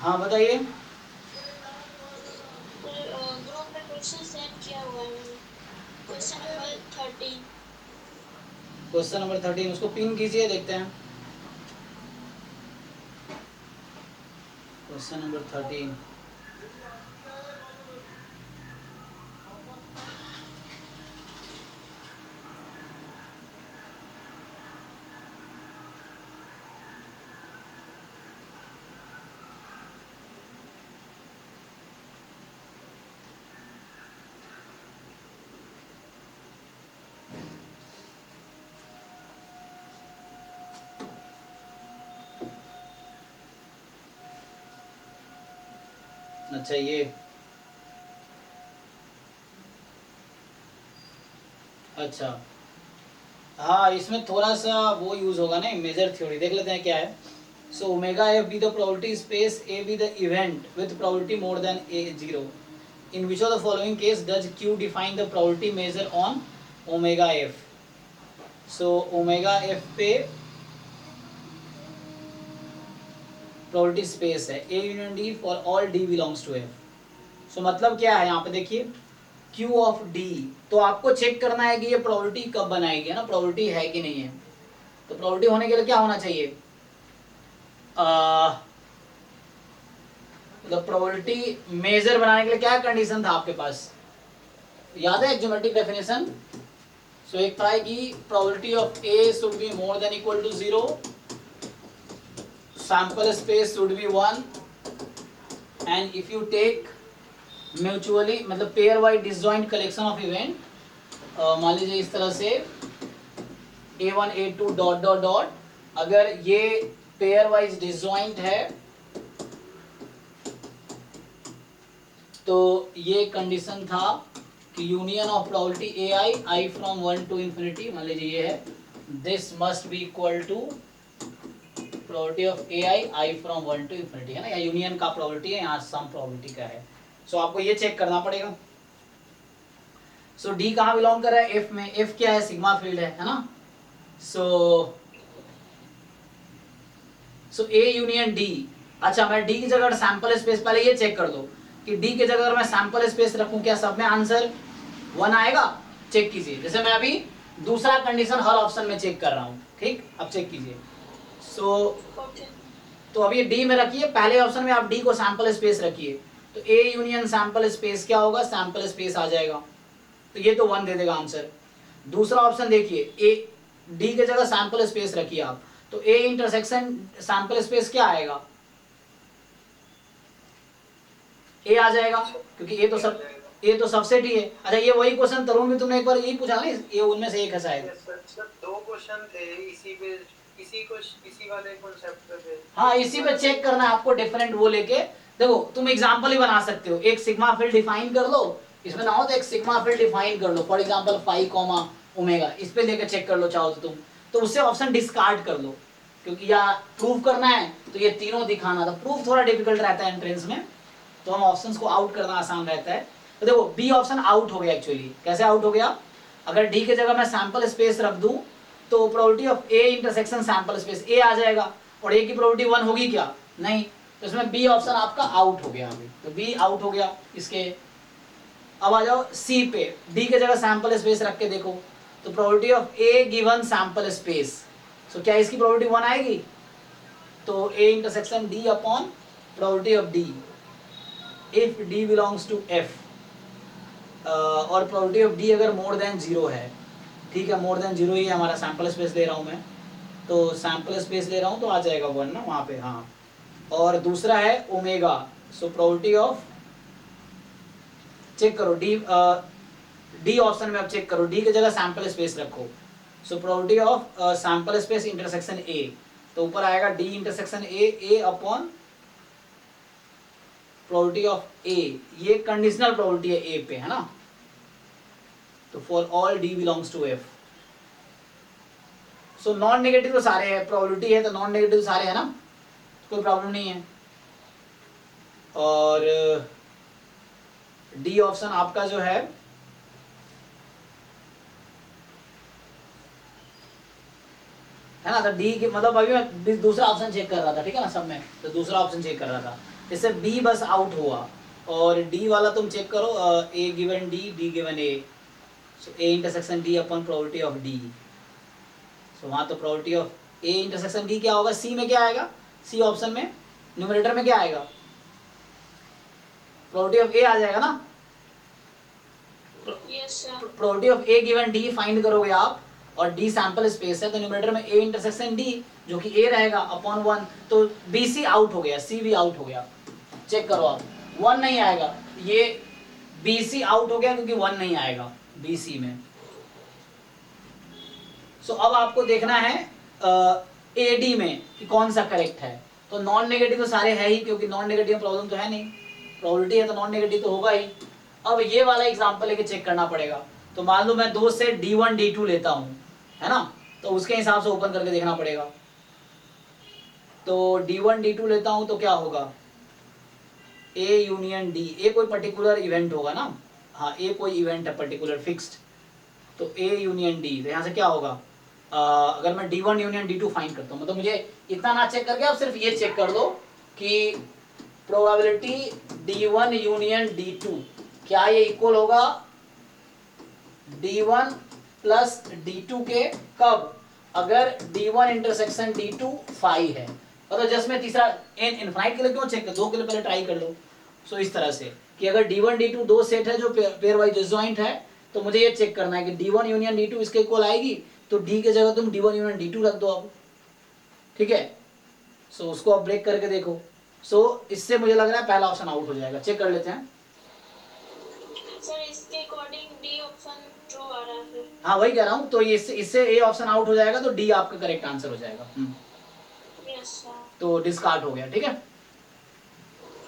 हाँ बताइए। ग्रुप में क्वेश्चन सेंड किया हुआ है मैंने, क्वेश्चन नंबर 13। क्वेश्चन नंबर 13 उसको पिन कीजिए, देखते हैं। Question number 13। अच्छा ये, अच्छा हाँ, इसमें थोड़ा सा वो यूज होगा ना, मेजर थ्योरी देख लेते हैं क्या है। So omega F B the probability space, A B the event with probability more than a zero. In which of the following case does Q define the probability measure on omega F. So omega F पे probability space है A union D for all D belongs to F. So मतलब क्या है यहाँ पे देखिए, Q of D, तो आपको चेक करना है कि ये प्रोबेबिलिटी कब बनाएगी, है ना, प्रोबेबिलिटी है कि नहीं है। तो प्रोबेबिलिटी होने के लिए क्या होना चाहिए, मतलब प्रोबेबिलिटी मेजर बनाने के लिए क्या कंडीशन था आपके पास, याद है ज्योमेट्रिक डेफिनेशन। सो एक था कि probability of A should be more than equal to 0, sample space should be 1, and if you take mutually मतलब pairwise disjoint collection of event, मान लीजिए इस तरह से A1 A2 dot dot dot, अगर ये पेयर वाइज डिसजॉइंट है तो ये कंडीशन था कि union of probability A I I from 1 to infinity, मान लीजिए ये है, this must be equal to probability of A I I from 1 to infinity, है ना, या यूनियन का प्रोबेबिलिटी है, यहाँ सम प्रोबेबिलिटी का है। सो आपको ये चेक करना पड़ेगा। सो डी कहाँ बिलोंग कर रहा है, एफ में, एफ क्या है, सिग्मा फील्ड है ना। सो सो ए यूनियन डी, अच्छा मैं डी की जगह सैंपल स्पेस, पहले ये चेक कर दो कि डी की जगह अगर मैं सैंपल स्पेस रखूं क्या सब में आंसर 1 आएगा। चेक कीजिए, जैसे मैं अभी दूसरा कंडीशन हर ऑप्शन में चेक कर रहा हूं, ठीक, अब चेक कीजिए। So okay. तो अभी डी में रखिए, पहले ऑप्शन में आप डी को सैंपल स्पेस रखिए, तो ए यूनियन सैंपल स्पेस क्या होगा, सैंपल स्पेस आ जाएगा, तो ये तो 1 दे देगा आंसर। दूसरा ऑप्शन देखिए, ए डी की जगह सैंपल स्पेस रखिए आप, तो ए इंटरसेक्शन सैंपल स्पेस क्या आएगा, ए आ जाएगा, क्योंकि ए तो सबसेट ही है। अच्छा ये वही क्वेश्चन तरुण भी तुमने एक बार यही पूछा ना, ये उनमें से एक है शायद। दो क्वेश्चन थे इसी पे, इसी वाले कॉन्सेप्ट पे थे। हाँ इसी पे चेक करना है आपको, डिफरेंट वो लेके देखो, तुम एग्जांपल ही बना सकते हो, एक सिग्मा फील्ड डिफाइन कर लो, इसमें ना हो तो एक सिग्मा फील्ड डिफाइन कर लो, for example phi comma omega, इस पे लेके चेक कर लो चाहो तो तुम, तो उससे ऑप्शन डिस्कार्ड कर लो, क्योंकि या प्रूव करना है तो ये तीनों दिखाना था, प्रूफ थोड़ा डिफिकल्ट रहता है एंट्रेंस में, तो हम ऑप्शंस को आउट करना आसान रहता है। तो देखो बी ऑप्शन आउट हो गया एक्चुअली, कैसे आउट हो गया, अगर डी की जगह मैं सैंपल स्पेस रख दूं तो probability of A intersection sample space A आ जाएगा, और ए की प्रोबेबिलिटी 1 होगी क्या, नहीं, तो इसमें बी ऑप्शन आपका आउट हो गया अभी, तो बी आउट हो गया इसके। अब आ जाओ सी पे, डी की जगह सैंपल स्पेस रख के देखो, तो probability of A given sample space, so क्या इसकी प्रोबेबिलिटी 1 आएगी, तो A intersection D upon probability of D if D belongs to F, और प्रोबेबिलिटी ऑफ डी अगर मोर देन 0 है, ठीक है, मोर देन 0 ही है हमारा, सैंपल स्पेस ले रहा हूँ मैं, तो सैंपल स्पेस ले रहा हूँ तो आ जाएगा 1 ना वहाँ पे, हाँ। और दूसरा है omega, so probability of, check करो डी, डी ऑप्शन में अब चेक करो, डी की जगह सैंपल स्पेस रखो, so probability of sample space intersection A, तो ऊपर आएगा D intersection A upon probability of A, ये कंडीशनल प्रोबेबिलिटी है ए पे, है ना, तो for all D belongs to F. So non negative तो सारे हैं, प्रोबेबिलिटी है तो नॉन नेगेटिव सारे है ना, कोई प्रॉब्लम नहीं है। और डी ऑप्शन आपका जो है ना, तो डी के मतलब अभी मैं दूसरा ऑप्शन चेक कर रहा था, ठीक है ना सब में, तो दूसरा ऑप्शन चेक कर रहा था, जैसे बी बस आउट हुआ और डी वाला तुम चेक करो, A given D, D given A, so A intersection D upon probability of D. So वहाँ तो probability of A intersection D क्या होगा, सी में क्या आएगा, सी ऑप्शन में न्यूमरेटर में क्या आएगा, प्रोबेबिलिटी ऑफ ए आ जाएगा ना। Yes, sir. Probability of A given D find करोगे आप, और डी सैंपल स्पेस है तो न्यूमरेटर में ए इंटरसेक्शन डी जो कि ए रहेगा अपॉन 1, तो बी सी आउट हो गया, सी भी आउट हो गया। चेक करो आप, 1 नहीं आएगा, ये बी सी आउट हो गया क्योंकि 1 नहीं आएगा बी सी में। सो अब आपको देखना है ए डी में कि कौन सा करेक्ट है। तो नॉन नेगेटिव तो सारे है ही, क्योंकि नॉन नेगेटिव प्रॉब्लम तो है नहीं, प्रोबेबिलिटी है तो नॉन नेगेटिव तो होगा ही। अब ये वाला एग्जांपल लेके चेक करना पड़ेगा। तो मान लो मैं 2 से D1 D2 लेता हूँ, है ना, तो उसके हिसाब से ओपन करके देखना पड़ेगा। तो D1 D2 लेता हूँ तो क्या होगा, A यूनियन D, ए कोई पर्टिकुलर इवेंट होगा ना, हाँ ए कोई इवेंट है पर्टिकुलर फिक्स्ड, तो A यूनियन D, तो यहाँ से क्या होगा, अगर मैं D1 यूनियन D2 फाइंड करता हूँ, मतलब मुझे इतना ना चेक करके आप सिर्फ ये चेक कर दो कि प्रोबेबिलिटी D1 यूनियन D2 क्या ये इक्वल होगा D1 प्लस D2 के, कब, अगर D1 इंटरसेक्शन D2 5 है। मतलब जस्ट मैं तीसरा इनफाइनाइट के लिए क्यों चेक कर, 2 के लिए पहले ट्राई कर लो। सो इस तरह से कि अगर D1 D2 दो सेट है जो पेयर वाइज डिसजॉइंट है, तो मुझे ये चेक करना है कि D1 यूनियन D2 इसके इक्वल आएगी, तो D के जगह तुम D1 यूनियन D2 रख दो अब, ठीक है। सो उसको अब ब्रेक करके देखो। सो इससे मुझे लग रहा है पहला ऑप्शन आउट हो जाएगा, चेक कर लेते हैं। सर इसके अकॉर्डिंग डी ऑप्शन ट्रू आ रहा है फिर। हाँ वही कह रहा हूँ, तो इससे ए ऑप्शन आउट हो जाएगा, तो डी आपका करेक्ट आंसर हो जाएगा। Yes sir. तो डिस्कार्ड हो गया, ठीक है।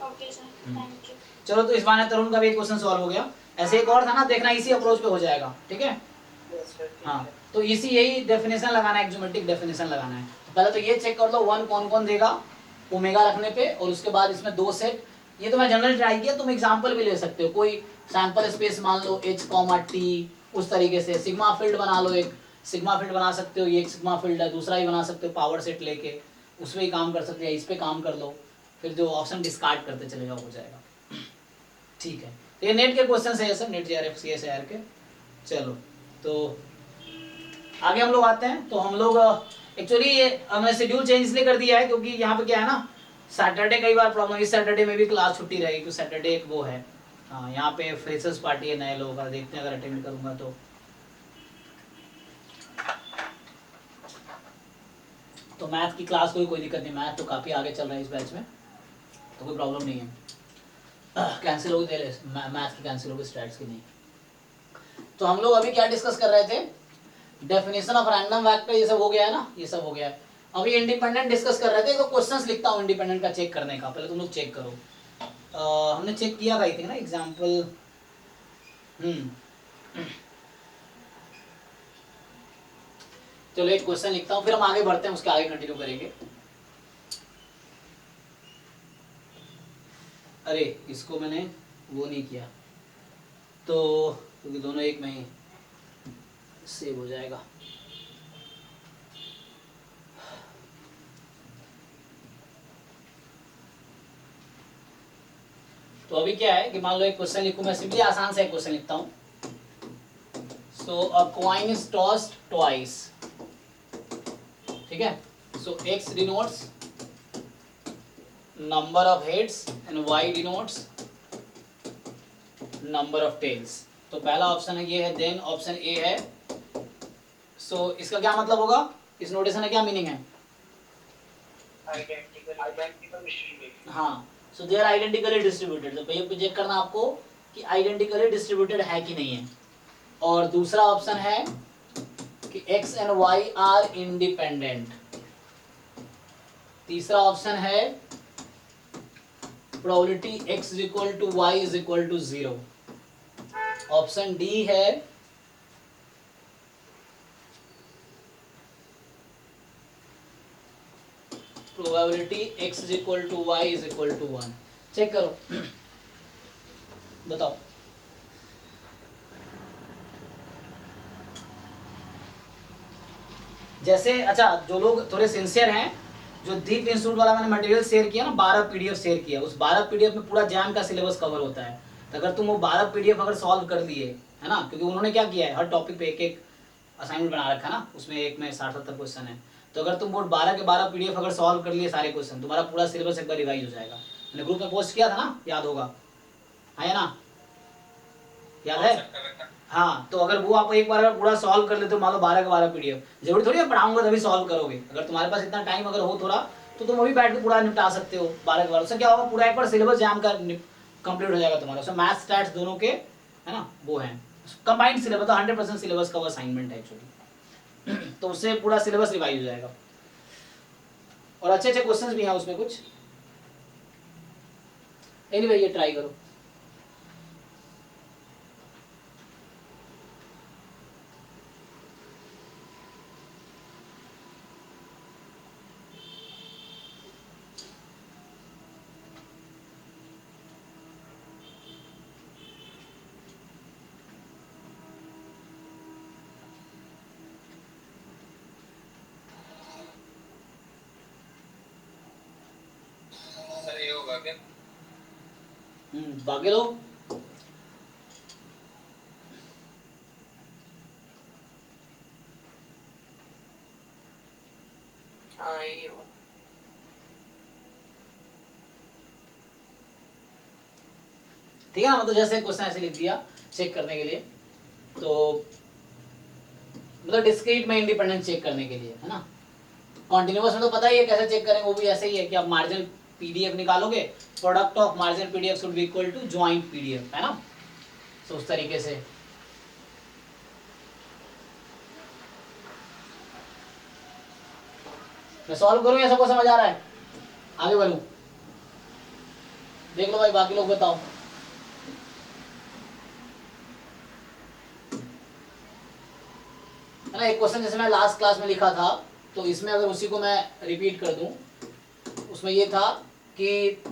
Okay sir, thank you. चलो तो इस बार तरुण का भी एक क्वेश्चन सॉल्व हो गया। ऐसे एक और था ना, देखना इसी अप्रोच पे हो जाएगा, ठीक है। हाँ तो इसी यही डेफिनेशन लगाना है, एक्जोमेट्रिक डेफिनेशन लगाना है। पहले तो ये चेक कर लो 1 कौन कौन देगा ओमेगा रखने पे, और उसके बाद इसमें 2 सेट, ये तो मैं जनरल ट्राई किया, तुम एग्जांपल भी ले सकते हो, कोई सैंपल स्पेस मान लो H, T, उस तरीके से सिग्मा फील्ड बना लो, एक सिग्मा फील्ड बना सकते हो, ये एक सिग्मा फील्ड है, दूसरा ही बना सकते हो पावर सेट लेके, उसमें ही काम कर सकते हो, इस पे काम कर लो, फिर जो ऑप्शन डिस्कार्ड करते चले जाओ हो जाएगा, ठीक है। तो ये नेट के क्वेश्चन है सर, नेट JRF CSIR के। चलो तो आगे हम लोग आते हैं। तो हम लोग एक्चुअली ये हमने शेड्यूल चेंज इसलिए कर दिया है क्योंकि यहाँ पे क्या है ना, सैटरडे कई बार प्रॉब्लम, इस सैटरडे में भी क्लास छुट्टी रहेगी क्योंकि सैटरडे एक वो है, हाँ यहाँ पे फ्रेशर्स पार्टी है नए लोगों का, देखते हैं अगर अटेंड करूंगा तो मैथ की क्लास कोई दिक्कत नहीं, मैथ तो काफ़ी आगे चल रहा है इस बैच में, तो कोई प्रॉब्लम नहीं है। कैंसिल होगी तेरे मैथ की, कैंसिल होगी, स्टैट्स की नहीं। तो हम लोग अभी क्या डिस्कस कर रहे थे, डेफिनेशन ऑफ रैंडम वेक्टर, ये सब हो गया है ना, ये सब हो गया है। अभी इंडिपेंडेंट डिस्कस कर रहे थे, तो क्वेश्चंस लिखता हूँ इंडिपेंडेंट का चेक करने का, पहले तुम लोग चेक करो। हमने चेक किया था आई थिंक ना एग्जाम्पल, चलो एक क्वेश्चन लिखता हूँ, फिर हम आगे बढ़ते हैं, उसके आगे कंटिन्यू करेंगे। अरे इसको मैंने वो नहीं किया, तो क्योंकि दोनों एक में ही सेव हो जाएगा। तो अभी क्या है कि मान लो एक क्वेश्चन लिखूं, मैं सिंपली आसान से एक क्वेश्चन लिखता हूं। So a coin is tossed twice, ठीक है। So x denotes number of heads and y denotes number of tails. तो पहला ऑप्शन है ये है, देन ऑप्शन ए है। सो इसका क्या मतलब होगा, इस नोटेशन का क्या मीनिंग है, आइडेंटिकल डिस्ट्रीब्यूटेड। हाँ, सो दे आर आइडेंटिकली डिस्ट्रीब्यूटेड। तो भैया चेक करना आपको कि आइडेंटिकली डिस्ट्रीब्यूटेड है कि नहीं है। और दूसरा ऑप्शन है कि x and y are independent. तीसरा ऑप्शन है probability x is equal to y is equal to 0। Option D है probability x is equal to y is equal to 1। Check करो, बताओ। जैसे अच्छा, जो लोग थोड़े सिंसियर हैं, जो दीप इंस्टीट्यूट वाला मैंने मटेरियल शेयर किया ना, 12 पीडीएफ शेयर किया, उस 12 पीडीएफ में पूरा जैम का सिलेबस कवर होता है। तो अगर तुम वो 12 पीडीएफ अगर सॉल्व कर लिए है ना, क्योंकि उन्होंने क्या किया है, हर टॉपिक पे एक एक असाइनमेंट बना रखा है ना, उसमें एक में 60-70 क्वेश्चन है। तो अगर तुम वो 12 के 12 पीडीएफ अगर सॉल्व कर लिए सारे क्वेश्चन, तुम्हारा पूरा सिलेबस एक बार रिवाइज हो जाएगा। मैंने ग्रुप में पोस्ट किया था ना, याद होगा, है ना, याद है? हाँ, तो अगर वो आप एक बार अगर पूरा सॉल्व कर लेते हो, मान लो 12 का 12 पीडीएफ, जरूरी थोड़ी है पढ़ाऊंगा तभी सॉल्व करोगे। अगर तुम्हारे पास इतना टाइम अगर हो थोड़ा, तो तुम अभी बैठ के पूरा निपटा सकते हो 12 के 12। उससे क्या होगा, पूरा एक बार सिलेबस जैम का कंप्लीट हो जाएगा तुम्हारा। उसमें मैथ्स स्टैट्स दोनों के है ना वो हैं, कंबाइंड सिलेबस, तो 100% सिलेबस का वो असाइनमेंट है एक्चुअली। तो उससे पूरा सिलेबस रिवाइज हो जाएगा और अच्छे अच्छे क्वेश्चंस भी हैं उसमें कुछ। एनीवे ये ट्राई करो। सर ये होगा क्या? बाकी लोग हाँ ये हो। ठीक है ना, मतलब जैसे क्वेश्चन ऐसे लिख दिया चेक करने के लिए, तो मतलब डिस्क्रीट में इंडिपेंडेंस चेक करने के लिए है ना। कॉन्टिन्यूअस में तो पता ही है कैसे चेक करेंगे, वो भी ऐसे ही है कि आप मार्जिनल पीडीएफ निकालोगे, product of marginal PDF should be equal to joint PDF, है ना। तो उस तरीके से मैं सॉल्व करूं या सबको समझ आ रहा है, आगे बढ़ूं? देख लो भाई, बाकी लोग बताओ। है ना, एक क्वेश्चन जैसे मैं लास्ट क्लास में लिखा था, तो इसमें अगर उसी को मैं रिपीट कर दूं, उसमें ये था कि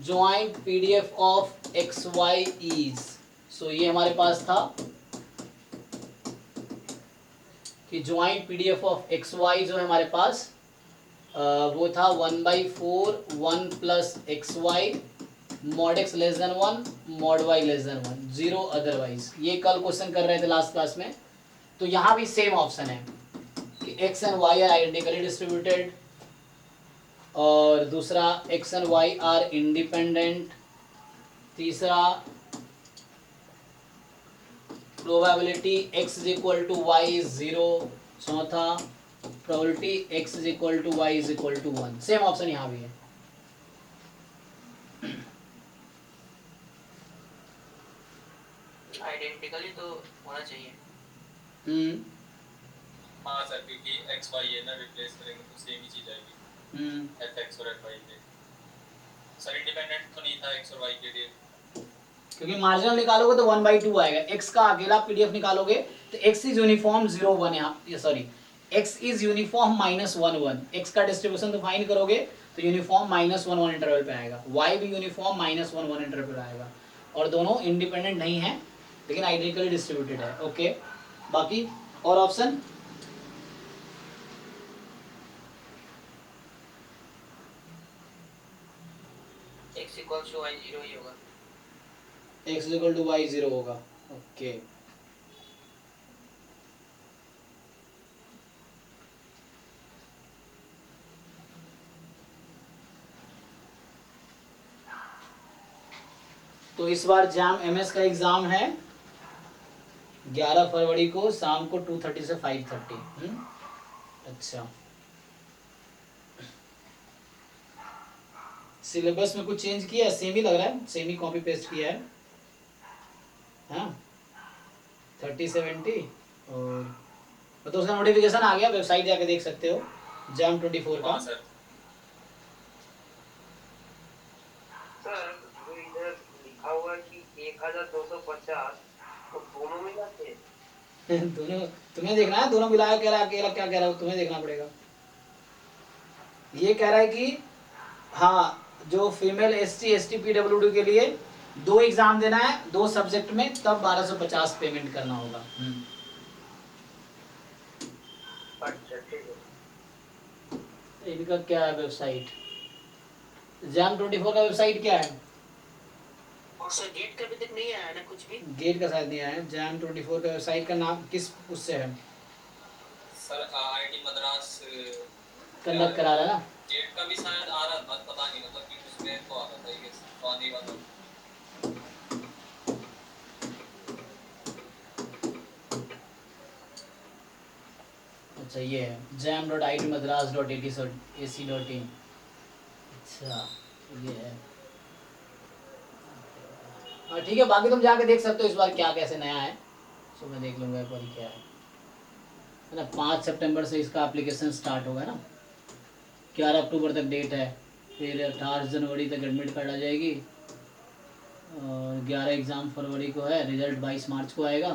joint PDF of x y is, so ये हमारे पास था कि joint PDF of x y जो है हमारे पास वो था 1/4 1 plus x y mod x less than 1 mod y less than 1 zero otherwise. ये कल क्वेश्चन कर रहे थे लास्ट क्लास में। तो यहाँ भी सेम ऑप्शन है कि x and y are identically distributed, और दूसरा x and y are independent, तीसरा probability x is equal to y is 0, चौथा probability x is equal to y is equal to 1। Same option यहाँ भी है। Identically तो होना चाहिए। हाँ सर, क्योंकि एक्स वाई है ना, रिप्लेस करेंगे तो सेम ही चीज आएगी, एफ एक्स और एफ वाई के। सर इंडिपेंडेंट तो नहीं था एक्स और वाई के लिए, क्योंकि मार्जिनल निकालोगे तो 1/2 आएगा। x का अकेला पीडीएफ निकालोगे तो x इज यूनिफॉर्म 0 1, यहाँ sorry x is uniform -1 1। x का डिस्ट्रीब्यूशन तो फाइंड करोगे तो यूनिफॉर्म -1 1 इंटरवल पे आएगा, y भी यूनिफॉर्म -1 1 इंटरवल पे आएगा, और दोनों इंडिपेंडेंट नहीं है लेकिन आइडेंटिकली डिस्ट्रीब्यूटेड है। ओके, बाकी और option? x equals to y 0 ही होगा। x is equal to y 0 होगा। ओके, तो इस बार जैम एमएस का एग्जाम है 11 फरवरी को शाम को 2:30 से 5:30। अच्छा, सिलेबस में कुछ चेंज किया है? सेम ही लग रहा है, सेम ही कॉपी पेस्ट किया है। हाँ 30-70 और तो उसका नोटिफिकेशन आ गया, वेबसाइट जाके देख सकते हो जैम 24 का। सर सर जो इधर लिखा हुआ है कि 1250 तो दोनों मिला के दोनों तुम्हें देखना है, दोनों मिलाया कह रहा है, अकेला क्या कह रहा है तुम्हें देखना पड़ेगा। ये कह रहा है कि हाँ, जो फीमेल SC ST PWD के लिए 2 एग्जाम देना है 2 सब्जेक्ट में, तब 1250 पेमेंट करना होगा। अच्छा ठीक है। इनका क्या है वेबसाइट? Jam24 का वेबसाइट क्या है? और सर गेट का अभी तक नहीं आया ना कुछ भी? गेट का शायद नहीं आया है। Jam24 का वेबसाइट का नाम किस उससे है? सर आईआईटी मद्रास कंडक्ट करा रहा है ना? गेट का भी शायद आ रहा था, पता नहीं मतलब कि उसमें तो आ रहा था ये स्वादी वाला। अच्छा ये है jam.itmadras.ac.in। अच्छा ये है। हाँ ठीक है, बाकी तुम जाके देख सकते हो इस बार क्या कैसे नया है। सो मैं देख लूँगा एक बार क्या है ना। 5 सितंबर से इसका एप्लीकेशन स्टार्ट होगा ना, 11 अक्टूबर तक डेट है, फिर 18 जनवरी तक एडमिट कार्ड आ जाएगी, और 11 एग्ज़ाम फरवरी को है, रिजल्ट 22 मार्च को आएगा।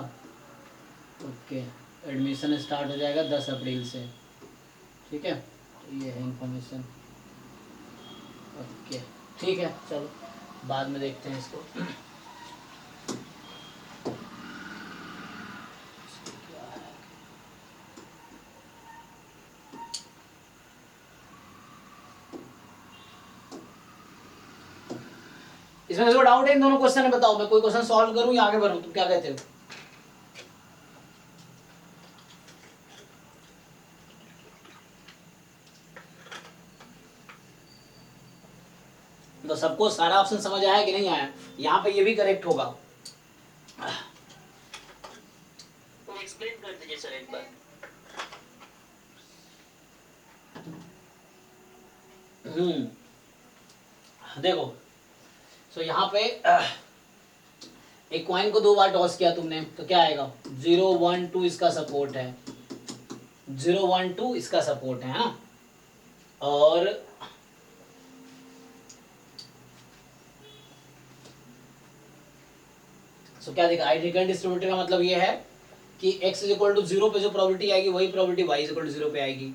ओके, एडमिशन स्टार्ट हो जाएगा 10 अप्रैल से। ठीक है, तो ये है इन्फॉर्मेशन। ओके ठीक है, चलो बाद में देखते हैं इसको। इसमें जो डाउट है इन दोनों क्वेश्चन में बताओ, मैं कोई क्वेश्चन सॉल्व करूं या आगे बढ़ूं, तुम क्या कहते हो? तो सबको सारा ऑप्शन समझ आया कि नहीं आया? यहाँ पे ये भी करेक्ट होगा। तो एक्सप्लेन कर दीजिए सर एक बार। देखो, सो यहाँ पे एक कॉइन को 2 बार टॉस किया तुमने तो क्या आएगा? 0 1 2 इसका सपोर्ट है, 0 1 2 इसका सपोर्ट है ना। और सो क्या देखा, आइडेंटिकल डिस्ट्रीब्यूटर का मतलब ये है कि x इज इक्वल टू 0 पे जो प्रोबेबिलिटी आएगी वही probability y is equal to 0 पे आएगी।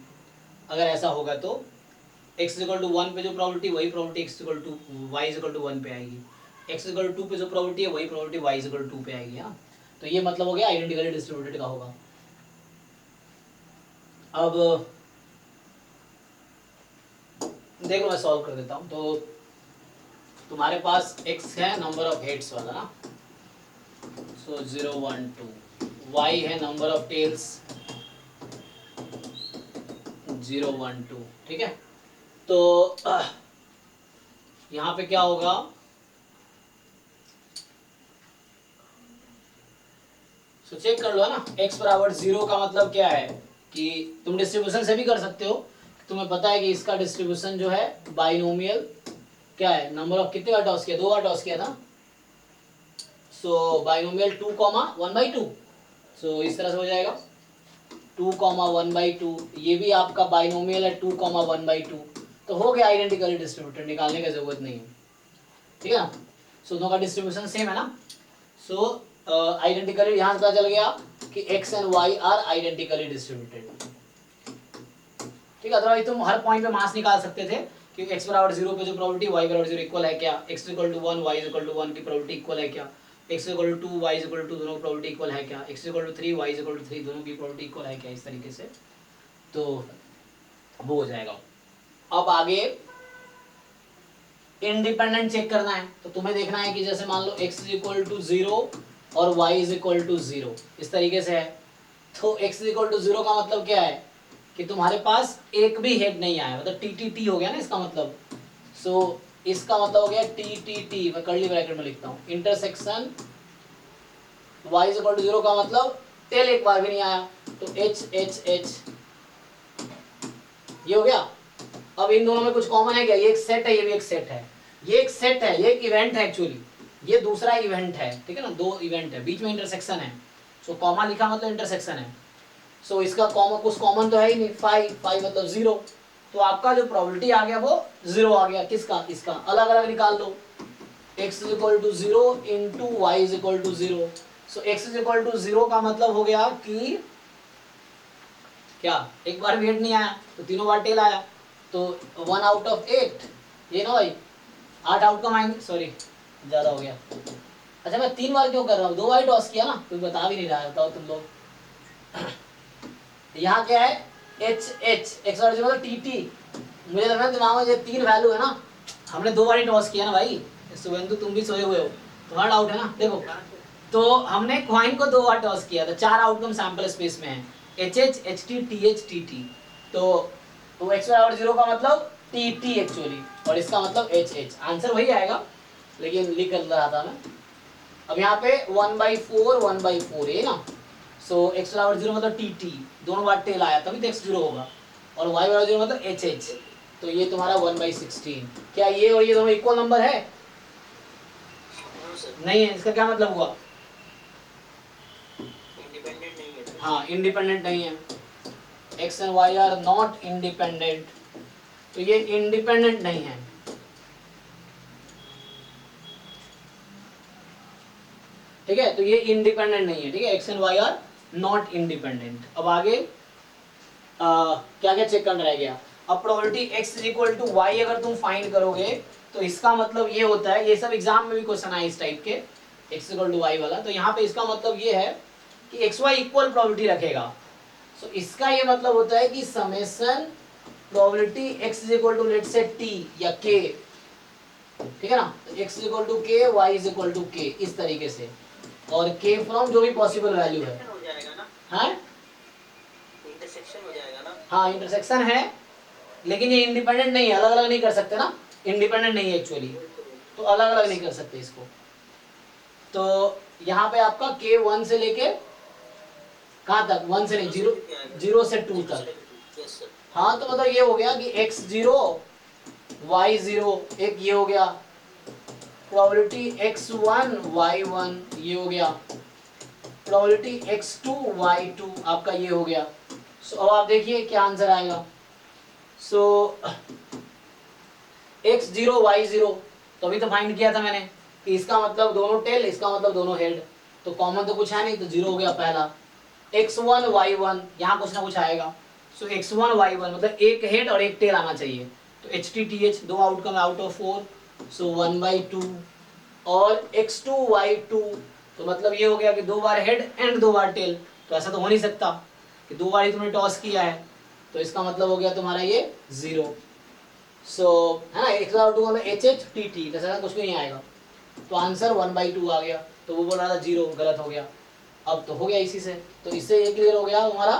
अगर ऐसा होगा तो x इज इक्वल टू 1 पे जो प्रोबेबिलिटी वही probability x is equal to y is equal to 1 पे आएगी। x इज इक्वल टू 2 पे जो प्रोबेबिलिटी है वही probability y is equal to 2 पे आएगी। हाँ, तो ये मतलब हो गया आइडेंटिकली डिस्ट्रीब्यूटेड का होगा। अब देखो मैं सॉल्व कर देता हूँ। तो तुम्हारे पास x है नंबर ऑफ हेड्स वाला ना, सो 0 1 2, y है नंबर ऑफ टेल्स 0 1 2। ठीक है, तो यहाँ पे क्या होगा? सो चेक कर लो ना, x बराबर 0 का मतलब क्या है कि तुम डिस्ट्रीब्यूशन से भी कर सकते हो। तुम्हें पता है कि इसका डिस्ट्रीब्यूशन जो है बाइनोमियल क्या है, नंबर ऑफ कितने बार टॉस किया? 2 बार टॉस किया था। सो बाइनोमियल 2, 1/2। सो इस तरह से हो जाएगा 2, 1/2। ये भी आपका बाइनोमियल है 2, 1/2। तो हो गया आइडेंटिकली डिस्ट्रीब्यूटेड, निकालने की जरूरत नहीं है। ठीक है ना, सो दोनों का डिस्ट्रीब्यूशन सेम है ना। सो आइडेंटिकली यहाँ से पता चल गया कि x and y are identically distributed. ठीक है, अदरवाइज तुम हर पॉइंट पे मास निकाल सकते थे कि x बराबर 0 पे जो प्रोबेबिलिटी y बराबर 0 इक्वल है क्या, x equal to 1 y equal to 1 की प्रोबेबिलिटी इक्वल है क्या, x equal to 2 y equal to दोनों की प्रोबेबिलिटी इक्वल है क्या, x equal to 3 y equal to 3 दोनों की प्रोबेबिलिटी इक्वल है क्या, इस तरीके से तो वो हो जाएगा। अब आगे इंडिपेंडेंट चेक करना है, तो तुम्हें देखना है कि जैसे मान लो x इक्वल टू 0 और y इज इक्वल टू 0 इस तरीके से है। तो x इक्वल टू 0 का मतलब क्या है कि तुम्हारे पास एक भी हेड नहीं आया, मतलब टी हो गया ना इसका मतलब। सो इसका मतलब हो गया टी, मैं कर्ली ब्रैकेट में लिखता हूँ, intersection y is equal to 0 का मतलब टेल एक बार भी नहीं आया, तो h ये हो गया। अब इन दोनों में कुछ कॉमन है क्या? ये एक सेट है, ये भी एक सेट है, ये एक सेट है, ये एक इवेंट है एक्चुअली, ये दूसरा इवेंट है। ठीक है ना, 2 इवेंट है, बीच में इंटरसेक्शन है। सो कॉमा लिखा मतलब इंटरसेक्शन है। सो इसका कॉमन कुछ कॉमन तो है ही नहीं, 5 मतलब 0। तो आपका जो प्रोबेबिलिटी आ गया वो 0 आ गया। किसका? इसका। अलग अलग निकाल लो, x is equal to 0 into y is equal to 0। So x is equal to 0 का मतलब हो गया कि क्या एक बार भी हेड नहीं आया तो तीनों बार टेल आया, तो 1 आउट ऑफ 8, ये ना भाई 8 आउटकम आएंगे। सॉरी ज्यादा हो गया। अच्छा मैं 3 बार क्यों कर रहा हूँ? 2 बार टॉस किया ना, कोई बता भी नहीं रहा है, बताओ तुम लोग। यहाँ क्या है? h मतलब tt, मुझे लग रहा है दिमाग में ये 3 वैल्यू है ना, हमने 2 बार ही टॉस किया ना भाई। सुवेंदु तुम भी सोए हुए हो, तुम्हारा डाउट है ना। देखो तो हमने कॉइन को 2 बार टॉस किया था, 4 आउटकम सैंपल स्पेस में है, HH HT TH TT। तो x बराबर 0 का मतलब TT एक्चुअली, और इसका मतलब HH। आंसर वही आएगा, लेकिन लिख कर रहा था मैं। अब यहाँ पे 1/4 1/4 है ना, सो x बराबर 0 मतलब TT, दोनों बार टेल आया तभी तो x 0 होगा, और y बराबर 0 मतलब HH, तो ये तुम्हारा 1/16। क्या ये और ये दोनों इक्वल नंबर है? नहीं है। इसका क्या मतलब हुआ? इंडिपेंडेंट नहीं है। हाँ, इंडिपेंडेंट नहीं है। x and y are not independent, तो ये इंडिपेंडेंट नहीं है। ठीक है, तो ये इंडिपेंडेंट नहीं है। ठीक है, x and y are not independent. अब आगे क्या क्या चेक करना रह गया? अब probability x is equal to y अगर तुम फाइंड करोगे तो इसका मतलब ये होता है, ये सब एग्जाम में भी क्वेश्चन आए इस टाइप के, x इक्वल टू y वाला। तो यहाँ पे इसका मतलब ये है कि x y इक्वल प्रोबेबिलिटी रखेगा। सो इसका ये मतलब होता है कि summation probability x is equal to let's say t या k, ठीक है ना, तो x is equal to k, y is equal to k, इस तरीके से, और k फ्रॉम जो भी पॉसिबल वैल्यू है। हो जाएगा ना, हाँ इंटरसेक्शन हो जाएगा ना। हाँ, इंटरसेक्शन है, लेकिन ये इंडिपेंडेंट नहीं है, अलग अलग नहीं कर सकते ना, इंडिपेंडेंट नहीं है एक्चुअली, तो अलग अलग नहीं कर सकते इसको। तो यहाँ पे आपका k 1 से लेके कहाँ तक? 1 से नहीं, 0 से 2 तक। Yes sir. हाँ, तो मतलब ये हो गया कि x 0 y 0, एक ये हो गया प्रोबेबिलिटी x 1 y 1, ये हो गया प्रोबेबिलिटी x 2 y 2, आपका ये हो गया। सो अब आप देखिए क्या आंसर आएगा। सो x 0 y 0, तो अभी तो फाइंड किया था मैंने कि इसका मतलब दोनों टेल, इसका मतलब दोनों हेड, तो कॉमन तो कुछ है नहीं, तो 0 हो गया पहला। x 1 y 1, यहाँ कुछ ना कुछ आएगा। सो x 1 y 1 मतलब एक हेड और एक टेल आना चाहिए, तो HT TH 2 outcome out of 4, सो 1/2, और x 2 y 2, तो मतलब ये हो गया कि 2 बार हेड एंड 2 बार टेल। तो ऐसा तो हो नहीं सकता कि 2 बार ही तुमने टॉस किया है, तो इसका मतलब हो गया तुम्हारा ये 0। सो है ना, x बराबर 2 मतलब HH TT, ऐसा कुछ भी नहीं आएगा, तो आंसर 1/2 आ गया। तो वो बोल रहा था 0, गलत हो गया। अब तो हो गया इसी से, तो इससे ये क्लियर हो गया तुम्हारा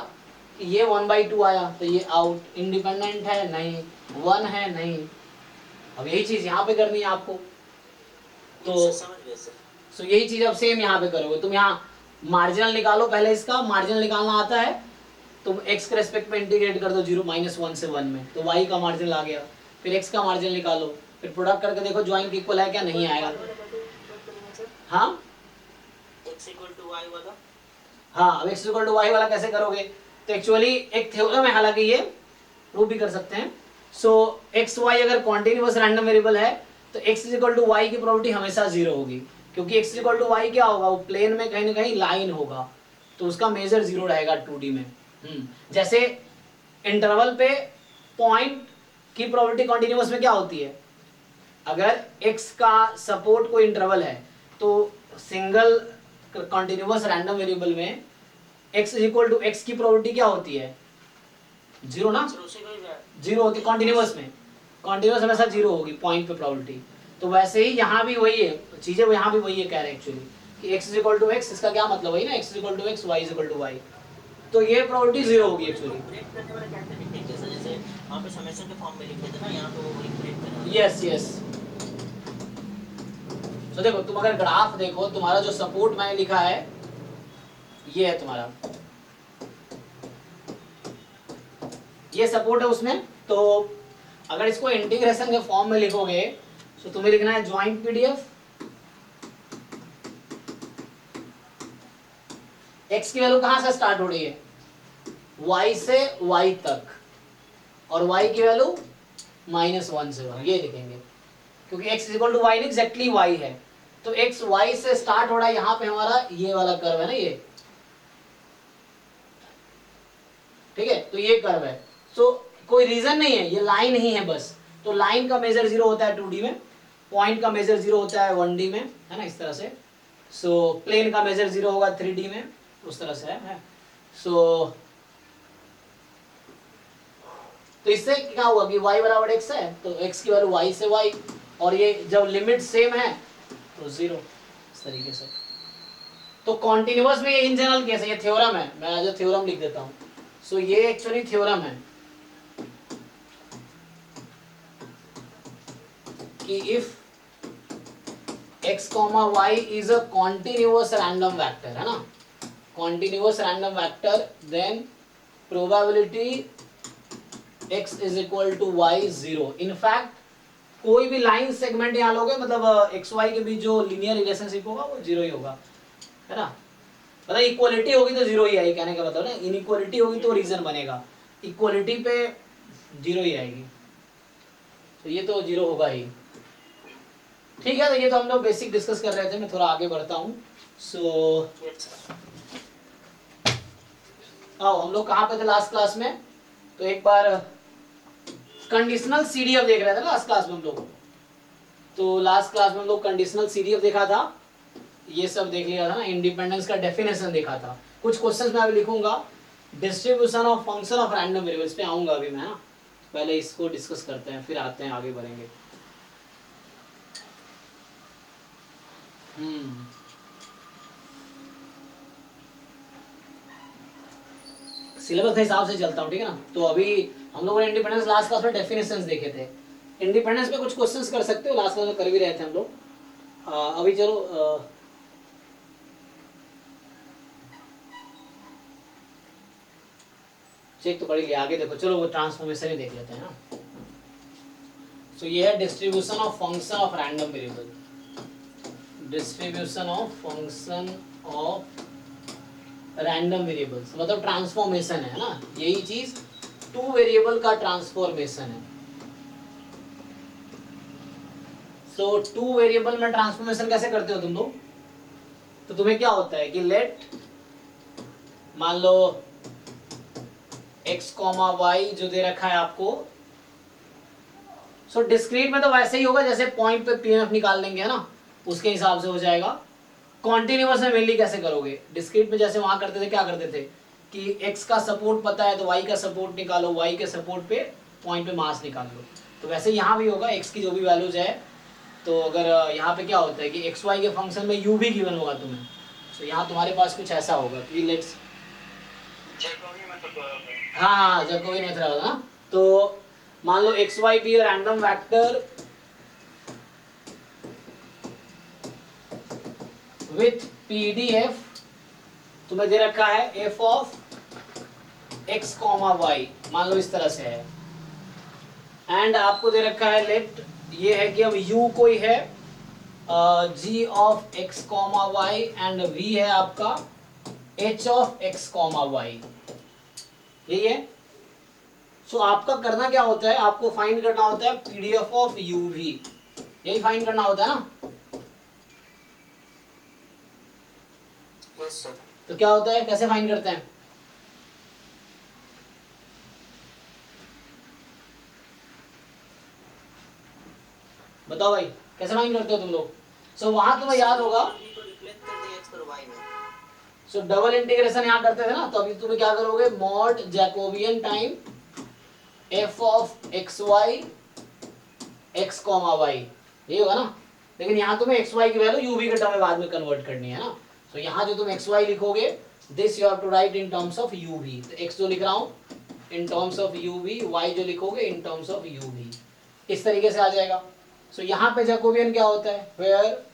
कि ये 1/2 आया, तो ये आउट, इंडिपेंडेंट है नहीं, 1 है नहीं। अब यही चीज यहाँ पे करनी है आपको, तो समझ गए सर। सो यही चीज अब सेम यहाँ पे करोगे। तुम यहाँ मार्जिनल निकालो, पहले इसका मार्जिनल निकालना आता है, तुम x के रेस्पेक्ट में इंटीग्रेट कर दो 0 -1 से 1 में, तो y का मार्जिनल आ गया। फिर x का मार्जिनल निकालो, फिर प्रोडक्ट करके देखो ज्वाइंट इक्वल है क्या, नहीं आएगा। हाँ x इक्वल टू y वाला। हाँ, अब x इक्वल टू y वाला कैसे करोगे? तो एक्चुअली एक थ्योरम है, हालांकि ये प्रूव भी कर सकते हैं। सो एक्स वाई अगर कॉन्टिन्यूअस रैंडम वेरिएबल है तो x इक्वल टू वाई की प्रोबेबिलिटी हमेशा 0 होगी, क्योंकि x इक्वल टू वाई क्या होगा, वो प्लेन में कहीं ना कहीं लाइन होगा, तो उसका मेजर 0 रहेगा 2D में। जैसे इंटरवल पे पॉइंट की प्रोबेबिलिटी कॉन्टिन्यूअस में क्या होती है, अगर x का सपोर्ट कोई इंटरवल है तो सिंगल कॉन्टिन्यूअस रैंडम वेरिएबल में x इक्वल टू x की प्रोबेबिलिटी क्या होती है, 0 ना, 0 होती है कॉन्टिन्यूअस में, कॉन्टिन्यूअस हमेशा 0 होगी पॉइंट पे प्रोबेबिलिटी। तो वैसे ही यहाँ भी वही है, चीजें यहाँ भी वही है कह रहे हैं एक्चुअली कि x इक्वल टू x, इसका क्या मतलब वही ना, x equal to x, y equal to y, तो ये प्रोबेबिलिटी 0 होगी एक्चुअली। जैसे वहाँ पे समेशन के फॉर्म में लिखे थे ना, यहाँ तो वो ब्रेक करना। Yes yes. तो देखो तुम अगर ग्राफ देखो, तुम्हारा जो सपोर्ट मैंने लिखा है ये है तुम्हारा, ये सपोर्ट है उसमें। तो अगर इसको इंटीग्रेशन के फॉर्म में लिखोगे तो तुम्हें लिखना है ज्वाइंट पीडीएफ, x की वैल्यू कहां से स्टार्ट हो रही है, y से y तक, और y की वैल्यू -1 से 1, ये लिखेंगे क्योंकि x equal to y exactly y है, तो x y से स्टार्ट हो रहा है, यहाँ पे हमारा ये वाला कर्व है ना ये, ठीक है, तो ये कर्व है। सो कोई रीजन नहीं है, ये लाइन ही है बस, तो लाइन का मेजर 0 होता है 2D में, पॉइंट का मेजर 0 होता है 1D में, है ना, इस तरह से। सो प्लेन का मेजर 0 होगा 3D में, उस तरह से है। सो तो तो इससे क्या हुआ कि y बराबर x है तो x की वैल्यू y से y, और ये जब लिमिट सेम है तो 0, इस तरीके से। तो कॉन्टिन्यूअस में ये इन जनरल केस है, ये थ्योरम है, मैं एज अ थ्योरम लिख देता हूँ। सो ये एक्चुअली थ्योरम है कि if x, y is a continuous random vector, है ना, continuous random vector, then probability x is equal to y 0। In fact कोई भी लाइन सेगमेंट यहाँ लोगे मतलब एक्स वाई के बीच जो लीनियर रिलेशनशिप होगा वो 0 ही होगा, है ना। मतलब इक्वलिटी होगी तो 0 ही आएगी, कहने का मतलब ना, इनइक्वलिटी होगी तो रीजन बनेगा, इक्वलिटी पे 0 ही आएगी, तो ये तो 0 होगा ही। ठीक है, तो ये तो हम लोग बेसिक डिस्कस कर रहे थे, मैं थोड़ा आगे बढ़ता हूँ। सो आओ, हम लोग कहाँ पे थे लास्ट क्लास में, तो एक बार कंडीशनल सीडीएफ देख रहे थे लास्ट क्लास में हम लोग। तो लास्ट क्लास में हम लोग कंडीशनल सीडीएफ देखा था, ये सब देख लिया था ना, इंडिपेंडेंस का डेफिनेशन देखा था। कुछ क्वेश्चंस मैं अभी लिखूंगा, distribution of function of random variables पे आऊंगा अभी मैं, ना पहले इसको डिस्कस करते हैं फिर आते हैं आगे बढ़ेंगे। सिलेबस के हिसाब से चलता हूँ, ठीक है ना। तो अभी हम लोगों ने इंडिपेंडेंस लास्ट क्लास में डेफिनेशंस देखे थे, इंडिपेंडेंस पे कुछ क्वेश्चंस कर सकते हो, लास्ट क्लास में कर भी रहे थे हम लोग। अभी चलो चेक तो कर लिया, आगे देखो, चलो वो ट्रांसफॉर्मेशन ही देख लेते हैं ना। सो ये है distribution of function of random variable, distribution of function of random variables, मतलब ट्रांसफॉर्मेशन है ना, यही चीज 2 वेरिएबल का ट्रांसफॉर्मेशन है। सो 2 वेरिएबल में ट्रांसफॉर्मेशन कैसे करते हो तुम लोग, तो तुम्हें क्या होता है कि लेट, मान लो x, y जो दे रखा है आपको, सो डिस्क्रीट में तो वैसे ही होगा जैसे पॉइंट पे पीएमएफ निकाल लेंगे, है ना, उसके हिसाब से हो जाएगा। कॉन्टिन्यूअस में मेनली कैसे करोगे, डिस्क्रीट में जैसे वहां करते थे, क्या करते थे कि x का सपोर्ट पता है तो y का सपोर्ट निकालो, y के सपोर्ट पे पॉइंट पे मास निकाल लो। तो वैसे यहाँ भी होगा, x की जो भी वैल्यूज है, तो अगर यहाँ पे क्या होता है कि एक्स वाई के फंक्शन में u भी गिवन होगा तुम्हें, तो यहाँ तुम्हारे पास कुछ ऐसा होगा कि लेट्स, हाँ जैकोबी मेथड होगा ना। तो मान लो x y be random vector with PDF, तुम्हें दे रखा है f of x comma y, मान लो इस तरह से है, एंड आपको दे रखा है लेट, ये है कि अब u कोई है g of x comma y, and v है आपका h of x comma y, यही है। सो आपका करना क्या होता है, आपको फाइंड करना होता है पीडीएफ ऑफ u v, यही फाइंड करना होता है ना। Yes sir. तो क्या होता है, कैसे फाइंड करते हैं, बताओ भाई कैसे फाइंड करते हो तुम लोग। सो वहां तुम्हें याद होगा, सो डबल इंटीग्रेशन यहाँ करते थे ना, तो अभी तुम्हें क्या करोगे, mod Jacobian time F of x y x comma y, ये होगा ना। लेकिन यहाँ तुम्हें एक्स वाई की वैल्यू यूवी के टर्म में बाद में कन्वर्ट करनी है ना। तो यहाँ जो तुम एक्स वाई लिखोगे, this you have to write in terms of UV, तो एक्स जो लिख रहा हूँ in terms of UV, y जो लिखोगे इन टर्म्स ऑफ यूवी, इस तरीके से आ जाएगा। सो यहाँ पे जैकोबियन क्या होता है, वेयर,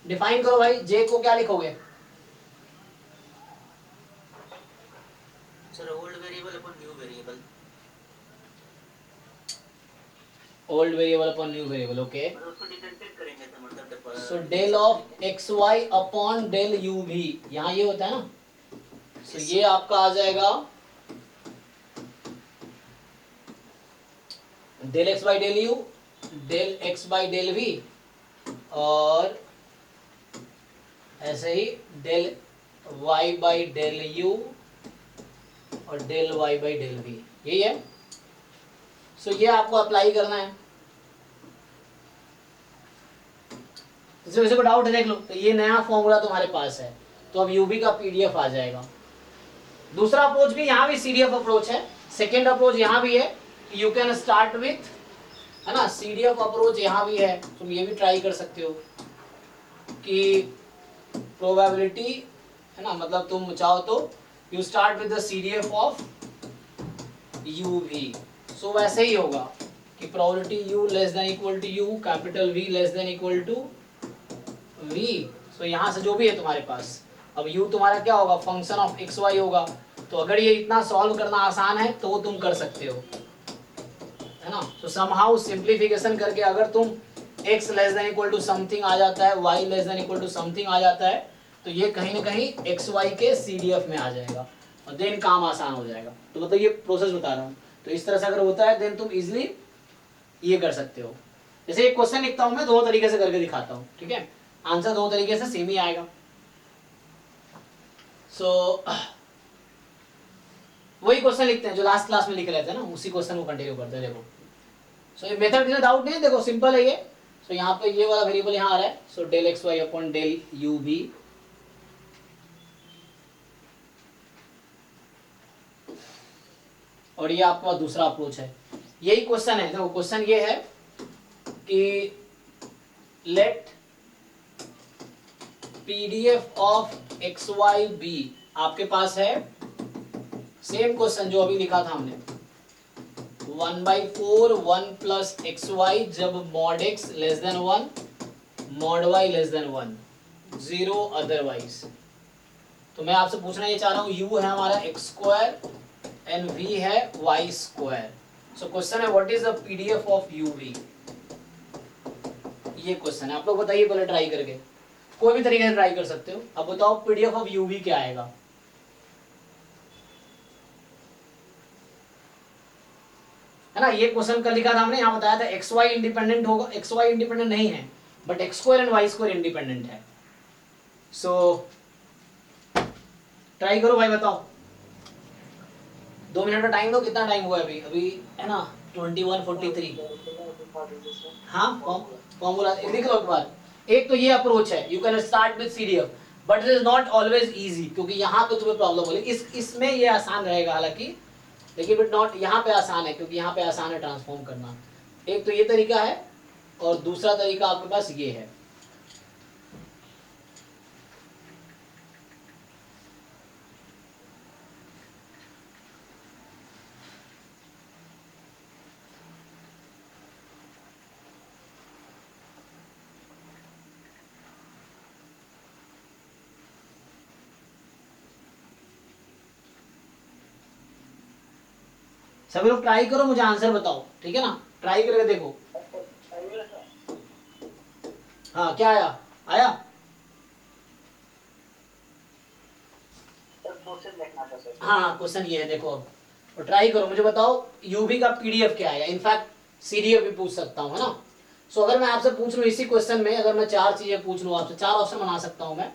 डिफाइन करो भाई, जे को क्या लिखोगे, sir old variable upon new variable, old variable upon new variable, okay. उसको डिफरेंशिएट करेंगे तो मतलब so del of x y upon del u भी, यहाँ ये होता है ना। सो ये आपका आ जाएगा del x by del u, del x by del v, और ऐसे ही del y by del u और del y by del v, यही है। सो ये आपको अप्लाई करना है। किसी वैसे को डाउट है देख लो, तो ये नया फॉर्मूला तुम्हारे पास है, तो अब यूवी का पीडीएफ आ जाएगा। दूसरा अप्रोच भी यहाँ भी CDF अप्रोच है, सेकेंड अप्रोच यहाँ भी है, यू कैन स्टार्ट विथ, है ना, CDF अप्रोच यहाँ भी है, तुम ये भी ट्राई कर सकते हो कि प्रोबेबिलिटी, है ना, मतलब तुम चाहो तो you start with the CDF of UV, so वैसे ही होगा कि probability U less than equal to U, capital V less than equal to V, so यहाँ से जो भी है तुम्हारे पास, अब U तुम्हारा क्या होगा, फंक्शन ऑफ XY होगा, तो अगर ये इतना सॉल्व करना आसान है तो तुम कर सकते हो, है ना। तो समहाउ सिंप्लीफिकेशन करके अगर तुम x less than equal to something आ जाता है, y less than equal to something आ जाता है, तो ये कहीं ना कहीं XY के CDF में आ जाएगा और देन काम आसान हो जाएगा। तो मतलब ये प्रोसेस बता रहा हूँ, तो इस तरह से अगर होता है देन तुम इजिली ये कर सकते हो। जैसे एक क्वेश्चन लिखता हूँ मैं, दो तरीके से करके दिखाता हूँ, ठीक है, आंसर दो तरीके से सेम ही आएगा। सो वही क्वेश्चन लिखते हैं जो लास्ट क्लास में लिख रहे थे ना, उसी क्वेश्चन को कंटिन्यू करते हैं। देखो सो ये मेथड में डाउट नहीं है, देखो सिंपल है ये। सो यहाँ पे ये वाला वेरिएबल यहाँ आ रहा है, so del x y upon del u v, और ये आपका दूसरा अप्रोच है। यही क्वेश्चन है, देखो क्वेश्चन ये है कि let PDF of x y be, आपके पास है सेम क्वेश्चन जो अभी लिखा था हमने, 1/4 1 प्लस एक्स वाई जब mod x less than 1 mod y less than 1 0 otherwise. तो मैं आपसे पूछना ये चाह रहा हूँ, u है हमारा एक्स स्क्वायर एंड v है वाई स्क्वायर। सो क्वेश्चन है what is the PDF of uv, ये क्वेश्चन है। आप लोग बताइए पहले ट्राई करके, कोई भी तरीके से ट्राई कर सकते हो। अब बताओ पीडीएफ ऑफ uv क्या आएगा। है ना, ये क्वेश्चन कल लिखा था हमने, यहाँ बताया था एक्स वाई इंडिपेंडेंट होगा, एक्स वाई इंडिपेंडेंट नहीं है but x square and y square independent है। सो ट्राई करो भाई, बताओ 2 मिनट का टाइम दो, कितना टाइम हुआ है अभी, अभी है ना 21:43। हाँ फॉर्मूला लिख लो एक बार। एक तो ये अप्रोच है, you can start with CDF but it is not always easy, क्योंकि यहाँ पे तुम्हें प्रॉब्लम हो रही, इसमें ये आसान रहेगा हालांकि, लेकिन बट नॉट, यहाँ पे आसान है क्योंकि यहाँ पे आसान है ट्रांसफॉर्म करना। एक तो ये तरीका है और दूसरा तरीका आपके पास ये है। सभी लोग ट्राई करो, मुझे आंसर बताओ, ठीक है ना, ट्राई करके देखो। हाँ क्या आया, आया हाँ क्वेश्चन ये है, देखो अब और ट्राई करो, मुझे बताओ यूवी का पीडीएफ क्या आएगा। इनफैक्ट सीडीएफ भी पूछ सकता हूँ, है ना। सो अगर मैं आपसे पूछ लूँ इसी क्वेश्चन में, अगर मैं 4 चीजें पूछ लूँ आपसे, 4 ऑप्शन बना सकता हूँ मैं।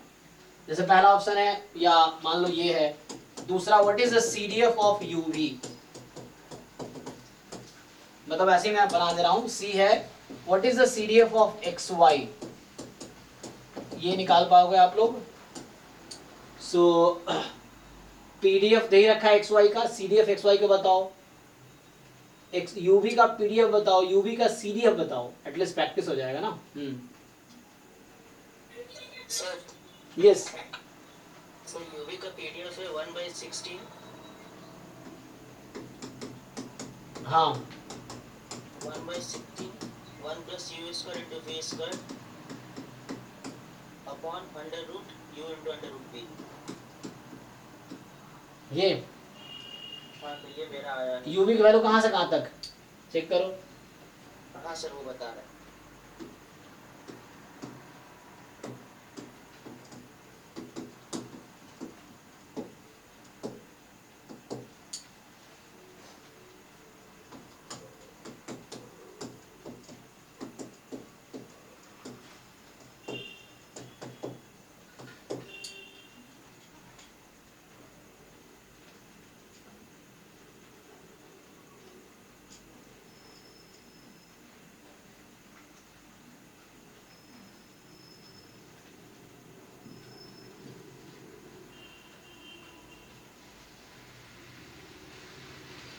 जैसे पहला ऑप्शन है, या मान लो ये है, दूसरा what is the CDF of UV, मतलब ऐसे ही मैं बना दे रहा हूं। सी है what is the CDF of x y, ये निकाल पाओगे आप लोग। सो पीडीएफ दे ही रखा है एक्स वाई का, सीडीएफ एक्स वाई का बताओ, एक्स यूवी का पीडीएफ बताओ, यूवी का सीडीएफ बताओ, एटलीस्ट प्रैक्टिस हो जाएगा ना। सर यस सर यूवी का पीडीएफ है 1/16, हाँ 1/16 1 plus u square into v square upon under root u into under root v। ये हाँ तो ये मेरा आया है। यूवी की वैल्यू कहाँ से कहाँ तक चेक करो। हाँ सर वो बता रहा है।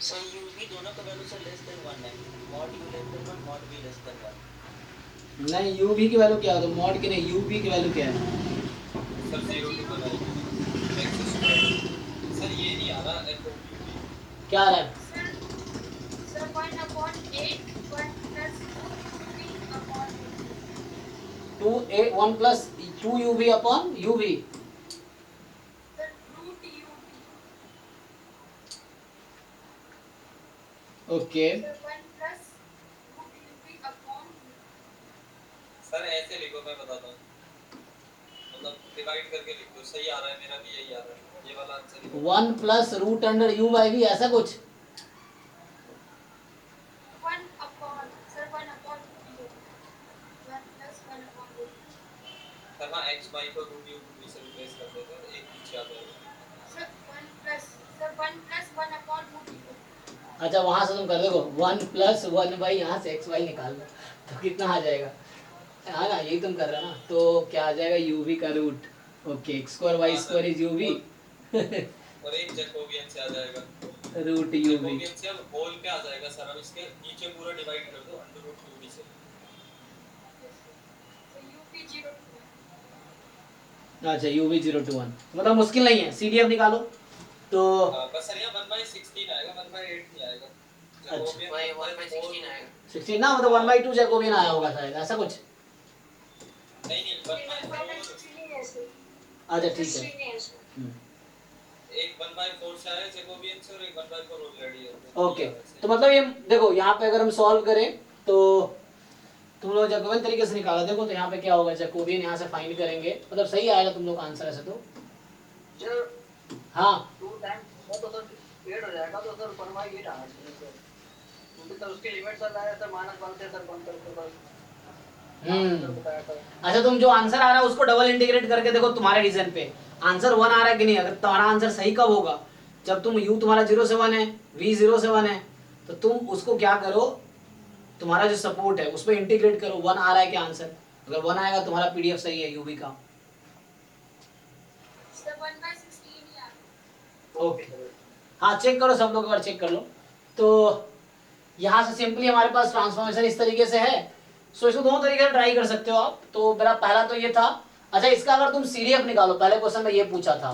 सर यू भी दोनों का वैल्यू सर लेस देन 1 है, mod you less than 1, mod be less than 1। नहीं, यू भी की वैल्यू क्या है, तो मॉड की नहीं, यू भी की वैल्यू क्या है? सर 0 to 1 आएगी x स्क्वायर। सर ये नहीं आ रहा f of u v। क्या आ रहा है? Sir 1/8 1 plus 2 2 a 1 plus 2 uv upon uv। Sir root u okay, sir 1 plus root u upon sir ऐसे लिखो, मैं बताता हूँ, मतलब डिवाइड करके लिखो, सही आ रहा है, मेरा भी यही आ रहा है, ये वाला आंसर ही 1 plus root under u by v, ऐसा कुछ। 1 upon sir 1 upon 0 1 plus 1 upon 0 sir हाँ x y को रूट u v से रिप्लेस कर देते हैं, एक पीछे आ जाएगा। sir 1 plus 1 upon root u अच्छा, वहां से तुम कर देखो 1 प्लस 1 बाई, यहाँ से एक्स वाई निकाल लो तो कितना आ जाएगा, है ना, यही तुम कर रहे हो ना, तो क्या आ जाएगा, यूवी का root. Okay, x square y square is UV और एक जैकोबियन से आ जाएगा, रूट यूवी। जैकोबियन से अब होल पे आ जाएगा सर, अब इसके नीचे पूरा डिवाइड कर दो अंडर रूट u v से। so u p 0 to 1 अच्छा, यूवी 0 to 1, मतलब मुश्किल नहीं है, सीडीएफ निकालो तो। बस सर यहाँ 1/16 आएगा, 1/8 नहीं आएगा। अच्छा, भाई 1/16 आएगा। 16 ना, मतलब 1/2 जैकोबियन आया होगा शायद, ऐसा कुछ। नहीं 1/4। अच्छा, ठीक है। एक 1/4 से आया जैकोबियन से, और एक 1/4 ऑलरेडी है। ओके, तो मतलब ये देखो, यहाँ पे अगर हम सॉल्व करें तो तुम लोग जैकोबियन तरीके से निकाला, देखो तो यहाँ पे क्या होगा, जैकोबियन यहाँ से फाइंड करेंगे, मतलब सही आएगा तुम लोग का आंसर ऐसे तो। हाँ, 2 टाइम्स तो सर 8 हो जाएगा, तो सर 1/8 आना चाहिए सर, क्योंकि सर उसकी लिमिट सर आया सर -1 से सर 1 तक तो बस। अच्छा, तुम जो आंसर आ रहा है उसको डबल इंटीग्रेट करके देखो तुम्हारे रीजन पे आंसर 1 आ रहा है कि नहीं। अगर तुम्हारा आंसर सही कब होगा, जब तुम u तुम्हारा 0 से 1 है, v 0 से 1 है, तो तुम उसको क्या करो, तुम्हारा जो सपोर्ट है उसमें इंटीग्रेट करो, 1 आ रहा है क्या आंसर, अगर 1 आएगा तुम्हारा पीडीएफ सही है यूवी का। sir 1/16 या ओके, हाँ चेक करो, सब लोग एक बार चेक कर लो। तो यहाँ से सिंपली हमारे पास ट्रांसफॉर्मेशन इस तरीके से है। सो इसको दोनों तरीके से ट्राई कर सकते हो आप। तो मेरा पहला तो ये था। अच्छा, इसका अगर तुम सीडीएफ निकालो, पहले क्वेश्चन में ये पूछा था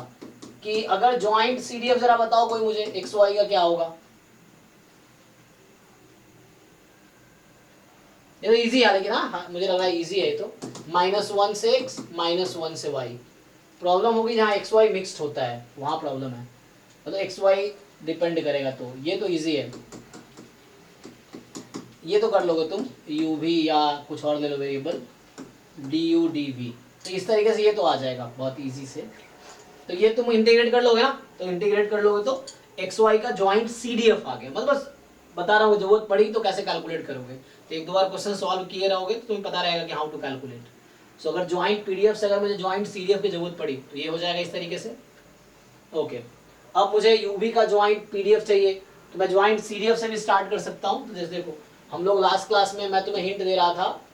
कि अगर ज्वाइंट सीडीएफ जरा बताओ कोई मुझे, एक्स वाई का क्या होगा। ये तो इजी है, लेकिन हाँ मुझे लग रहा है इजी है ये तो। -1 से x, -1 से y। प्रॉब्लम होगी जहाँ एक्स वाई मिक्स्ड होता है, वहाँ प्रॉब्लम है, मतलब एक्स वाई डिपेंड करेगा। तो ये तो इजी है, ये तो कर लोगे तुम, यू भी या कुछ और ले लो variable, d u d v, तो इस तरीके से ये तो आ जाएगा बहुत इजी से। तो ये तुम इंटीग्रेट कर लोगे ना, तो इंटीग्रेट कर लोगे तो एक्स वाई का जॉइंट सीडीएफ आ गया। मतलब बस बता रहा हूँ, जरूरत पड़ी तो कैसे कैलकुलेट करोगे, तो एक दो बार क्वेश्चन सॉल्व किए रहोगे तो तुम्हें पता रहेगा कि हाउ टू कैलकुलेट। सो अगर जॉइंट पीडीएफ से अगर मुझे जॉइंट सीडीएफ की जरूरत पड़ी तो ये हो जाएगा इस तरीके से। ओके, अब मुझे यूवी का जॉइंट पीडीएफ चाहिए, तो मैं जॉइंट सीडीएफ से भी स्टार्ट कर सकता हूँ। तो जैसे देखो, हम लोग लास्ट क्लास में मैं तुम्हें हिंट दे रहा था,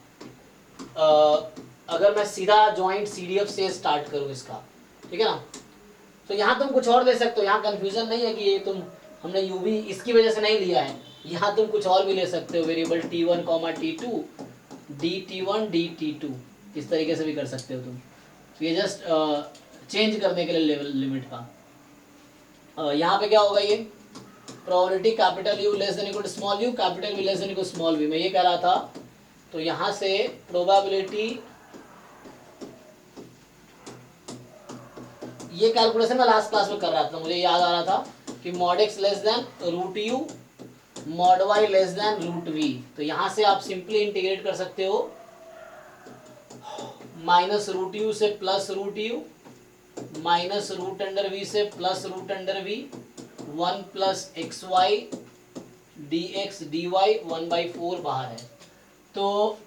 अगर मैं सीधा जॉइंट सीडीएफ से स्टार्ट करूँ इसका, ठीक है ना, तो यहाँ तुम कुछ और ले सकते हो। यहाँ कंफ्यूजन नहीं है कि ये तुम हमने यूवी इसकी वजह से नहीं लिया है, यहाँ तुम कुछ और भी ले सकते हो, variable t1, t2, dt1, dt2, इस तरीके से भी कर सकते हो तुम। तो ये जस्ट चेंज करने के लिए लेवल लिमिट का। यहाँ पे क्या होगा, ये probability capital U less than equal to small u, capital V less than equal to small v, मैं ये कह रहा था। तो यहाँ से प्रोबेबिलिटी, ये कैलकुलेशन मैं लास्ट क्लास में कर रहा था, मुझे याद आ रहा था कि mod x less than root u, mod y less than root v। तो यहाँ से आप सिंपली इंटीग्रेट कर सकते हो, माइनस रूट u से plus root u, minus root under v से plus root under v, 1 plus x y d x d y 1/4 बाहर है। तो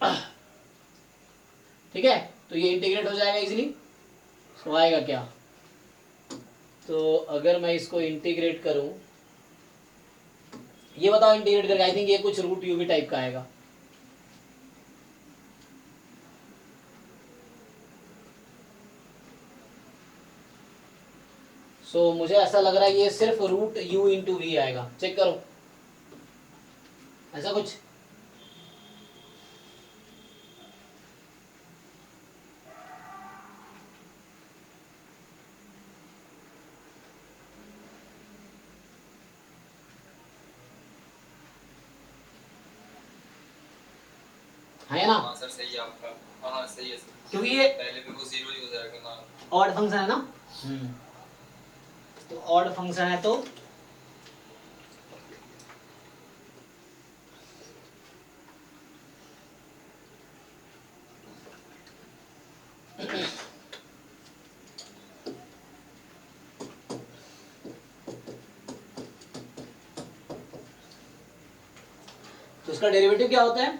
ठीक है, तो ये इंटीग्रेट हो जाएगा इजीली। तो आएगा क्या, तो अगर मैं इसको इंटीग्रेट करूं, ये बताओ इंटीग्रेट करके, आई थिंक ये कुछ रूट यूवी टाइप का आएगा। सो मुझे ऐसा लग रहा है ये सिर्फ रूट u इंटू वी आएगा, चेक करो। ऐसा कुछ। है ना? हाँ सर सही है आपका, हाँ सही है सर, क्योंकि ये पहले भी वो जीरो ही हो जाएगा ना। ऑड फंक्शन है ना। तो ऑड फंक्शन है तो तो इसका डेरिवेटिव क्या होता है?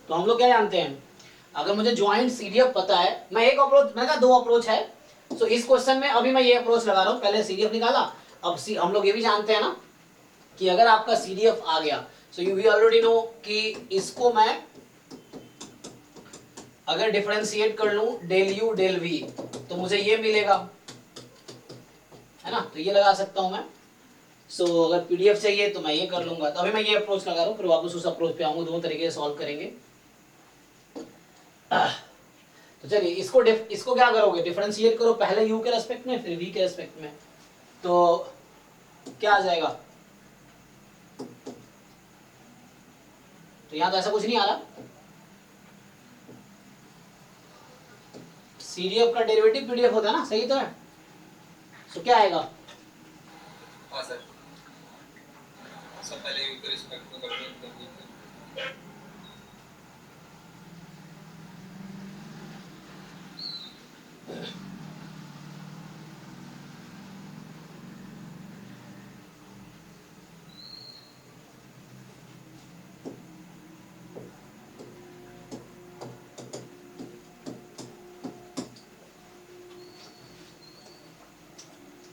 तो हम लोग क्या जानते हैं, अगर मुझे ज्वाइंट सीडीएफ पता है, मैं एक अप्रोच, मैंने कहा दो अप्रोच है, तो इस क्वेश्चन में अभी मैं ये अप्रोच लगा रहा हूँ, पहले सीडीएफ निकाला, अब हम लोग ये भी जानते हैं ना कि अगर आपका सीडीएफ आ गया, so you we already know कि इसको मैं अगर डिफरेंशिएट कर लूं डेल यू डेल वी तो मुझे ये मिलेगा, है ना, तो ये लगा सकता हूं मैं। सो अगर पीडीएफ चाहिए तो मैं ये कर लूंगा, तो अभी मैं ये अप्रोच लगा रहा हूँ, फिर वापस उस अप्रोच पे आऊंगा, दोनों तरीके से सॉल्व करेंगे। तो चलिए इसको क्या करोगे, डिफरेंशिएट करो पहले u के रेस्पेक्ट में फिर v के रेस्पेक्ट में, तो क्या आ जाएगा, तो यहां तो ऐसा कुछ नहीं आ रहा, सीडीएफ का डेरिवेटिव पीडीएफ होता है ना, सही तो है। तो क्या आएगा, हाँ सर, सब पहले यू के रिस्पेक्ट में करते हैं।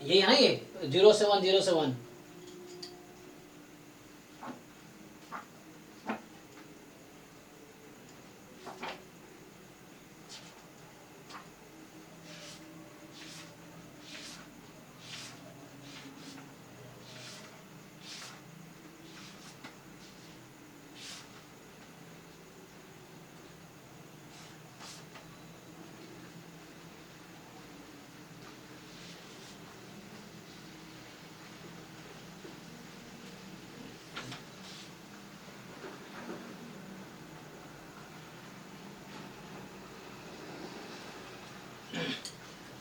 ये है ना, ये 0707,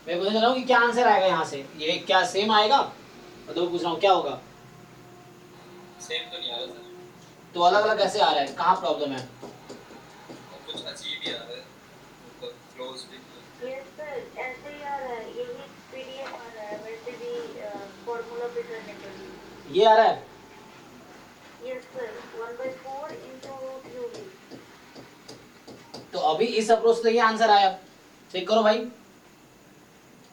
मैं पूछने चला हूँ कि क्या आंसर आएगा यहाँ से, ये क्या सेम आएगा, मतलब पूछ रहा हूँ क्या होगा, सेम तो नहीं आ रहा सर, तो अलग अलग कैसे आ रहा है, कहाँ प्रॉब्लम है, और कुछ अजीब ही आ रहा है, मतलब क्लोज भी। यस सर, ऐसे ही आ रहा है, यही पीडीएफ आ रहा है, वैसे भी फॉर्मूला पे करने के लिए। ये आ रहा है, yes sir, 1/4 into root UV। तो अभी इस अप्रोच से ये आंसर आया, चेक करो भाई,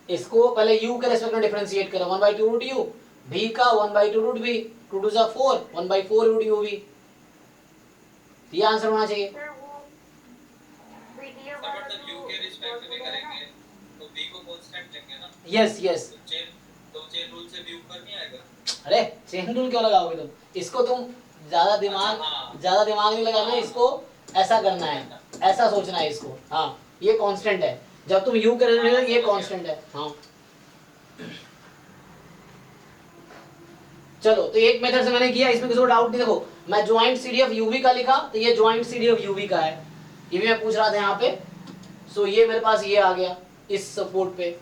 इसको पहले u के रेस्पेक्ट में डिफरेंशिएट करो, 1/2 रूट u, v का 1/2 रूट v, 2 2 जा 4, 1/4 रूट u v, ये आंसर होना चाहिए। सर वो पीडीएफ सर वाला मतलब जो यू के रिस्पेक्ट में formula है ना, करेंगे तो v को कांस्टेंट लेंगे ना, यस यस, तो चेन रूल से v ऊपर नहीं आएगा। अरे चेन रूल क्यों लगाओगे तुम, इसको तुम ज्यादा दिमाग अच्छा, हाँ। ज्यादा दिमाग नहीं लगाना, इसको ऐसा करना है, ऐसा सोचना है इसको, हाँ ये कांस्टेंट है, जब तुम u के रेस्पेक्ट में, ये कांस्टेंट है, हाँ। चलो तो एक मेथड से मैंने किया, इसमें किसी को डाउट नहीं, देखो मैं ज्वाइंट सीडीएफ यूवी का लिखा, तो ये ज्वाइंट सीडीएफ यूवी का है, ये भी मैं पूछ रहा था यहाँ पे, सो ये मेरे पास ये आ गया इस सपोर्ट पे।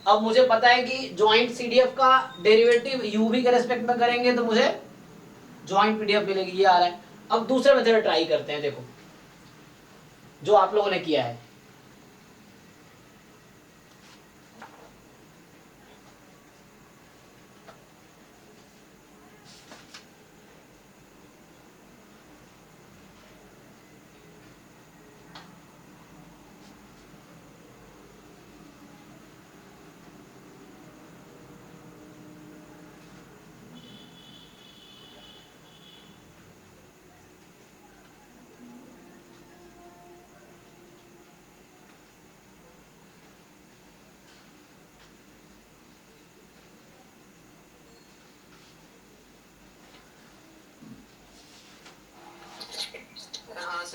अब मुझे पता है कि ज्वाइंट सीडीएफ का डेरिवेटिव यूवी के रेस्पेक्ट में करेंगे तो मुझे ज्वाइंट पीडीएफ मिलेगी, ये आ रहा है। अब दूसरे मेथड ट्राई करते हैं, देखो जो आप लोगों ने किया है,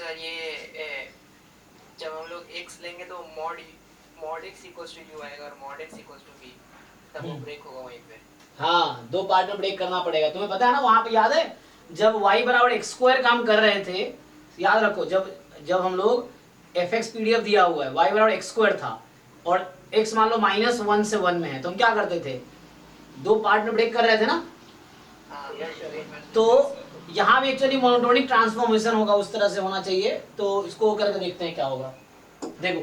सर ये जब हम लोग x लेंगे तो mod x equals to u आएगा और mod x equals to v, तब वो ब्रेक होगा वहीं पे। हाँ, दो पार्ट में ब्रेक करना पड़ेगा। तुम्हें पता है ना, वहां पे याद है जब y बराबर एक्स स्क्वायर काम कर रहे थे, याद रखो जब हम लोग fx पीडीएफ दिया हुआ है, y बराबर एक्स स्क्वायर था और x मान लो -1 से 1 में है, तो हम क्या करते थे, दो पार्ट में ब्रेक कर रहे थे ना। हाँ तो यहाँ भी एक्चुअली मोनोटोनिक ट्रांसफॉर्मेशन होगा, उस तरह से होना चाहिए। तो इसको करके देखते हैं क्या होगा। देखो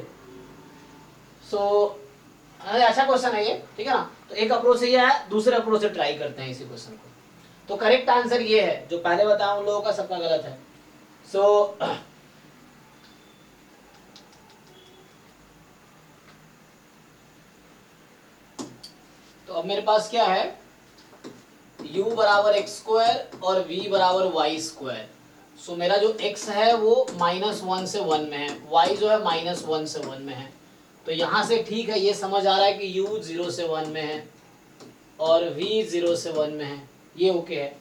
अच्छा क्वेश्चन है ये, ठीक है ना। तो एक अप्रोच से ये है, दूसरे अप्रोच से ट्राई करते हैं इसी क्वेश्चन को। तो करेक्ट आंसर ये है, जो पहले बताया उन लोगों का सबका गलत है। तो अब मेरे पास क्या है, u बराबर एक्स स्क्वायर और v बराबर वाई स्क्वायर। सो मेरा जो x है वो -1 से 1 में है, y जो है -1 से 1 में है। तो यहाँ से ठीक है, ये समझ आ रहा है कि u 0 से 1 में है और v 0 से 1 में है, ये ओके है।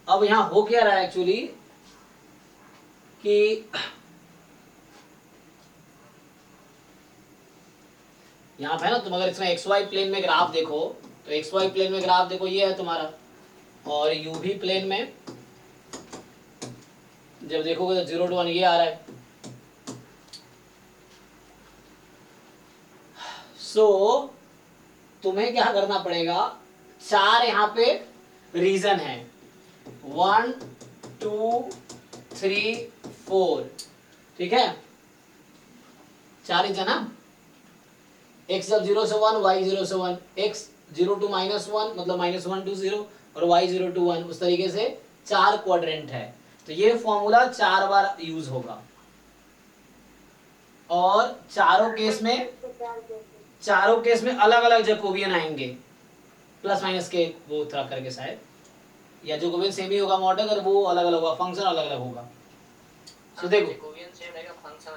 अब यहाँ हो क्या रहा है एक्चुअली कि यहाँ पे है ना, तुम अगर इसमें xy प्लेन में ग्राफ देखो तो xy प्लेन में ग्राफ देखो, ये है तुम्हारा, और u भी प्लेन में जब देखोगे तो 0 to 1 ये आ रहा है। तुम्हें क्या करना पड़ेगा, चार यहाँ पे रीजन है, 1 2 3 4, ठीक है, चार रीजन है। x जब 0 से 1, y 0 से 1, x 0 to -1 मतलब -1 to 0 और y 0 to 1, उस तरीके से चार क्वाड्रेंट है। तो ये फॉर्मूला 4 बार यूज होगा और चारों केस में अलग अलग जैकोबियन आएंगे, प्लस माइनस के वो थोड़ा करके शायद, या जैकोबियन सेम ही होगा मॉडल, अगर वो अलग अलग होगा, फंक्शन अलग अलग होगा। तो देखो जैकोबियन सेम रहेगा, फंक्शन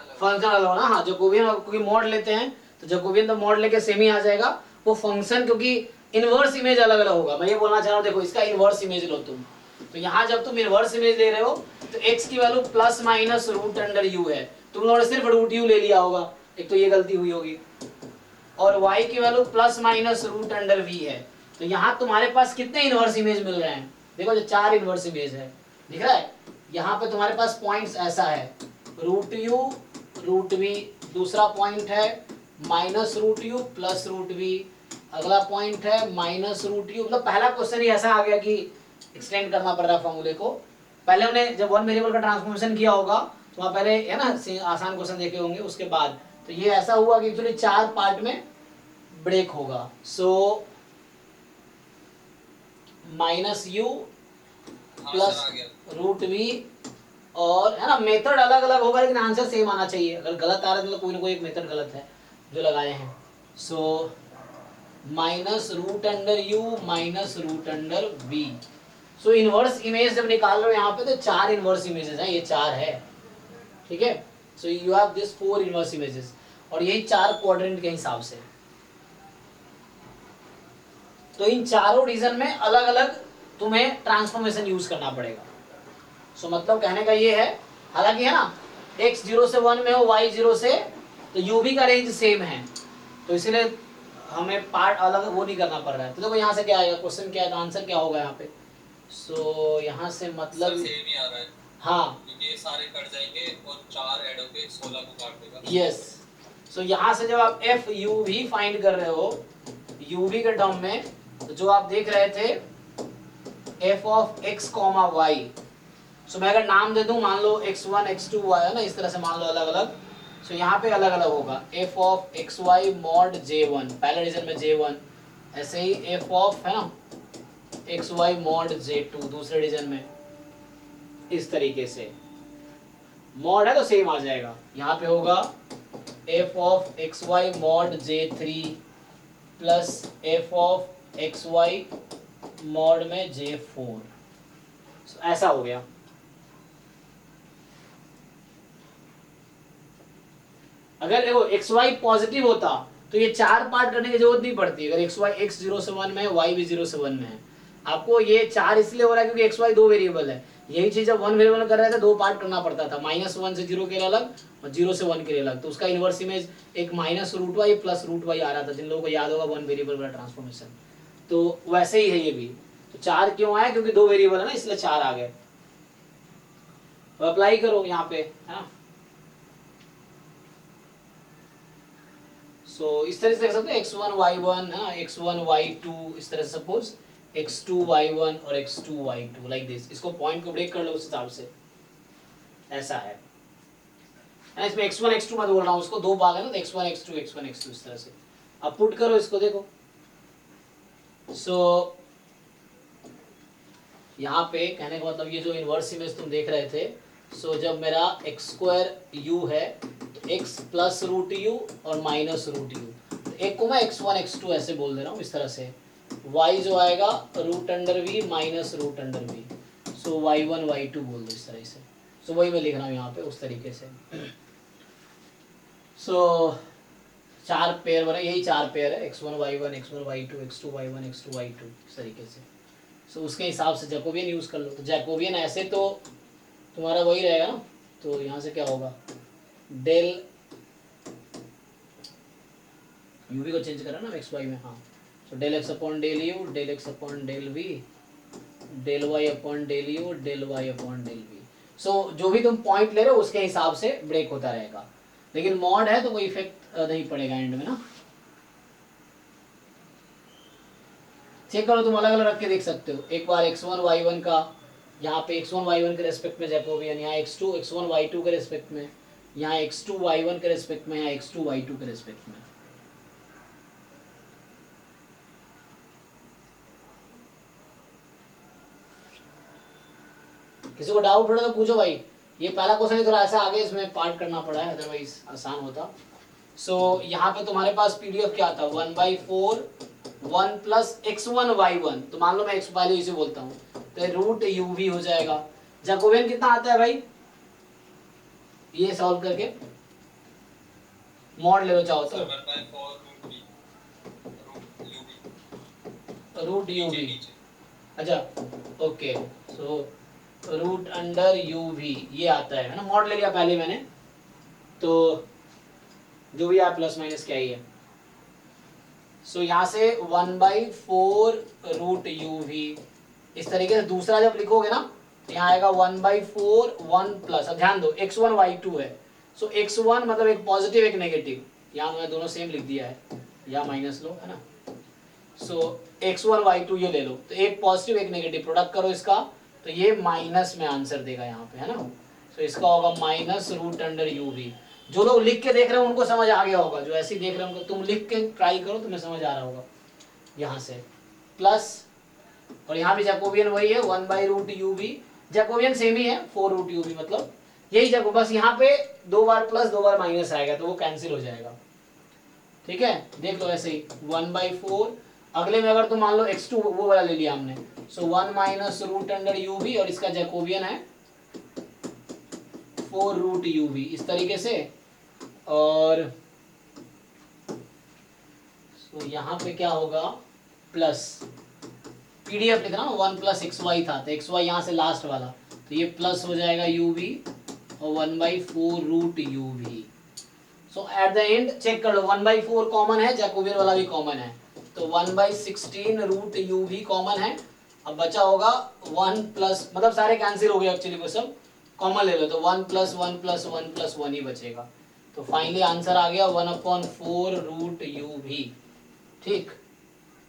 अलग होगा। हाँ, जैकोबियन क्योंकि मॉड लेते हैं तो जैकोबियन तो मॉड लेके सेम ही आ जाएगा, वो फंक्शन क्योंकि इनवर्स इमेज अलग अलग होगा। मैं ये बोलना चाह रहा हूँ, देखो इसका इनवर्स इमेज लो तुम, तो यहाँ जब तुम इनवर्स इमेज ले रहे हो तो x की वैल्यू ±√u है, तुम लोगों ने सिर्फ √u ले लिया होगा, एक तो ये गलती हुई होगी, और y की वैल्यू ±√v है। तो यहाँ तुम्हारे पास कितने इनवर्स इमेज मिल रहे हैं, देखो जो चार इनवर्स इमेज है दिख रहा है। यहाँ पे तुम्हारे पास पॉइंट्स ऐसा है, √u √v, दूसरा पॉइंट है -√u +√v, अगला पॉइंट है -√u। मतलब पहला क्वेश्चन ही ऐसा आ गया कि एक्सटेंड करना पड़ रहा है फॉर्मूले को। पहले उन्हें जब वन वेरिएबल का ट्रांसफॉर्मेशन किया होगा तो वहाँ पहले है ना आसान क्वेश्चन देखे होंगे, उसके बाद तो ये ऐसा हुआ कि एक्चुअली चार पार्ट में ब्रेक होगा। सो -u +√v, और है ना मेथड अलग अलग होगा लेकिन आंसर सेम आना चाहिए। अगर गलत आ रहा है तो कोई ना कोई एक मेथड गलत है जो लगाए हैं। सो -√u -√v। सो इनवर्स इमेज जब निकाल रहे हो यहाँ पे तो चार इनवर्स इमेजेस हैं, ये चार है, ठीक है। So you have this 4 inverse images और यही चार क्वाड्रेंट के हिसाब से। तो इन चारों रीजन में अलग अलग तुम्हें ट्रांसफॉर्मेशन यूज करना पड़ेगा। सो मतलब कहने का ये है, हालांकि है ना x 0 से 1 में हो, y 0 से, तो u भी का रेंज सेम है, तो इसलिए हमें पार्ट अलग वो नहीं करना पड़ रहा है। तो देखो यहाँ से क्या आएगा, क्वेश्चन क्या है, तो आंसर क्या होगा यहाँ पे। सो यहाँ से मतलब सेम ही आ रहा है, हाँ, क्योंकि ये सारे कट जाएंगे और 4 ऐड होके 16 को काट देगा। यस। सो यहाँ से जब आप एफ यू भी फाइंड कर रहे हो u v के टर्म में, तो जो आप देख रहे थे f ऑफ x, y, सो मैं अगर नाम दे दूं, मान लो x1 x2 y है ना, इस तरह से मान लो अलग अलग। सो यहाँ पे अलग अलग होगा, f of xy mod j1 पहले रीजन में j1, ऐसे ही f ऑफ है ना xy mod j2 दूसरे रीजन में, इस तरीके से। मॉड है तो सेम आ जाएगा, यहाँ पे होगा f of xy mod j3 plus f of xy mod में j4। ऐसा हो गया। अगर देखो xy पॉजिटिव होता तो ये चार पार्ट करने की जरूरत नहीं पड़ती। अगर xy x 0 से 1 में है, y भी 0 से 1 में है, आपको ये चार इसलिए हो रहा है क्योंकि xy दो वेरिएबल है, यही चीज जब 1 वेरिएबल कर रहे थे 2 पार्ट करना पड़ता था, -1 से 0 के लिए अलग और 0 से 1 के लिए अलग। तो उसका इनवर्स इमेज एक -√y प्लस √y आ रहा था, जिन लोगों को याद होगा 1 वेरिएबल वाला ट्रांसफॉर्मेशन। तो वैसे ही है ये भी। तो 4 क्यों आया, क्योंकि 2 वेरिएबल है ना, इसलिए 4 आ गए। अप्लाई करो यहाँ पे, है ना। सो इस तरह से देख सकते हो x1 y1 x1 y2 इस तरह से, सपोज x2 y1 और x2 y2 लाइक दिस। इसको पॉइंट को ब्रेक कर लो उस हिसाब से, ऐसा है। इसमें x1 x2 मत बोल रहा हूँ, उसको 2 भाग है ना, तो x1 x2 x1 x2 इस तरह से। अब पुट करो इसको, देखो। सो यहाँ पे कहने का मतलब ये जो इनवर्स इमेज तुम देख रहे थे, सो जब मेरा x² u है तो x प्लस √u और माइनस √u, तो एक को मैं x1 x2 ऐसे बोल दे रहा हूँ इस तरह से। y जो आएगा √v माइनस √v, सो y1 y2 बोल दो इस तरह से। सो वही मैं लिख रहा हूँ यहाँ पे उस तरीके से। सो 4 पेयर बना, यही 4 पेयर है, x1 y1 x1 y2 x2 y1 x2 y2 इस तरीके से। सो उसके हिसाब से जैकोबियन यूज कर लो। तो जैकोबियन ऐसे तो तुम्हारा वही रहेगा ना, तो यहाँ से क्या होगा, डेल u v को चेंज करा ना x y में, हाँ। तो del x upon del u, del x upon del v, del y upon del u, del y upon del v। So जो भी तुम पॉइंट ले रहे हो उसके हिसाब से ब्रेक होता रहेगा, लेकिन मॉड है तो कोई इफेक्ट नहीं पड़ेगा एंड में ना। चेक करो, तुम अलग अलग रख के देख सकते हो। एक बार x1 y1 का यहाँ पे x1 y1 के रेस्पेक्ट में जैकोबियन, यहाँ x2 x1 y2 के रेस्पेक्ट में, यहाँ x2 y1 के रेस्पेक्ट में, यहाँ x2 y2 के रेस्पेक्ट में। किसी को डाउट हो तो पूछो भाई। ये पहला क्वेश्चन ही थोड़ा ऐसा आगे इसमें पार्ट करना पड़ा है, अदरवाइज आसान होता। सो यहाँ पे तुम्हारे पास पीडीएफ क्या था, 1/4 1 प्लस x1 y1। तो मान लो मैं x पहले इसे बोलता हूँ, तो √uv हो जाएगा। जैकोबियन कितना आता है भाई, ये सॉल्व करके मॉड ले लो चाहो तो, √uv। अच्छा ओके, सो √u v ये आता है ना, मॉड ले लिया पहले मैंने, तो जो भी आप प्लस माइनस क्या ही है। सो यहाँ से 1/4 √u v इस तरीके से। दूसरा जब लिखोगे ना तो यहाँ आएगा 1/4 1 प्लस, अब ध्यान दो x1 y2 है, सो x1 मतलब एक पॉजिटिव एक नेगेटिव, यहाँ मैं दोनों सेम लिख दिया है, या माइनस लो, है ना। सो x1 y2 ये ले लो, तो एक पॉजिटिव एक नेगेटिव, प्रोडक्ट करो इसका, तो ये माइनस में आंसर देगा यहाँ पे, है ना। सो इसका होगा -√u v। जो लोग लिख के देख रहे हो उनको समझ आ गया होगा, जो ऐसे ही देख रहे हो उनको, तुम लिख के ट्राई करो, तुम्हें समझ आ रहा होगा। यहाँ से प्लस, और यहाँ भी जैकोबियन वही है 1/√u v, जैकोबियन सेम ही है 4√u v, मतलब यही जैको, बस यहाँ पे 2 बार प्लस 2 बार माइनस आएगा तो वो कैंसिल हो जाएगा। ठीक है, देख लो ऐसे ही 1/4। अगले में अगर तुम मान लो x2 वो वाला ले लिया हमने, सो 1 -√u v और इसका जैकोबियन है 4√u v इस तरीके से। और तो यहाँ पे क्या होगा, प्लस पीडीएफ लिखना 1 प्लस xy था, तो xy यहाँ से लास्ट वाला, तो ये प्लस हो जाएगा uv और 1/4 √u v। So at the end check कर लो, 1/4 कॉमन है, जैकोबियन वाला भी कॉमन है, तो 1/16 √u v कॉमन है। अब बचा होगा 1 प्लस, मतलब सारे कैंसिल हो गए एक्चुअली, वो सब कॉमन ले लो, तो 1 + 1 + 1 + 1 ही बचेगा। तो फाइनली आंसर आ गया 1/4 √u v। ठीक,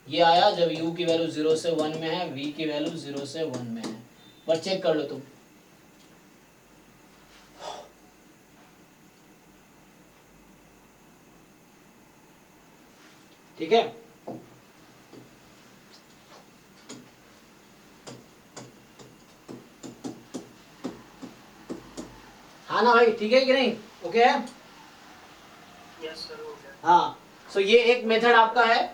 ये आया जब u की वैल्यू 0 से 1 में है, v की वैल्यू 0 से 1 में है। बट चेक कर लो तुम, ठीक है। हाँ ना भाई, ठीक है कि नहीं, ओके है। यस सर, हो गया। हाँ, सो ये एक मेथड आपका है।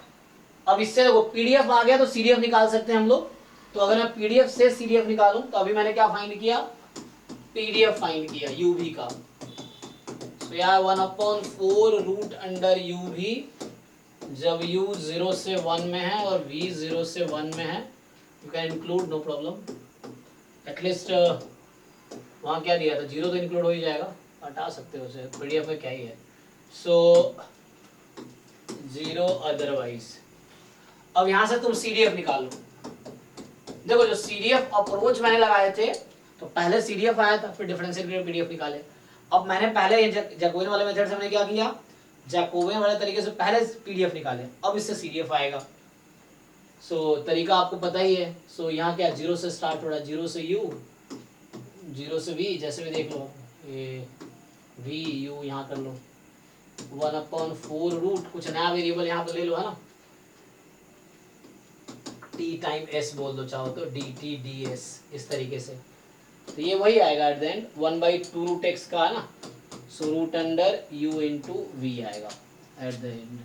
अब इससे देखो पीडीएफ आ गया तो सीडीएफ निकाल सकते हैं हम लोग। तो अगर मैं पीडीएफ से सीडीएफ निकालूं, तो अभी मैंने क्या फाइंड किया, पीडीएफ फाइंड किया यूवी का। तो यार 1/4 √u v, जब u 0 से 1 में है और v 0 से 1 में है, you can include, no problem. At least वहाँ क्या दिया था, 0 तो इंक्लूड हो ही जाएगा, हटा सकते हो उसे, पीडीएफ में क्या ही है। सो 0 अदरवाइज। अब यहाँ से तुम सीडीएफ निकालो। देखो जो सीडीएफ अप्रोच मैंने लगाए थे, तो पहले सीडीएफ आया था, फिर डिफरेंशियल पीडीएफ निकाले। अब मैंने पहले जैकोबियन वाले मेथड से मैंने क्या किया, जैकोबियन वाले तरीके से पहले पीडीएफ निकाले, अब इससे सीडीएफ आएगा। सो तरीका आपको पता ही है। सो यहाँ क्या 0 से स्टार्ट हो रहा है, 0 से u, 0 से v, जैसे भी देख लो, ये v u यहाँ कर लो, 1/4 रूट, कुछ नया वेरिएबल यहाँ पे ले लो, है ना, t टाइम s बोल दो चाहो तो, dt ds, इस तरीके से। तो ये वही आएगा at the end, 1/2 root x का है ना, so root under u into v आएगा एट द एंड।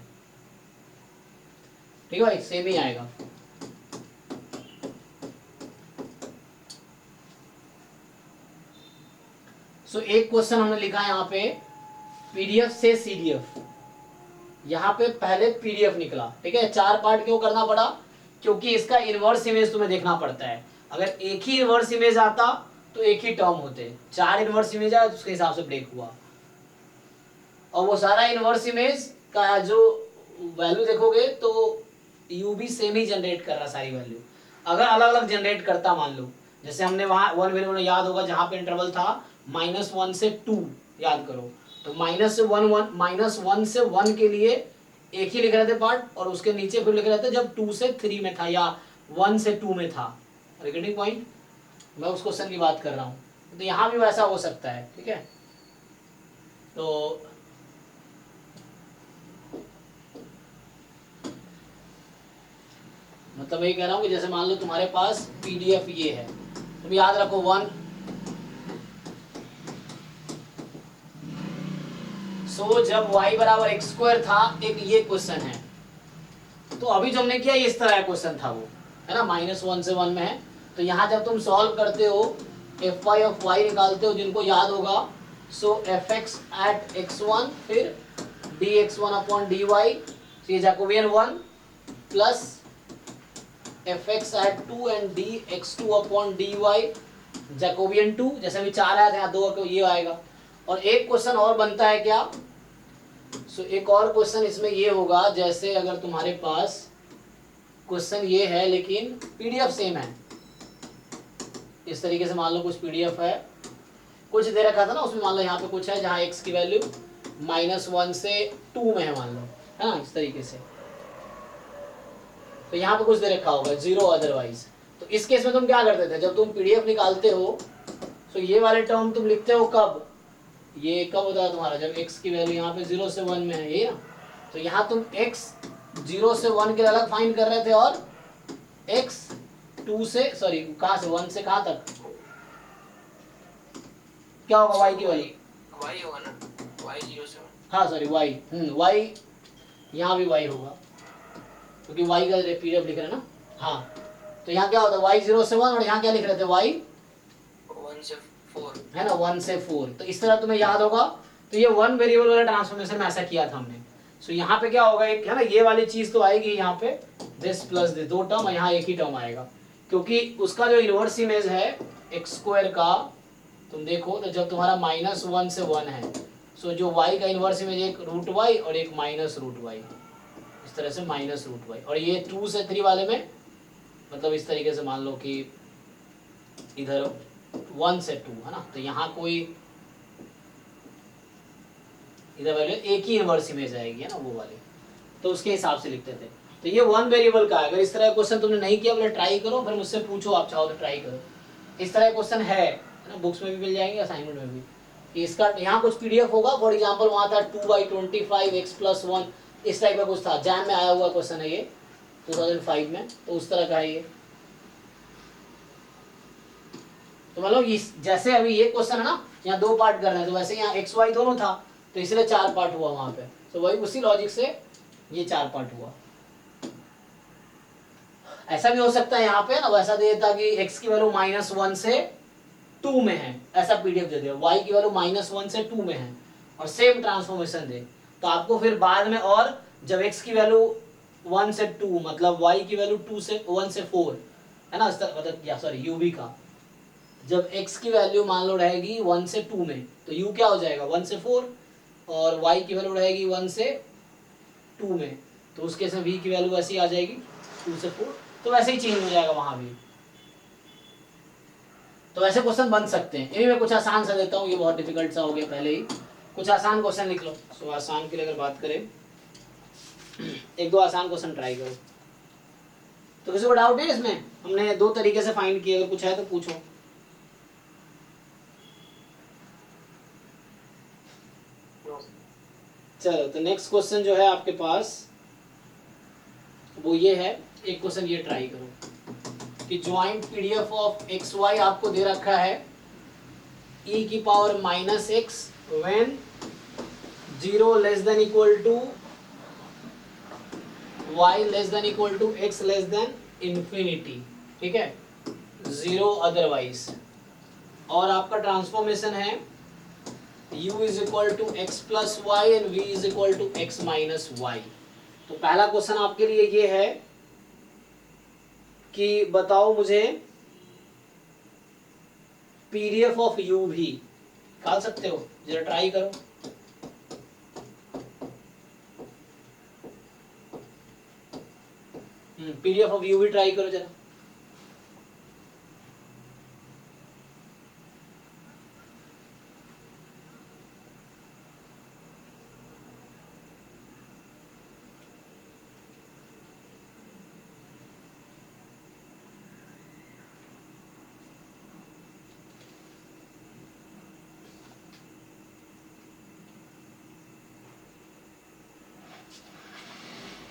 ठीक है भाई, सेम ही आएगा। सो एक क्वेश्चन हमने लिखा है यहाँ पे, पीडीएफ से सीडीएफ। यहाँ पे पहले पीडीएफ निकला, ठीक है। 4 पार्ट क्यों करना पड़ा, क्योंकि इसका इनवर्स इमेज तुम्हें देखना पड़ता है। अगर एक ही इनवर्स इमेज आता तो एक ही टर्म होते, 4 इनवर्स इमेज आया तो उसके हिसाब से ब्रेक हुआ। और वो सारा इनवर्स इमेज का जो वैल्यू देखोगे तो यू भी सेम ही जनरेट कर रहा सारी वैल्यू। अगर अलग अलग जनरेट करता, मान लो जैसे हमने वहाँ 1 वेरिएबल याद होगा जहाँ पे इंटरवल था -1 से 2, याद करो, तो -1 से 1 के लिए एक ही लिख रहे थे पार्ट, और उसके नीचे फिर लिख रहे थे जब 2 से 3 में था या 1 से 2 में था। गेटिंग पॉइंट, मैं उस क्वेश्चन की बात कर रहा हूँ। तो यहाँ भी वैसा हो सकता है, ठीक है। तो मतलब यही कह रहा हूँ कि जैसे मान लो तुम्हारे पास पीडीएफ ये है, तुम याद रखो 1। सो जब y बराबर x² था, एक ये क्वेश्चन है, तो अभी जो हमने किया इस तरह का क्वेश्चन था वो, है ना, -1 से 1 में है। तो यहाँ जब तुम सॉल्व करते हो fy ऑफ y निकालते हो, जिनको याद होगा, सो fx एट x1 फिर dx1/dy, ये Jacobian 1 plus fx at 2 and dx2/dy Jacobian 2, जैसे अभी 4 आया था यहाँ 2 को ये आएगा। और एक क्वेश्चन और बनता है क्या, सो एक और क्वेश्चन इसमें ये होगा, जैसे अगर तुम्हारे पास क्वेश्चन ये है लेकिन पीडीएफ सेम है, इस तरीके से मान लो कुछ पीडीएफ है, कुछ दे रखा था ना उसमें, मान लो यहाँ पे कुछ है जहाँ x की वैल्यू -1 से 2 में है, मान लो, है ना, इस तरीके से। तो यहाँ पे कुछ दे रखा होगा 0 अदरवाइज। तो इस केस में तुम क्या करते थे, जब तुम पीडीएफ निकालते हो तो ये वाले टर्म तुम लिखते हो कब, ये कब होता है तुम्हारा, जब x की वैल्यू यहाँ पे 0 से 1 में है, ये ना। तो यहाँ तुम x 0 से 1 के अलग फाइंड कर रहे थे, और x 2 से, सॉरी कहाँ से, 1 से कहाँ तक, क्या होगा y की वैल्यू, y होगा ना, y 0 से 1। हाँ सॉरी y, y यहाँ भी y होगा, क्योंकि y का पीडीएफ लिख रहे हैं ना। हाँ, तो यहाँ क्या होता है y 0 से 1, और यहाँ क्या लिख रहे थे y 1 से 4, है ना, 1 से 4। तो इस तरह तुम्हें याद होगा। तो ये 1 वेरिएबल वाला ट्रांसफॉर्मेशन में ऐसा किया था हमने। सो यहाँ पे क्या होगा, एक है ना, ये वाली चीज तो आएगी यहाँ पे, दिस प्लस दिस, 2 टर्म, यहाँ एक ही टर्म आएगा, क्योंकि उसका जो इनवर्स इमेज है x² का, तुम देखो तो जब तुम्हारा -1 से 1 है, सो जो y का इनवर्स इमेज एक √y और एक -√y, इस तरह से -√y। और ये 2 से 3 वाले में मतलब इस तरीके से मान लो कि इधर 1 से 2 है ना, तो यहाँ कोई इधर वैल्यू एक ही इनवर्स इमेज आएगी, है ना, वो वाली, तो उसके हिसाब से लिखते थे। तो ये 1 वेरिएबल का है। अगर इस तरह का क्वेश्चन तुमने नहीं किया, बोले ट्राई करो, फिर मुझसे पूछो, आप चाहो तो ट्राई करो। इस तरह का क्वेश्चन है ना, बुक्स में भी मिल जाएंगे, असाइनमेंट में भी, कि इसका यहाँ कुछ पीडीएफ होगा। फॉर एग्जांपल वहाँ था 2/25 x + 1, इस टाइप का कुछ था, जैम में आया हुआ क्वेश्चन है ये 2005 में, तो उस तरह का है ये। तो मतलब जैसे अभी ये क्वेश्चन है ना, यहाँ 2 पार्ट कर रहे हैं, तो वैसे यहाँ x y दोनों था, तो इसलिए 4 पार्ट हुआ वहां पे। तो वही उसी लॉजिक से ये 4 पार्ट हुआ। ऐसा भी हो सकता है यहाँ पे ना, वैसा दे देता कि x की वैल्यू -1 से 2 में है, ऐसा पीडीएफ दे दिया, y की वैल्यू -1 से 2 में है, और सेम ट्रांसफॉर्मेशन दे, तो आपको फिर बाद में, और जब x की वैल्यू 1 से 2, मतलब y की वैल्यू 1 से 4 है ना, मतलब या सॉरी u v का, जब x की वैल्यू मान लो रहेगी 1 से 2 में, तो u क्या हो जाएगा 1 से 4, और y की वैल्यू रहेगी 1 से 2 में, तो उस केस में v की वैल्यू ऐसी आ जाएगी 2 से 4, तो वैसे ही चेंज हो जाएगा वहां भी। तो ऐसे क्वेश्चन बन सकते हैं। इन्हीं में कुछ आसान सा देता हूँ, ये बहुत डिफिकल्ट सा हो गया पहले ही, कुछ आसान क्वेश्चन लिख लो। सो आसान के लिए अगर बात करें, एक दो आसान क्वेश्चन ट्राई करो। तो किसी को डाउट है इसमें? हमने दो तरीके से फाइंड किए, अगर कुछ है तो पूछो। चलो, तो नेक्स्ट क्वेश्चन जो है आपके पास वो ये है, एक क्वेश्चन ये ट्राई करो कि joint PDF of x y आपको दे रखा है e की power -x when 0 less than equal to y less than equal to x less than infinity, ठीक है, 0 अदरवाइज, और आपका ट्रांसफॉर्मेशन है u is equal to x plus y and v is equal to x minus y. तो पहला question आपके लिए ये है कि बताओ मुझे पीडीएफ ऑफ u भी निकाल सकते हो, जरा ट्राई करो। पीडीएफ ऑफ u भी ट्राई करो जरा।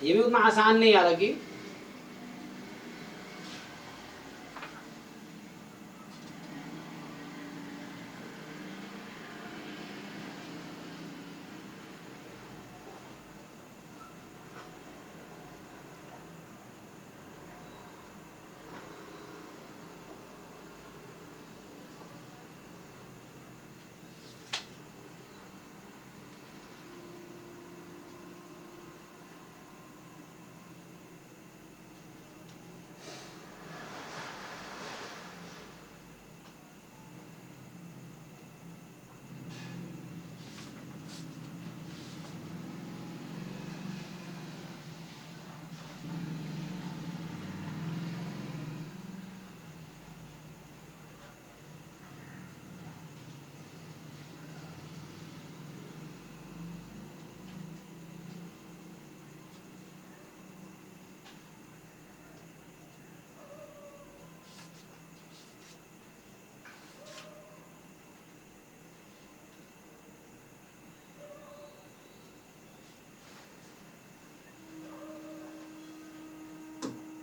ये भी उतना आसान नहीं आ रहा कि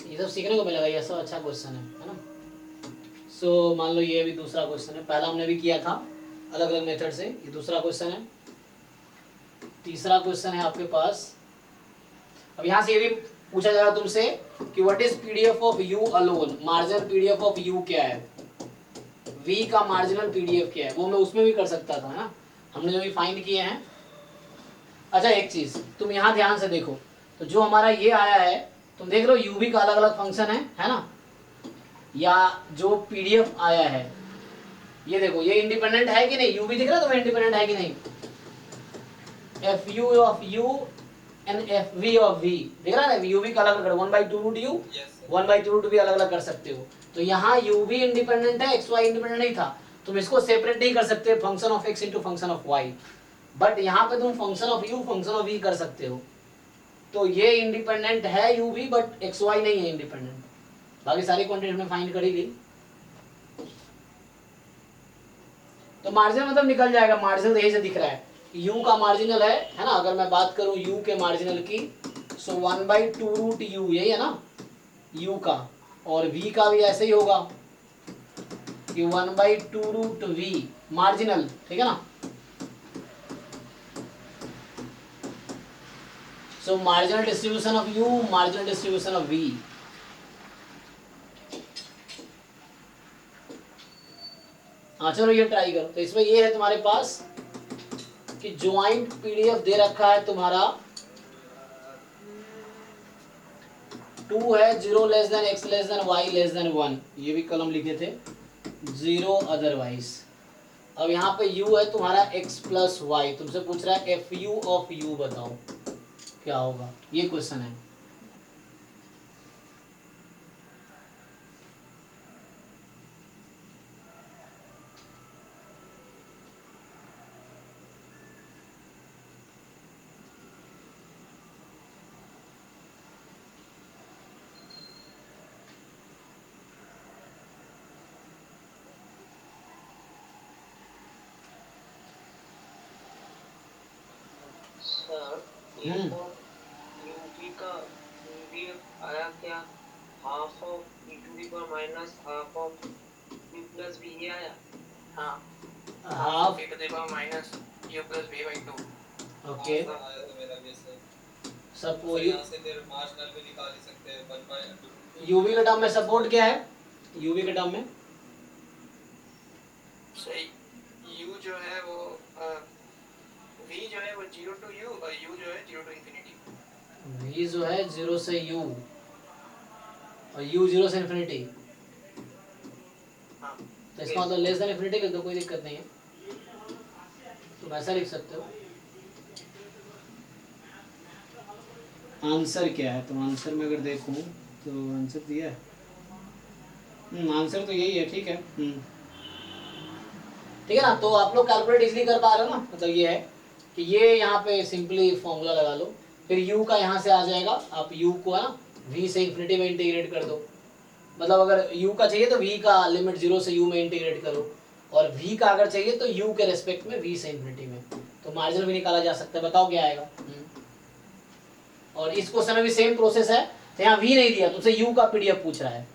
ये सब सीखने को मिलेगा, ये सब अच्छा क्वेश्चन है ना। सो मान लो ये भी दूसरा क्वेश्चन है, पहला हमने भी किया था अलग अलग मेथड से, ये दूसरा क्वेश्चन है। तीसरा क्वेश्चन है आपके पास, अब यहाँ से ये भी पूछा जाएगा तुमसे कि what is PDF of you alone, marginal PDF of you क्या है, वी का मार्जिनल पीडीएफ क्या है, वो मैं उसमें भी कर सकता था ना, हमने जो भी फाइंड किए हैं। अच्छा एक चीज तुम यहाँ ध्यान से देखो, तो जो हमारा ये आया है तुम देख रहे हो यूवी का अलग अलग फंक्शन है ना, या जो पीडीएफ आया है ये देखो, ये इंडिपेंडेंट है कि नहीं, यूवी दिख रहा है तुम्हें इंडिपेंडेंट है कि नहीं, f u of u and f v of v दिख रहा है, यूवी का अलग अलग 1/2 रूट यू 1/2 रूट भी अलग अलग कर सकते हो। तो यहाँ यूवी इंडिपेंडेंट है, एक्स वाई इंडिपेंडेंट नहीं था, तुम इसको सेपरेट नहीं कर सकते function of x into function of y, but यहाँ पे तुम function of u function of v कर सकते हो। तो ये इंडिपेंडेंट है यू भी, बट एक्स वाई नहीं है इंडिपेंडेंट, बाकी सारी क्वांटिटी हमने फाइंड करी ली। तो मार्जिनल मतलब निकल जाएगा, मार्जिनल यही से दिख रहा है, u का मार्जिनल है ना, अगर मैं बात करूं u के मार्जिनल की, सो 1/2 रूट u यही है ना u का, और v का भी ऐसे ही होगा कि 1/2 रूट v मार्जिनल, ठीक है ना। सो marginal distribution of u, marginal distribution of v। हाँ चलो ये ट्राई करो। तो इसमें ये है तुम्हारे पास कि ज्वाइंट पीडीएफ दे रखा है तुम्हारा 2 है 0 less then x less then y less than 1, ये भी कलम लिखे थे, जीरो अदरवाइज। अब यहाँ पे u है तुम्हारा x प्लस वाई, तुमसे पूछ रहा है एफ यू ऑफ u बताओ क्या होगा, ये क्वेश्चन है। सर ये तो यूवी का यूवी आया क्या, half of e to the power minus half of u plus b ये आया। हाँ हाफ e to the power minus u plus v by 2। Okay आया तो मेरा भी ऐसे सब तो यहाँ से फिर मार्जिनल भी निकाल ही सकते हैं 1/2। यूवी के टर्म में सपोर्ट क्या है, यूवी के टर्म में सही u जो है वो v जो है वो 0 to u और u जो है 0 to infinity। v जो है 0 से u और u 0 से इन्फिनिटी, हाँ तो इसका मतलब लेस देन इन्फिनिटी कर दो, कोई दिक्कत नहीं है, तुम ऐसा लिख सकते हो। आंसर क्या है, तो आंसर में अगर देखूं तो आंसर दिया है, आंसर तो यही है, ठीक है। ठीक है ना, तो आप लोग कैलकुलेट इजीली कर पा रहे हो ना, मतलब ये है कि ये यहाँ पे सिंपली फॉर्मूला लगा लो, फिर u का यहाँ से आ जाएगा, आप u को है ना v से इन्फिनिटी में इंटीग्रेट कर दो, मतलब अगर u का चाहिए तो v का लिमिट 0 से u में इंटीग्रेट करो, और v का अगर चाहिए तो u के रेस्पेक्ट में v से इन्फिनिटी में, तो मार्जिनल भी निकाला जा सकता है, बताओ क्या आएगा। और इस क्वेश्चन में भी सेम प्रोसेस है, तो यहाँ v नहीं दिया, तुमसे u का पीडीएफ पूछ रहा है,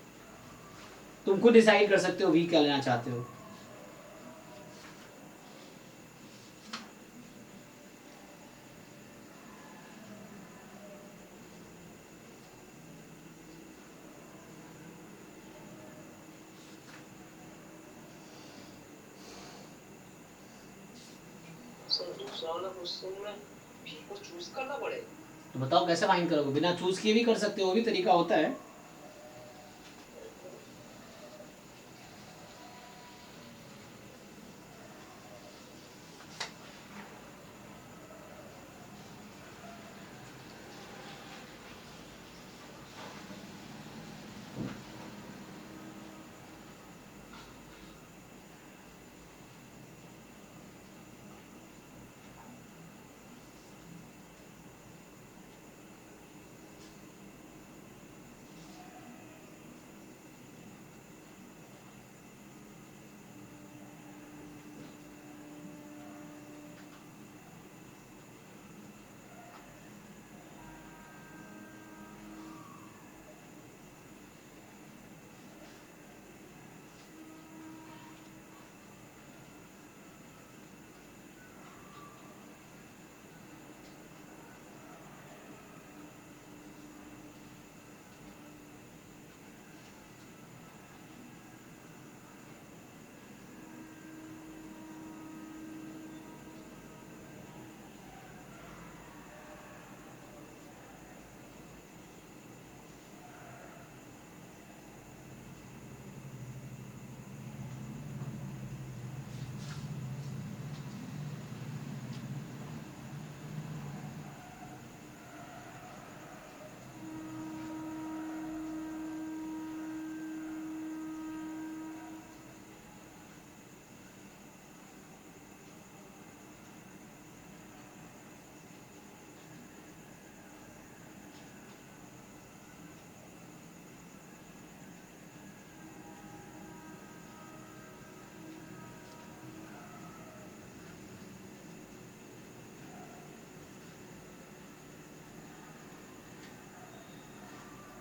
तुम खुद डिसाइड कर सकते हो v क्या लेना चाहते हो। सर दूसरा वाला क्वेश्चन में भी को चूज करना पड़ेगा, तो बताओ कैसे फाइंड करोगे, बिना चूज किए भी कर सकते हो, वो भी तरीका होता है।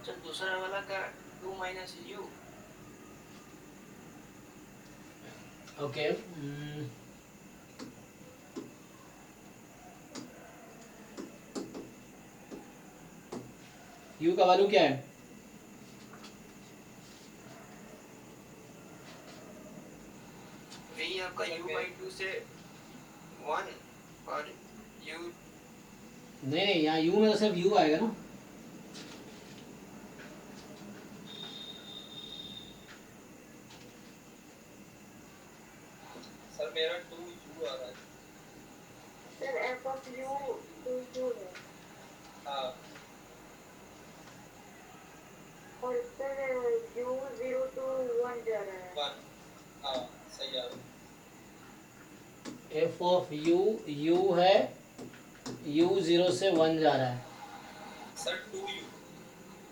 चल दूसरा वाला का 2 minus u। ओके u का वैल्यू क्या है, v आपका u by 2 से 1 और u नहीं यहाँ u में तो सिर्फ u आएगा ना, सर मेरा 2u आ रहा है। सर एफ ऑफ यू 2 है हाँ और सर यू 0 to 1 जा रहा है 1। हाँ सही आ रहा है। एफ ऑफ यू, यू है, यू 0 से 1 जा रहा है। Sir 2u।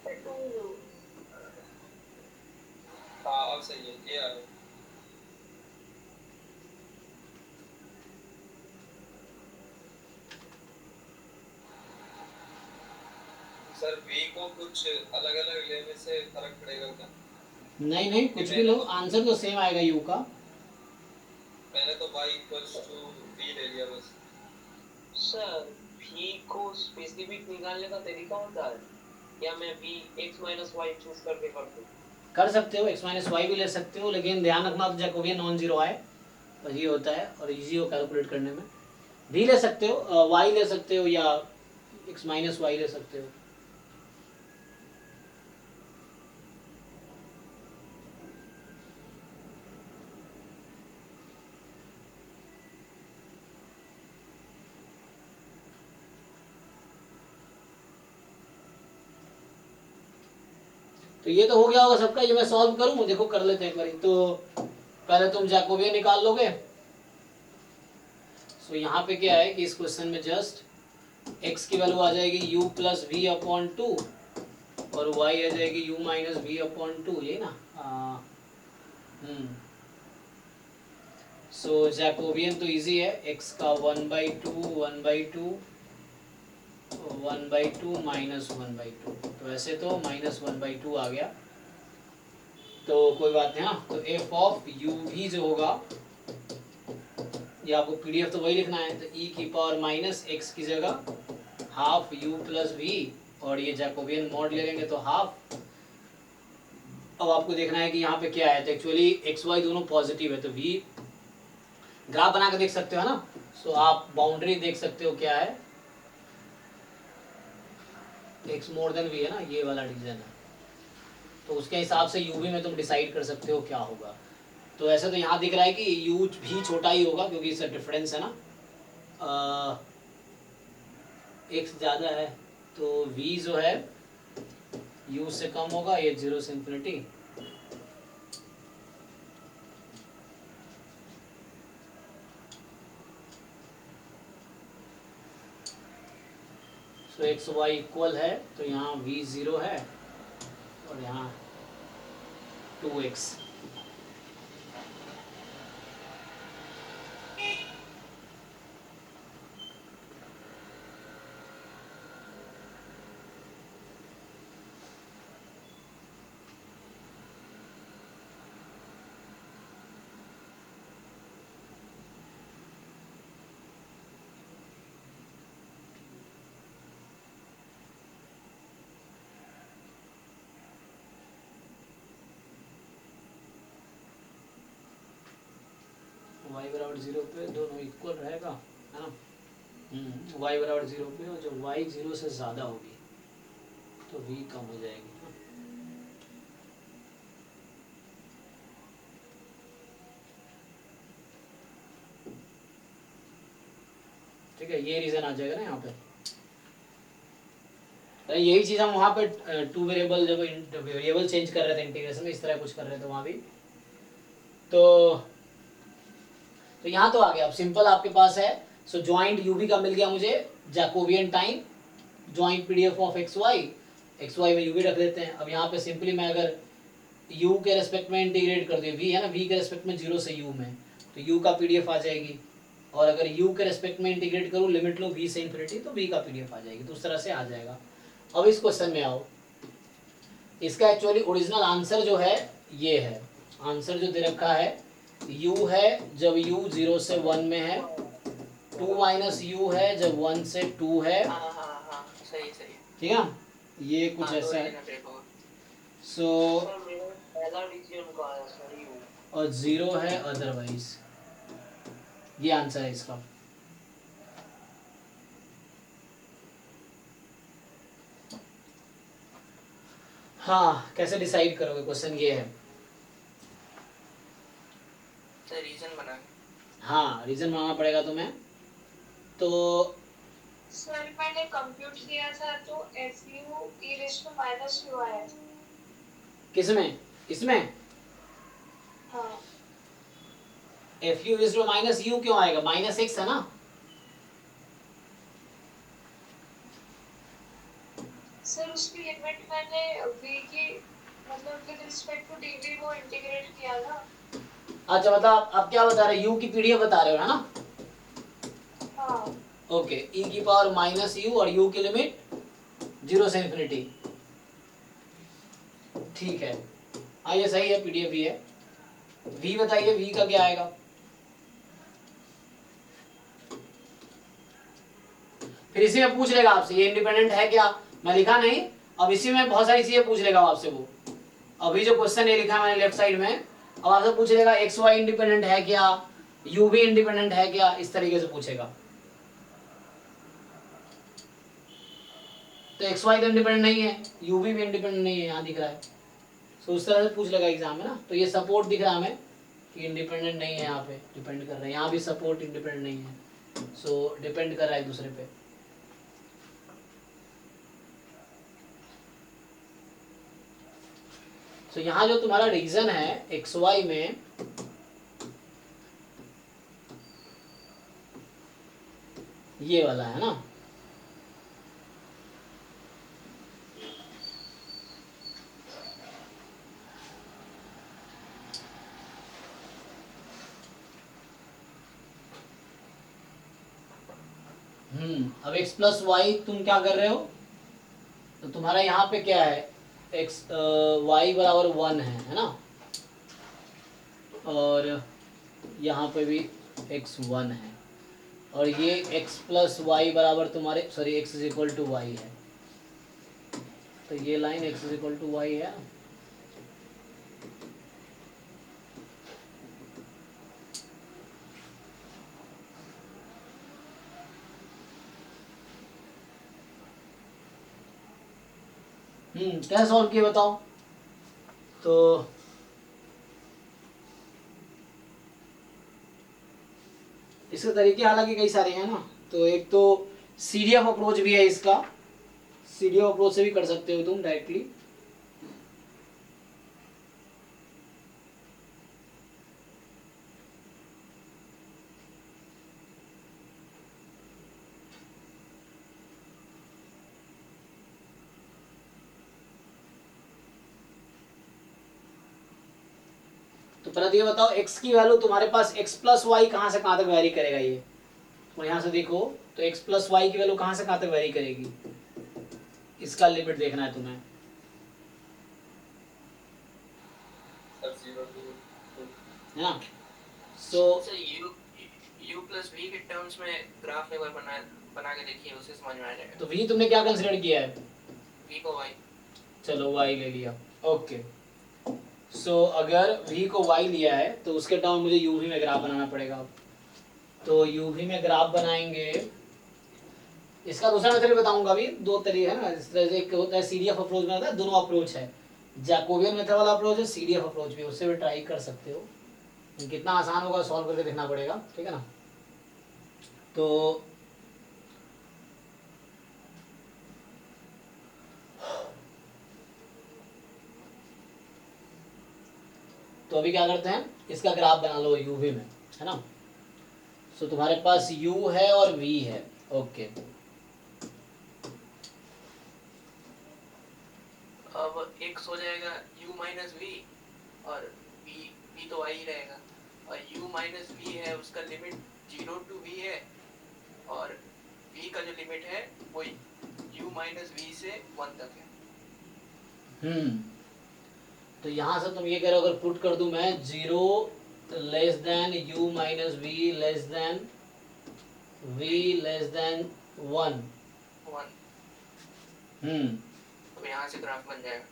सर 2u हाँ अब सही है, ये आ रहा है। सर v को कुछ अलग अलग लेने से फर्क पड़ेगा क्या? नहीं नहीं, कुछ भी लो, आंसर तो सेम आएगा यू का। मैंने तो y इक्वल्स टू v ले लिया बस। सर v को स्पेसिफिक निकालने का तरीका होता है या मैं v x minus y choose करके कर दूं? कर सकते हो, x माइनस वाई भी ले सकते हो, लेकिन ध्यान रखना तो जैकोबियन नॉन जीरो आए, बस ये होता है और इजी हो कैलकुलेट करने में। भी ले सकते हो, y ले सकते हो या x माइनस वाई ले सकते हो। तो ये तो हो गया होगा सबका, ये मैं सॉल्व करूं, देखो कर लेते हैं एक बारी। तो पहले तुम जैकोबियन निकाल लोगे। सो यहाँ पे क्या है कि इस क्वेश्चन में जस्ट x की वैल्यू आ जाएगी u प्लस वी अपॉन 2 और y आ जाएगी u माइनस वी अपॉन 2, ये ना। सो जैकोबियन तो इजी है, x का 1/2 1/2 1/2 माइनस 1/2, तो ऐसे तो माइनस 1/2 आ गया, तो कोई बात नहीं। हाँ, तो एफ ऑफ यू भी जो होगा, ये आपको पीडीएफ तो वही लिखना है, तो e की पावर माइनस x की जगह हाफ u प्लस वी, और ये जैकोबियन मॉड ले लेंगे तो हाफ। अब आपको देखना है कि यहाँ पे क्या है, तो एक्चुअली एक्स वाई दोनों पॉजिटिव है, तो v ग्राफ बना के देख सकते हो ना। सो आप बाउंड्री देख सकते हो क्या है, x मोर देन v है ना, ये वाला रीजन है, तो उसके हिसाब से u भी में तुम डिसाइड कर सकते हो क्या होगा। तो ऐसे तो यहाँ दिख रहा है कि u भी छोटा ही होगा क्योंकि इसका डिफरेंस है ना, x ज़्यादा है, तो v जो है u से कम होगा, ये 0 से इन्फिनिटी। सो एक्स वाई इक्वल है, तो यहाँ v 0 है और यहाँ 2x। y बराबर 0 पे दोनों इक्वल रहेगा, है ना। y बराबर 0 पे, और जब y 0 से ज़्यादा होगी तो v कम हो जाएगी। ठीक है, ये रीज़न आ जाएगा ना यहाँ पे। यही चीज़ हम वहाँ पे टू वेरिएबल, जब वेरिएबल चेंज कर रहे थे इंटीग्रेशन में, इस तरह कुछ कर रहे थे वहाँ भी। तो यहाँ तो आ गया, अब सिंपल आपके पास है। सो ज्वाइंट यू भी का मिल गया मुझे, Jacobian time joint PDF of x y में यू भी रख देते हैं। अब यहाँ पे सिंपली मैं अगर u के रेस्पेक्ट में इंटीग्रेट कर दूँ, v है ना, v के रेस्पेक्ट में 0 से u में, तो u का पीडीएफ आ जाएगी, और अगर u के रेस्पेक्ट में इंटीग्रेट करूँ, लिमिट लो v से इन्फिनिटी, तो v का पीडीएफ आ जाएगी, तो उस तरह से आ जाएगा। अब इस क्वेश्चन में आओ, इसका एक्चुअली ओरिजिनल आंसर जो है ये है, आंसर जो दे रखा है u है जब u 0 से 1 में है, 2 माइनस u है जब 1 से 2 है। हाँ हाँ हाँ सही सही। ठीक है, ये कुछ हाँ, ऐसा है। सो सर मेरा पहला रीजन का आया सर यू, और 0 है अदरवाइज, ये आंसर है इसका। हाँ, कैसे डिसाइड करोगे, क्वेश्चन ये है। सर रीजन बना हाँ रीजन बनाना पड़ेगा तुम्हें। तो सर मैंने कंप्यूट किया था तो FU e raised to minus u आया। किसमें, इसमें हाँ FU is two minus u क्यों आएगा, माइनस एक्स है ना। सर उसकी लिमिट मैंने v की मतलब विद रिस्पेक्ट टू dv वो इंटीग्रेट किया ना। अच्छा मतलब आप क्या बता रहे हो, यू की पीडीएफ बता रहे हो है ना। हाँ ओके e की पावर माइनस यू और u की लिमिट 0 से इन्फिनिटी। ठीक है हाँ ये सही है, पीडीएफ ही है। v बताइए, v का क्या आएगा। फिर इसी में पूछ लेगा आपसे ये इंडिपेंडेंट है क्या, मैं लिखा नहीं, अब इसी में बहुत सारी चीजें पूछ लेगा आपसे वो। अभी जो क्वेश्चन ये लिखा है मैंने लेफ्ट साइड में, अब आपसे पूछ लेगा एक्स वाई इंडिपेंडेंट है क्या, यू भी इंडिपेंडेंट है क्या, इस तरीके से पूछेगा। तो एक्स वाई तो इंडिपेंडेंट नहीं है, यू भी इंडिपेंडेंट नहीं है, यहाँ दिख रहा है। तो उस तरह से पूछ लेगा एग्जाम में ना। तो ये सपोर्ट दिख रहा है हमें कि इंडिपेंडेंट नहीं है, यहाँ पे डिपेंड कर रहे हैं, यहाँ भी सपोर्ट इंडिपेंडेंट नहीं है, सो डिपेंड कर रहा है एक दूसरे पे। तो यहाँ जो तुम्हारा रीजन है एक्स वाई में, ये वाला है ना। अब x प्लस वाई तुम क्या कर रहे हो, तो तुम्हारा यहाँ पे क्या है, x y बराबर 1 है ना, और यहाँ पे भी x 1 है, और ये x प्लस वाई बराबर तुम्हारे sorry x is equal to y है। तो ये line x is equal to y है। कैसे सॉल्व किए बताओ। तो इसके तरीके हालांकि कई सारे हैं ना। तो एक तो सीडीएफ अप्रोच भी है इसका, सीडीएफ अप्रोच से भी कर सकते हो तुम डायरेक्टली। तो पहले तो ये बताओ x की वैल्यू तुम्हारे पास x प्लस वाई कहाँ से कहाँ तक वेरी करेगा ये, तो यहाँ से देखो तो x प्लस वाई की वैल्यू कहाँ से कहाँ तक वेरी करेगी, इसका लिमिट देखना है तुम्हें। है ना। सो u प्लस v के टर्म्स में ग्राफ एक बार बना के देखिए, उससे समझ में आ जाएगा। तो v तुमने क्या कंसीडर किया है, v को y, चलो y ले लिया। ओके सो अगर v को y लिया है तो उसके टर्म मुझे uv में ग्राफ बनाना पड़ेगा। तो uv में ग्राफ बनाएंगे, इसका दूसरा मेथड बताऊंगा अभी। दो तरीके है ना, इस तरह से एक होता है सीडीएफ अप्रोच में, होता है दोनों अप्रोच है, जैकोबियन मेथड वाला अप्रोच है, सीडीएफ अप्रोच भी, उससे भी ट्राई कर सकते हो। कितना आसान होगा सॉल्व करके देखना पड़ेगा, ठीक है ना। तो अभी क्या करते हैं, इसका ग्राफ बना लो यूवी में, है ना। सो तुम्हारे पास u है और v है। ओके अब x हो जाएगा u माइनस v, और v तो y ही रहेगा, और u माइनस v है उसका लिमिट 0 टू v है, और v का जो लिमिट है वो u माइनस v से 1 तक है। तो यहाँ से तुम ये कह रहे हो, अगर पुट कर दूं मैं 0 less than u minus v less than v less than 1। तो यहाँ से ग्राफ बन जाएगा।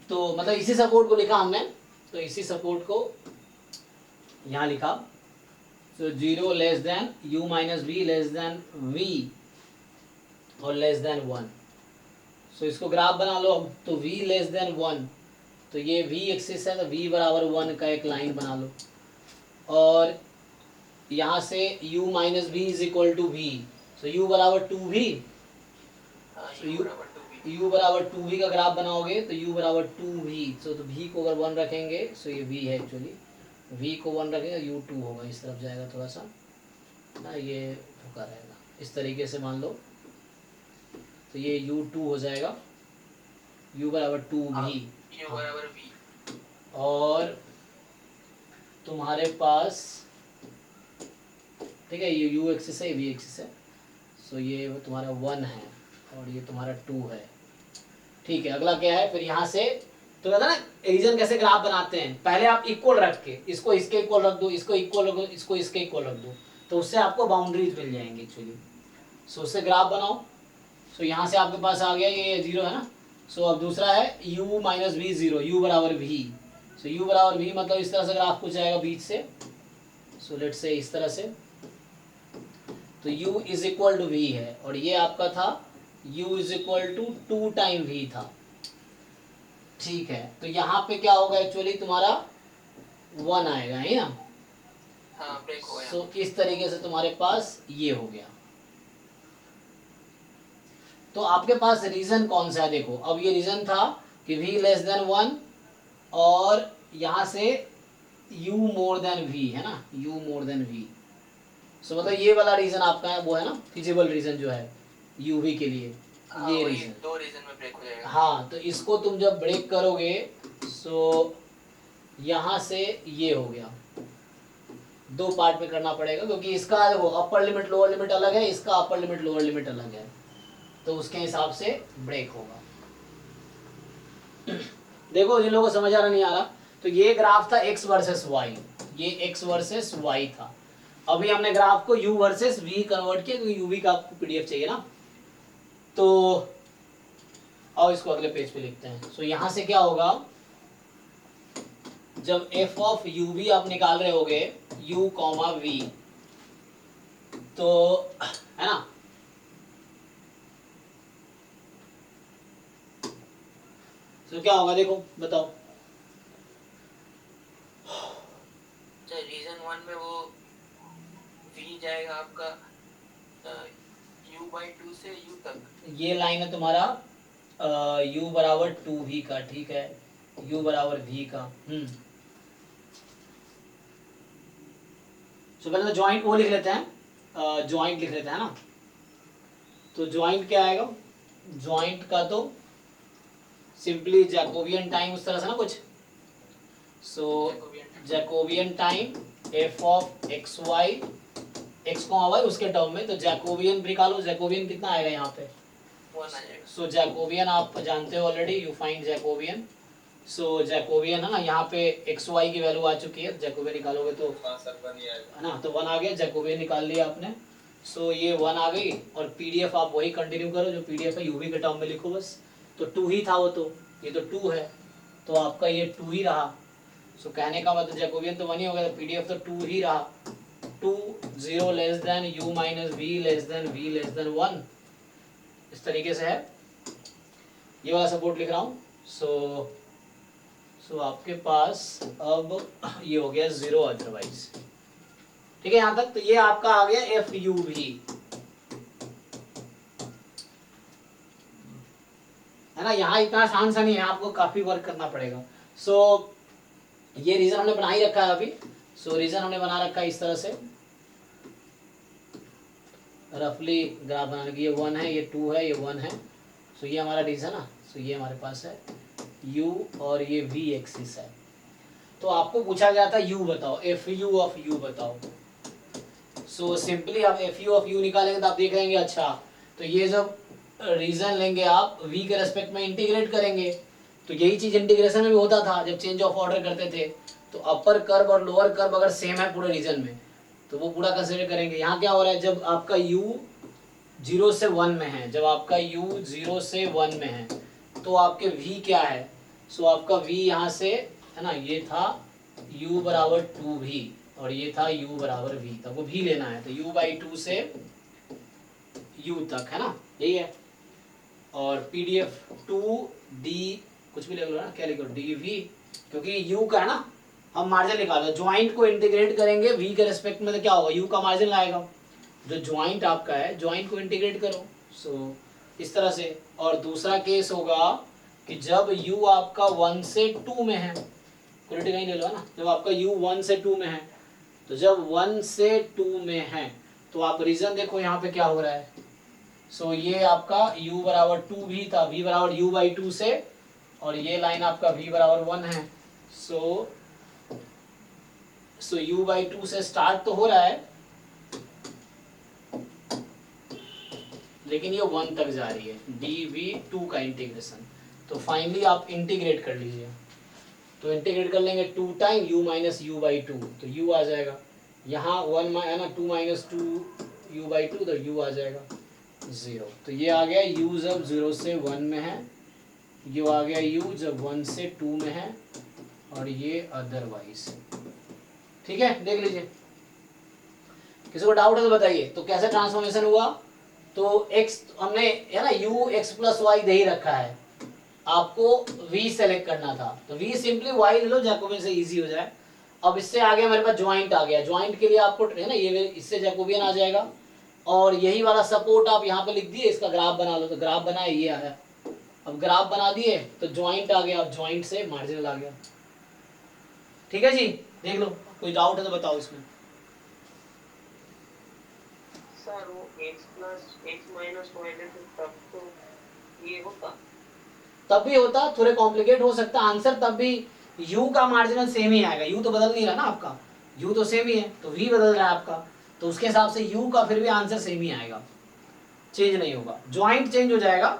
तो मतलब इसी सपोर्ट को लिखा हमने, तो इसी सपोर्ट को यहाँ लिखा। तो 0 less than u minus v less than v और लेस देन 1। सो इसको ग्राफ बना लो अब। तो v लेस देन 1, तो ये v एक्सिस है, तो v बराबर 1 का एक लाइन बना लो। और यहाँ से u minus v is equal to v, so u बराबर 2v, हाँ, So u u- बराबर 2v। u बराबर 2v का ग्राफ बनाओगे तो u बराबर 2v, तो v को अगर 1 रखेंगे, सो ये v है एक्चुअली, v को 1 रखेंगे u 2 होगा, इस तरफ जाएगा थोड़ा सा ना, ये रुका रहेगा इस तरीके से मान लो, तो ये u 2 हो जाएगा, u बराबर 2v, u बराबर v। और तुम्हारे पास ठीक है, ये u एक्सिस है, v एक्सिस है, सो ये तुम्हारा 1 है और ये तुम्हारा 2 है। ठीक है, अगला क्या है फिर यहाँ से, तो कहता है ना रीजन कैसे ग्राफ बनाते हैं, पहले आप इक्वल रख के इसको इसके इक्वल रख दो, इसको इक्वल रख दो, इसको इसके इक्वल रख दो, तो उससे आपको बाउंड्रीज मिल जाएंगी एक्चुअली। सो उससे ग्राफ बनाओ, सो यहाँ से आपके पास आ गया ये 0 है ना, सो अब दूसरा है u माइनस वी 0, u बराबर v, सो u बराबर v मतलब इस तरह से ग्राफ कुछ आएगा बीच से, सो लेट से इस तरह से, तो u is equal to v है, और ये आपका था u is equal to 2 time v था। ठीक है, तो यहाँ पे क्या होगा एक्चुअली तुम्हारा 1 आएगा, है ना, हाँ ब्रेक हो गया। सो इस तरीके से तुम्हारे पास ये हो गया। तो आपके पास रीजन कौन सा है, देखो अब ये रीजन था कि v लेस देन 1 और यहाँ से u मोर देन v है ना, u मोर देन v, सो मतलब ये वाला रीजन आपका है, वो है ना फिजिबल रीजन जो है u v के लिए, हाँ, ये वही रीजन। 2 रीजन में ब्रेक हो जाएगा। हाँ, तो इसको तुम जब ब्रेक करोगे, सो यहाँ से ये हो गया, 2 पार्ट में करना पड़ेगा, क्योंकि इसका देखो अपर लिमिट लोअर लिमिट अलग है, इसका अपर लिमिट लोअर लिमिट अलग है, तो उसके हिसाब से ब्रेक होगा। देखो जिन लोगों को समझ आ रहा नहीं आ रहा, तो ये ग्राफ था x वर्सेस y, ये x वर्सेस y था। अभी हमने ग्राफ को u वर्सेस v कन्वर्ट किया, क्योंकि u v का आपको पीडीएफ चाहिए ना, तो आओ इसको अगले पेज पे लिखते हैं। सो यहाँ से क्या होगा, जब f ऑफ u v आप निकाल रहे होगे u कॉमा v, तो है ना, तो क्या होगा देखो बताओ, तो रीजन 1 में वो v जाएगा आपका u/2 से u तक। ये लाइन है तुम्हारा u बराबर 2v का, ठीक है, u बराबर v का। तो पहले तो ज्वाइंट वो लिख लेते हैं, ज्वाइंट लिख लेते हैं ना, तो ज्वाइंट क्या आएगा, ज्वाइंट का तो सिंपली जैकोबियन टाइम उस तरह से ना कुछ, so Jacobian time f of x y x को वाई उसके टर्म में, तो जैकोबियन निकालो, जैकोबियन कितना आएगा यहाँ पे 1 आ जाएगा। सो जैकोबियन आप जानते हो already, you find Jacobian, so Jacobian है ना, यहाँ पे एक्स वाई की वैल्यू आ चुकी है, जैकोबियन निकालोगे तो हाँ सर, 1 ही आएगा है ना, तो 1 आ गया, जैकोबियन निकाल लिया आपने, सो ये 1 आ गई, और पीडीएफ आप वही कंटिन्यू करो जो पीडीएफ है, यूवी के टर्म में लिखो बस, तो 2 ही था वो, तो ये तो 2 है, तो आपका ये 2 ही रहा। सो कहने का मतलब जैकोबियन तो 1 ही हो गया, तो पीडीएफ तो 2 ही रहा, 2 0 less than u minus v less than v less than 1, इस तरीके से है, ये वाला सपोर्ट लिख रहा हूँ। सो आपके पास अब ये हो गया 0 अदरवाइज, ठीक है यहाँ तक, तो ये आपका आ गया एफ यू वी, है ना, यहाँ इतना आसान सा नहीं है, आपको काफी वर्क करना पड़ेगा। सो ये रीजन हमने बना ही रखा है अभी, सो रीजन हमने बना रखा है इस तरह से, रफली ग्राफ बनाने की, ये 1 है, ये 2 है, ये 1 है, सो ये हमारा रीजन ना, सो ये हमारे पास है u और ये v एक्सिस है। तो आपको पूछा गया था u बताओ, एफ यू ऑफ u बताओ, सो सिंपली आप एफ यू ऑफ u निकालेंगे तो आप देख लेंगे, अच्छा तो ये जब रीजन लेंगे आप v के रेस्पेक्ट में इंटीग्रेट करेंगे, तो यही चीज इंटीग्रेशन में भी होता था जब चेंज ऑफ ऑर्डर करते थे, तो अपर कर्व और लोअर कर्व अगर सेम है पूरे रीजन में तो वो पूरा कंसिडर करेंगे। यहाँ क्या हो रहा है, जब आपका u 0 से 1 में है, जब आपका u 0 से 1 में है, तो आपके v क्या है, सो आपका v यहाँ से है ना, ये था u बराबर 2v और ये था u बराबर v, तब वो v लेना है, तो u/2 से u तक, है ना, यही है। और pdf 2d कुछ भी ले लो ना, क्या लिखो dv, क्योंकि u का है ना, हम मार्जिन निकालो, ज्वाइंट को इंटीग्रेट करेंगे v के रेस्पेक्ट में तो क्या होगा, u का मार्जिन आएगा। जो ज्वाइंट आपका है, ज्वाइंट को इंटीग्रेट करो, सो इस तरह से। और दूसरा केस होगा कि जब u आपका 1 से 2 में है, क्वालिटी कहीं ले लो ना, जब आपका u 1 से 2 में है, तो जब 1 से 2 में है तो आप रीजन देखो यहाँ पे क्या हो रहा है। सो ये आपका u बराबर 2 भी था, v बराबर u बाई 2 से, और ये लाइन आपका v बराबर 1 है। सो u बाई 2 से स्टार्ट तो हो रहा है, लेकिन ये 1 तक जा रही है, dv2 का इंटीग्रेशन। तो फाइनली आप इंटीग्रेट कर लीजिए, तो इंटीग्रेट कर लेंगे 2 time u minus u by 2, तो u आ जाएगा यहाँ 1 है ना, 2 माइनस 2 u बाई 2, तो u आ जाएगा 0। तो ये आ गया u जब 0 से 1 में है, ये आ गया u जब 1 से 2 में है, और ये अदरवाइज। ठीक है, देख लीजिए, किसी को डाउट है तो बताइए। तो कैसे ट्रांसफॉर्मेशन हुआ, तो x हमने है ना u x प्लस वाई दे ही रखा है, आपको v सेलेक्ट करना था, तो v सिंपली y ले लो, जैकोबियन से इजी हो जाए। अब इससे आगे हमारे पास ज्वाइंट आ गया, ज्वाइंट के लिए आपको है ना ये इससे जैकोबियन आ जाएगा, और यही वाला सपोर्ट आप यहाँ पे लिख दिए, इसका ग्राफ बना लो, तो ग्राफ बनाए ये आया। अब ग्राफ बना दिए तो ज्वाइंट आ गया, अब ज्वाइंट से मार्जिनल आ गया। ठीक है जी, देख लो, कोई डाउट है तो बताओ इसमें। सर वो x plus x minus y लेते तब तो ये होता, तब भी होता, थोड़े कॉम्प्लिकेट हो सकता आंसर, तब भी u का मार्जिनल सेम ही आएगा, u तो बदल नहीं रहा ना आपका, u तो सेम ही है, तो v बदल रहा है आपका, तो उसके हिसाब से u का फिर भी आंसर सेम ही आएगा, चेंज नहीं होगा। ज्वाइंट चेंज हो जाएगा,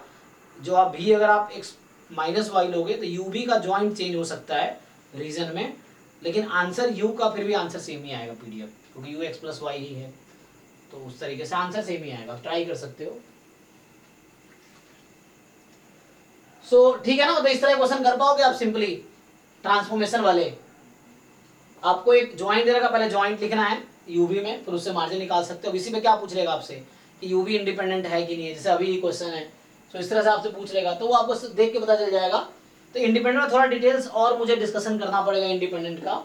जो आप v अगर आप x माइनस वाई लोगे तो u v का ज्वाइंट चेंज हो सकता है रीजन में, लेकिन आंसर u का फिर भी आंसर सेम ही आएगा पीडीएफ, क्योंकि u x plus why he है, तो उस तरीके से आंसर सेम ही आएगा, ट्राई कर सकते हो। सो ठीक है ना, तो इस तरह क्वेश्चन कर पाओगे आप सिंपली ट्रांसफॉर्मेशन वाले। आपको एक ज्वाइंट दे रखा, पहले ज्वाइंट लिखना है यूवी में, फिर उससे मार्जिन निकाल सकते हो। इसी में क्या पूछ लेगा आपसे कि यूवी इंडिपेंडेंट है कि नहीं है, जैसे अभी क्वेश्चन है, तो इस तरह से आपसे पूछ लेगा, तो वो आपको देख के पता चल जाएगा। तो इंडिपेंडेंट में थोड़ा डिटेल्स और मुझे डिस्कशन करना पड़ेगा इंडिपेंडेंट का।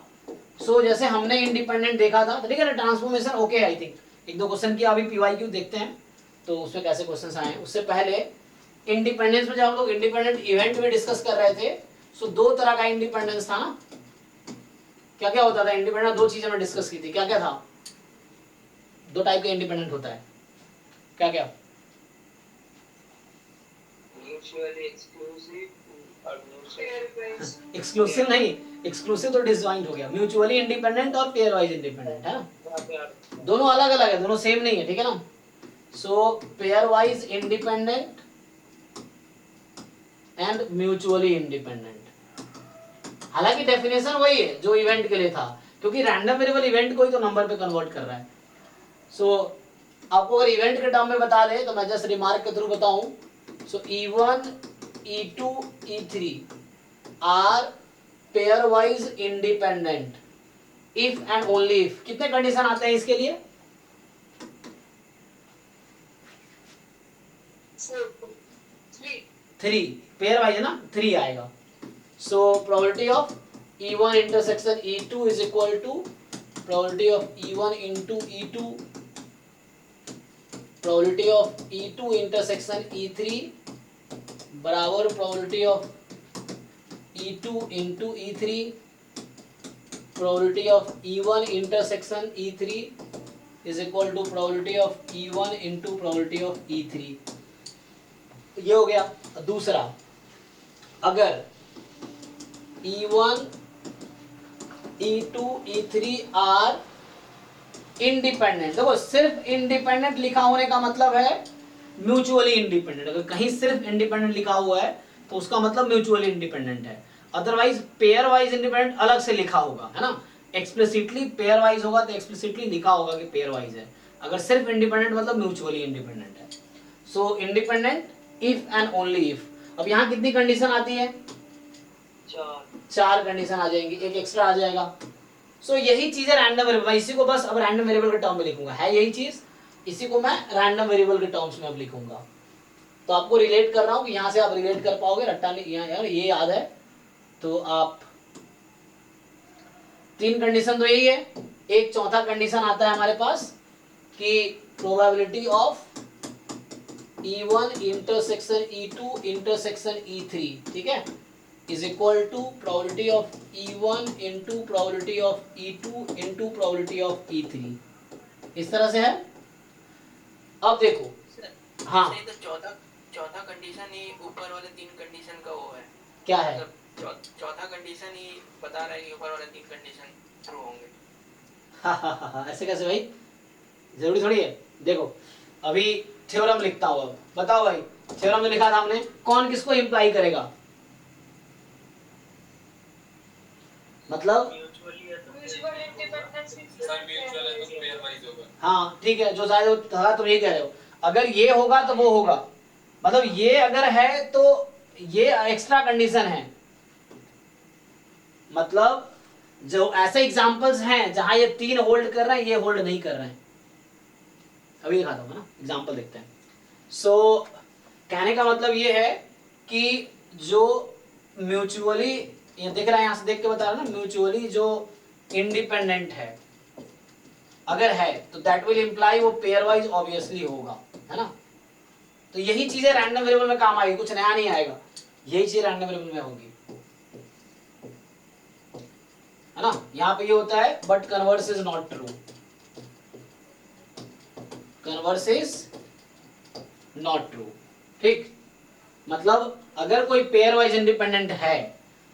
सो जैसे हमने इंडिपेंडेंट देखा था, तो ठीक है ना, ट्रांसफॉर्मेशन ओके, आई थिंक एक दो क्वेश्चन किया, अभी पीवाईक्यू देखते हैं तो उसमें कैसे क्वेश्चन आए। उससे पहले इंडिपेंडेंस में जब हम लोग इंडिपेंडेंट इवेंट में डिस्कस कर रहे थे, सो दो तरह का इंडिपेंडेंस था ना, क्या क्या होता था इंडिपेंडेंट, दो चीजें मैं डिस्कस की थी, क्या क्या था, दो टाइप का इंडिपेंडेंट होता है, क्या क्या, म्यूचुअली एक्सक्लूसिव और म्यूचुअली एक्सक्लूसिव नहीं, एक्सक्लूसिव तो डिसजॉइंट हो गया, म्यूचुअली इंडिपेंडेंट और पेयर वाइज इंडिपेंडेंट है ना, दोनों अलग अलग है, दोनों सेम नहीं है, ठीक है ना। So pairwise independent and mutually independent, हालांकि डेफिनेशन वही है जो इवेंट के लिए था, क्योंकि रैंडम वेरिएबल इवेंट को ही तो नंबर पे कन्वर्ट कर रहा है। सो आपको अगर इवेंट के टर्म में बता दे तो मैं जस्ट रिमार्क के थ्रू बताऊं, so E1, E2, E3 are pairwise independent if and only if, कितने कंडीशन आते हैं इसके लिए, 3 पेयर वाइज है ना, 3 आएगा। So probability of E1 intersection E2 is equal to probability of E1 into E2, probability of E2 intersection E3 बराबर probability of E2 into E3, probability of E1 intersection E3 is equal to probability of E1 into probability of E3। ये हो गया। दूसरा, अगर E1, E2, E3 are independent, देखो सिर्फ independent लिखा होने का मतलब है म्यूचुअली इंडिपेंडेंट, अगर कहीं सिर्फ इंडिपेंडेंट लिखा हुआ है तो उसका मतलब म्यूचुअली इंडिपेंडेंट है, अदरवाइज पेयर वाइज इंडिपेंडेंट अलग से लिखा होगा, है ना, एक्सप्लिसिटली पेयर वाइज होगा तो एक्सप्लिसिटली लिखा होगा कि पेयर वाइज है, अगर सिर्फ इंडिपेंडेंट मतलब म्यूचुअली इंडिपेंडेंट है। सो independent if and only if. अब यहाँ कितनी कंडीशन आती है, 4 कंडीशन आ जाएंगी, एक एक्स्ट्रा आ जाएगा। सो यही चीज है रैंडम वेरिएबल, मैं इसी को बस अब रैंडम वेरिएबल के टर्म में लिखूंगा, है यही चीज, इसी को मैं रैंडम वेरिएबल के टर्म्स में अब लिखूंगा। तो आपको रिलेट कर रहा हूं कि यहाँ से आप रिलेट कर पाओगे, रट्टा नहीं, यहाँ यार ये याद है तो आप तीन कंडीशन तो यही है। एक चौथा कंडीशन आता है हमारे पास कि probability of E1 intersection E2 intersection E3, ठीक है, is equal to probability of E1 into probability of E2 into probability of E3। इस तरह से है। अब देखो, हाँ सही, तो चौथा चौथा कंडीशन ही ऊपर वाले तीन कंडीशन का वो है, क्या है? मतलब चौथा कंडीशन ही बता रहा है कि ऊपर वाले तीन कंडीशन ट्रू होंगे। ऐसे कैसे भाई? जरूरी थोड़ी है। देखो अभी थ्योरम लिखता हूं, अब बताओ भाई, थ्योरम में लिखा था हमने, कौन किसको इंप्लाई करेगा? मतलब म्यूचुअल इंडिपेंडेंस सर म्यूचुअल है तो पेयर वाइज होगा। हाँ ठीक है, जो शायद था तुम यही कह रहे हो, अगर ये होगा तो वो होगा, मतलब ये अगर है तो ये एक्स्ट्रा कंडीशन है। मतलब जो ऐसे एग्जांपल्स हैं जहां ये तीन होल्ड कर रहे हैं, ये होल्ड नहीं कर रहे हैं। अभी दिखाता हूं ना, एग्जांपल देखते हैं। सो कहने का मतलब ये है कि जो म्यूचुअली, ये दिख रहा है, यहां से देख के बता रहा ना, म्यूचुअली जो इंडिपेंडेंट है अगर है तो दैट विल इंप्लाई वो पेयर वाइज ऑब्वियसली होगा, है ना। तो यही चीजें रैंडम वेरिएबल में काम आएगी, कुछ नया नहीं आएगा, यही चीज रैंडम वेरिएबल में होगी, है ना। यहाँ पे ये होता है but converse is not true, converse is not true, ठीक। मतलब अगर कोई पेयर वाइज इंडिपेंडेंट है,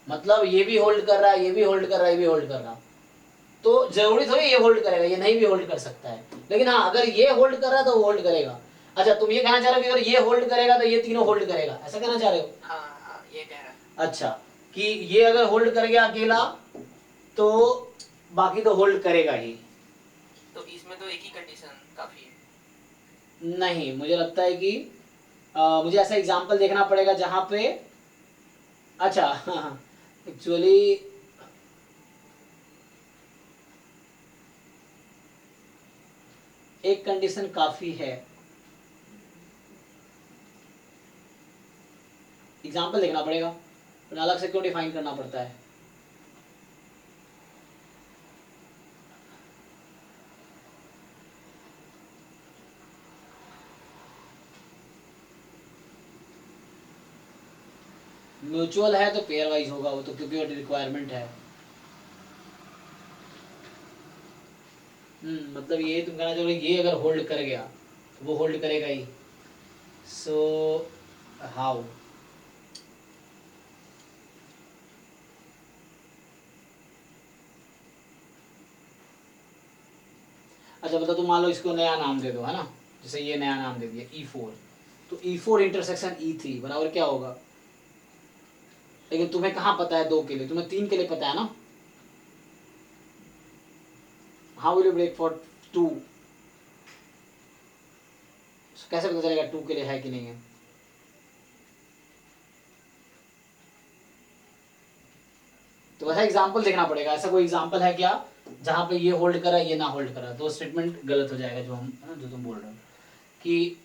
मतलब ये भी होल्ड कर रहा है, ये भी होल्ड कर रहा है, ये भी होल्ड कर रहा, तो जरूरी थोड़ी ये होल्ड करेगा, ये नहीं भी होल्ड कर सकता है। लेकिन हाँ, अगर ये होल्ड कर रहा है तो वो होल्ड करेगा। अच्छा, तुम ये कहना चाह रहे हो कि अगर ये होल्ड करेगा तो ये तीनों होल्ड करेगा, ऐसा कहना चाह रहे हो? हाँ ये कह रहा है। अच्छा, कि ये अगर होल्ड कर गया अकेला तो बाकी तो होल्ड करेगा ही। तो इसमें तो एक ही कंडीशन काफी है। नहीं, मुझे लगता है कि मुझे ऐसा एग्जांपल देखना पड़ेगा जहां पे, अच्छा एक्चुअली एक कंडीशन काफी है, एग्जांपल देखना पड़ेगा, फिर अलग से क्यों डिफाइन करना पड़ता है। म्यूचुअल है तो पेयर वाइज होगा वो तो, क्योंकि वो रिक्वायरमेंट है। मतलब ये तुम कहना चाहोगे ये अगर होल्ड कर गया तो वो होल्ड करेगा ही। So how? अच्छा मतलब तुम मान लो इसको नया नाम दे दो, है ना, जैसे ये नया नाम दे दिया E4, तो E4 इंटरसेक्शन E3 बराबर क्या होगा? लेकिन तुम्हें कहाँ पता है 2 के लिए, तुम्हें 3 के लिए पता है ना। How will you break for 2? कैसे पता चलेगा 2 के लिए है कि नहीं है? तो वैसा एग्जांपल देखना पड़ेगा, ऐसा कोई एग्जांपल है क्या जहां पे ये होल्ड करा ये ना होल्ड करा, तो स्टेटमेंट गलत हो जाएगा जो हम, है ना, जो तुम बोल रहे हो कि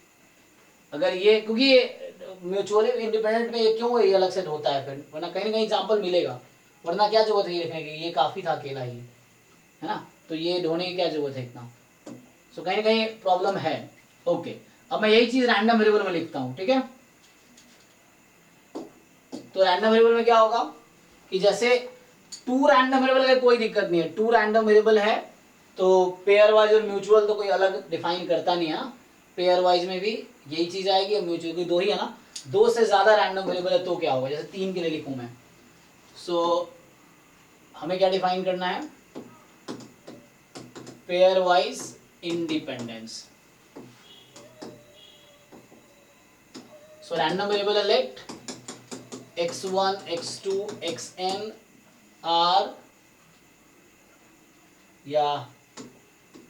अगर ये, क्योंकि ये म्यूचुअली इंडिपेंडेंट में ये क्यों ये अलग से होता है फिर, वरना कहीं ना कहीं एग्जांपल मिलेगा, वरना क्या जरूरत है ये लिखने की, ये काफी था अकेला ही, है ना, तो ये ढूंढने की क्या जरूरत है इतना। सो कहीं ना कहीं प्रॉब्लम है। ओके, अब मैं यही चीज रैंडम वेरिएबल में लिखता हूँ, ठीक है। तो रैंडम वेरिएबल में क्या होगा कि जैसे 2 रैंडम वेरिएबल का कोई दिक्कत नहीं है, 2 रैंडम वेरिएबल है तो पेयर वाइज और म्यूचुअल तो कोई अलग डिफाइन करता नहीं है ना, पेयर वाइज में भी यही चीज आएगी, और म्यूचुअल की 2 ही है ना, 2 से ज्यादा रैंडम वेरिएबल है तो क्या होगा, जैसे 3 के लिए लिखूं मैं। सो हमें क्या डिफाइन करना है? Pairwise independence. So random variable let x1 x2 xn are या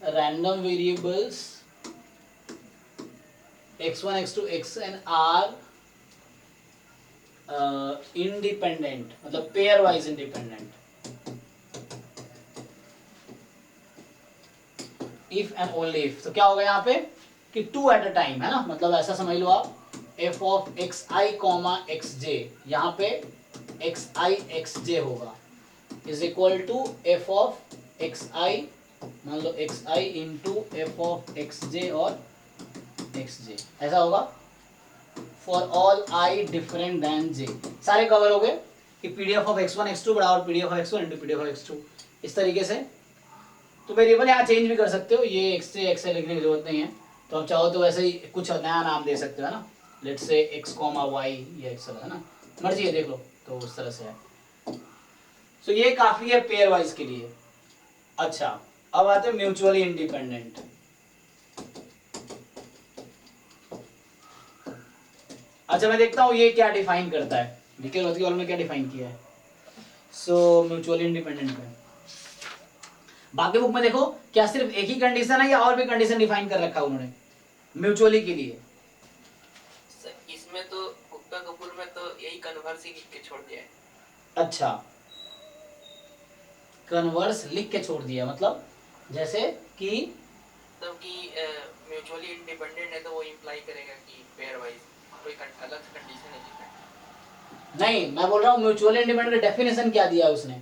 random variables x1 x2 xn are independent, मतलब pairwise independent if and only if. तो क्या होगा यहाँ पे कि 2 एट अ टाइम, है ना, मतलब ऐसा समझ लो आप f ऑफ xi, xj, यहाँ पे xi xj होगा, is equal to f of x i, मान लो x i into f of x j और एक्स जे, ऐसा होगा for all i different then j. सारे कवर हो गए कि पीडीएफ ऑफ x1 x2 बराबर PDF of x1 into PDF of x2, इस तरीके से। तो वेरिएबल यहाँ चेंज भी कर सकते हो, ये x से x से लिखने की जरूरत नहीं है, तो आप चाहो तो वैसे ही कुछ नया नाम दे सकते हो, है ना, लेट्स से x, y या x, है ना, मर्जी है, देख लो, तो उस तरह से है। तो ये काफी है पेयर वाइज के लिए। अच्छा, अब आते हैं म्यूचुअली इंडिपेंडेंट। अच्छा, मैं देखता हूँ ये क्या डिफाइन करता है, विकेल वॉल में क्या डिफाइन किया है। सो म्यूचुअली इंडिपेंडेंट में बाकी बुक में देखो क्या सिर्फ एक ही कंडीशन है या और भी कंडीशन डिफाइन कर रखा है उन्होंने म्यूचुअली के लिए। इसमें तो हुक्का कपूर में तो यही कन्वर्स ही लिख के छोड़ दिया है। अच्छा, कन्वर्स लिख के छोड़ दिया, मतलब जैसे कि म्यूचुअली इंडिपेंडेंट है तो वो इंप्लाई करेगा कि पेयर वाइज कोई अलग कंडीशन है जिसमें। नहीं, मैं बोल रहा हूँ म्यूचुअली इंडिपेंडेंट का डेफिनेशन क्या दिया उसने,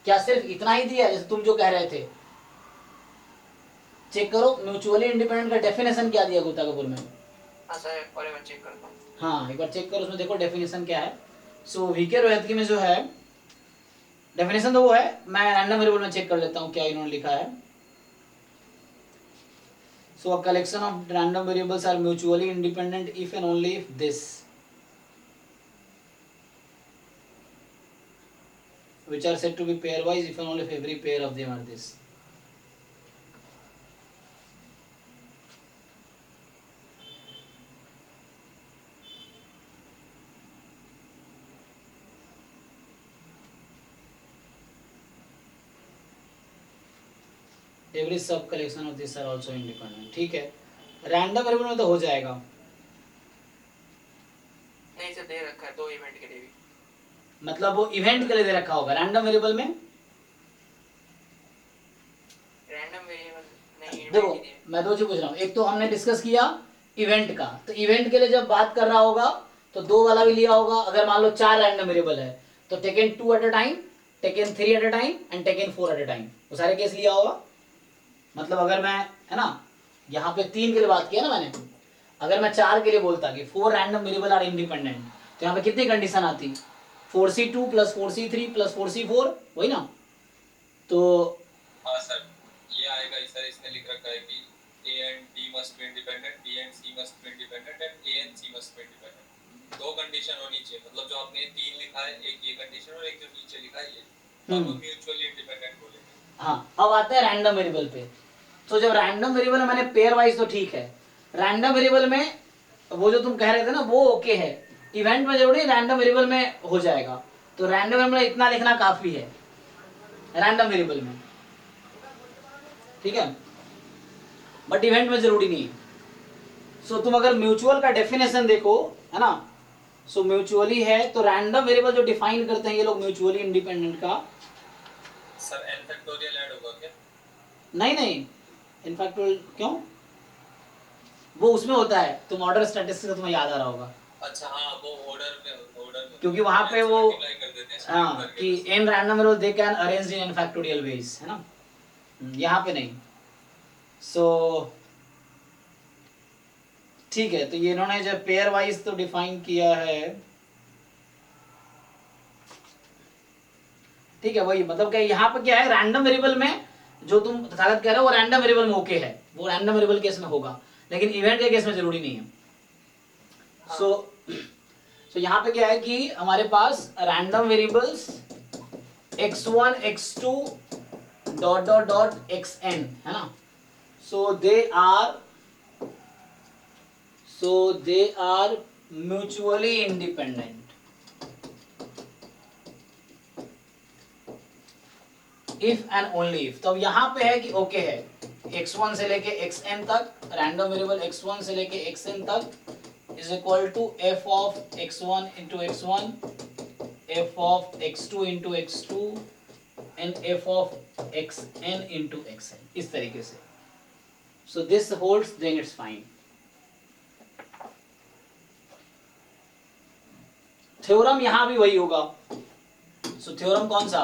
क्या सिर्फ इतना ही दिया जैसे तुम जो कह रहे थे। चेक करो म्यूचुअली इंडिपेंडेंट का डेफिनेशन क्या दिया गुप्ता कपूर में। हाँ सर, और एक बार चेक करता हूँ। हाँ, एक बार चेक करो उसमें, देखो डेफिनेशन क्या है। सो वीके रोहतगी में जो है डेफिनेशन तो वो है, मैं रैंडम वेरिएबल में चेक कर लेता हूँ क्या इन्होंने लिखा है। So a collection of random variables are mutually independent if and only if this which are said to be pairwise if and only if every pair of them are this. Every sub collection of these are also independent. ठीक है, random variable में तो हो जाएगा। नहीं sir, दे रखा है 2 event के लिए भी। मतलब वो इवेंट के लिए दे रखा होगा रैंडम वेरिएबल में। रैंडम वेरिएबल नहीं, देखो मैं दो चीज पूछ रहा हूँ, एक तो हमने डिस्कस किया इवेंट का, तो इवेंट के लिए जब बात कर रहा होगा तो 2 वाला भी लिया होगा। अगर मान लो 4 रैंडम वेरिएबल है तो taken 2 at a time, taken 3 at a time and taken 4 at a time, वो सारे केस लिया होगा। मतलब अगर मैं, है ना, यहाँ पे 3 के लिए बात किया ना मैंने, अगर मैं 4 के लिए बोलता कि 4 रैंडम वेरिएबल आर इंडिपेंडेंट, तो यहाँ पे कितनी कंडीशन आती, 4c2 plus 4c3 plus 4c4, वही ना। तो हाँ सर, ये आएगा सर, इसने लिख रखा है कि A and B must be independent, B and C must be independent and A and C must be independent। 2 condition होनी चाहिए, मतलब जो आपने 3 लिखा है, एक ये कंडीशन और एक जो नीचे लिखा है ये, दोनों म्यूचुअली इंडिपेंडेंट बोलेंगे। हाँ, अब आते हैं रैंडम वेरिएबल पे। तो जब रैंडम वेरिएबल में मैंने पेयर वाइज तो ठीक है, रैंडम वेरिएबल में वो जो तुम कह रहे थे ना वो ओके है, इवेंट में जरूरी रैंडम वेरिएबल में हो जाएगा। तो रैंडम वेरिएबल में इतना लिखना काफी है रैंडम वेरिएबल में, ठीक है, बट इवेंट में जरूरी नहीं है। सो तुम अगर म्यूचुअल का डेफिनेशन देखो, है ना, सो म्यूचुअली है तो रैंडम वेरिएबल जो डिफाइन करते हैं ये लोग म्यूचुअली इंडिपेंडेंट का। सर n फैक्टोरियल ऐड होगा क्या? नहीं, इनफैक्ट क्यों, वो उसमें होता है, तुम ऑर्डर स्टैटिस्टिक्स का तुम्हें याद आ रहा होगा। अच्छा हाँ, वो ऑर्डर में क्योंकि वहां पे वो कर देते हैं, हाँ कि n random variable they can arrange in n factorial veg, है ना, यहाँ पे नहीं। सो ठीक है, तो ये इन्होंने जब पेयर वाइज तो डिफाइन किया है, ठीक है, वही मतलब क्या यहाँ पे क्या है, रैंडम वेरिएबल में जो तुम तथागत कह रहे हो वो रैंडम वेरिएबल में ओके है, वो रैंडम वेरिएबल केस में होगा, लेकिन इवेंट के केस में जरूरी नहीं है। सो यहाँ पे क्या है कि हमारे पास random variables x1 x2 dot dot dot xn है ना, so they are mutually independent if and only if. तो अब यहाँ पे है कि ओके है x1 से लेके xn तक, रैंडम वेरिएबल x1 से लेके xn तक is equal to f of x1 into x1, f of x2 into x2 and f of xn into xn, इस तरीके से। So this holds, then it's fine. Theorem यहां भी वही होगा। सो थ्योरम कौन सा,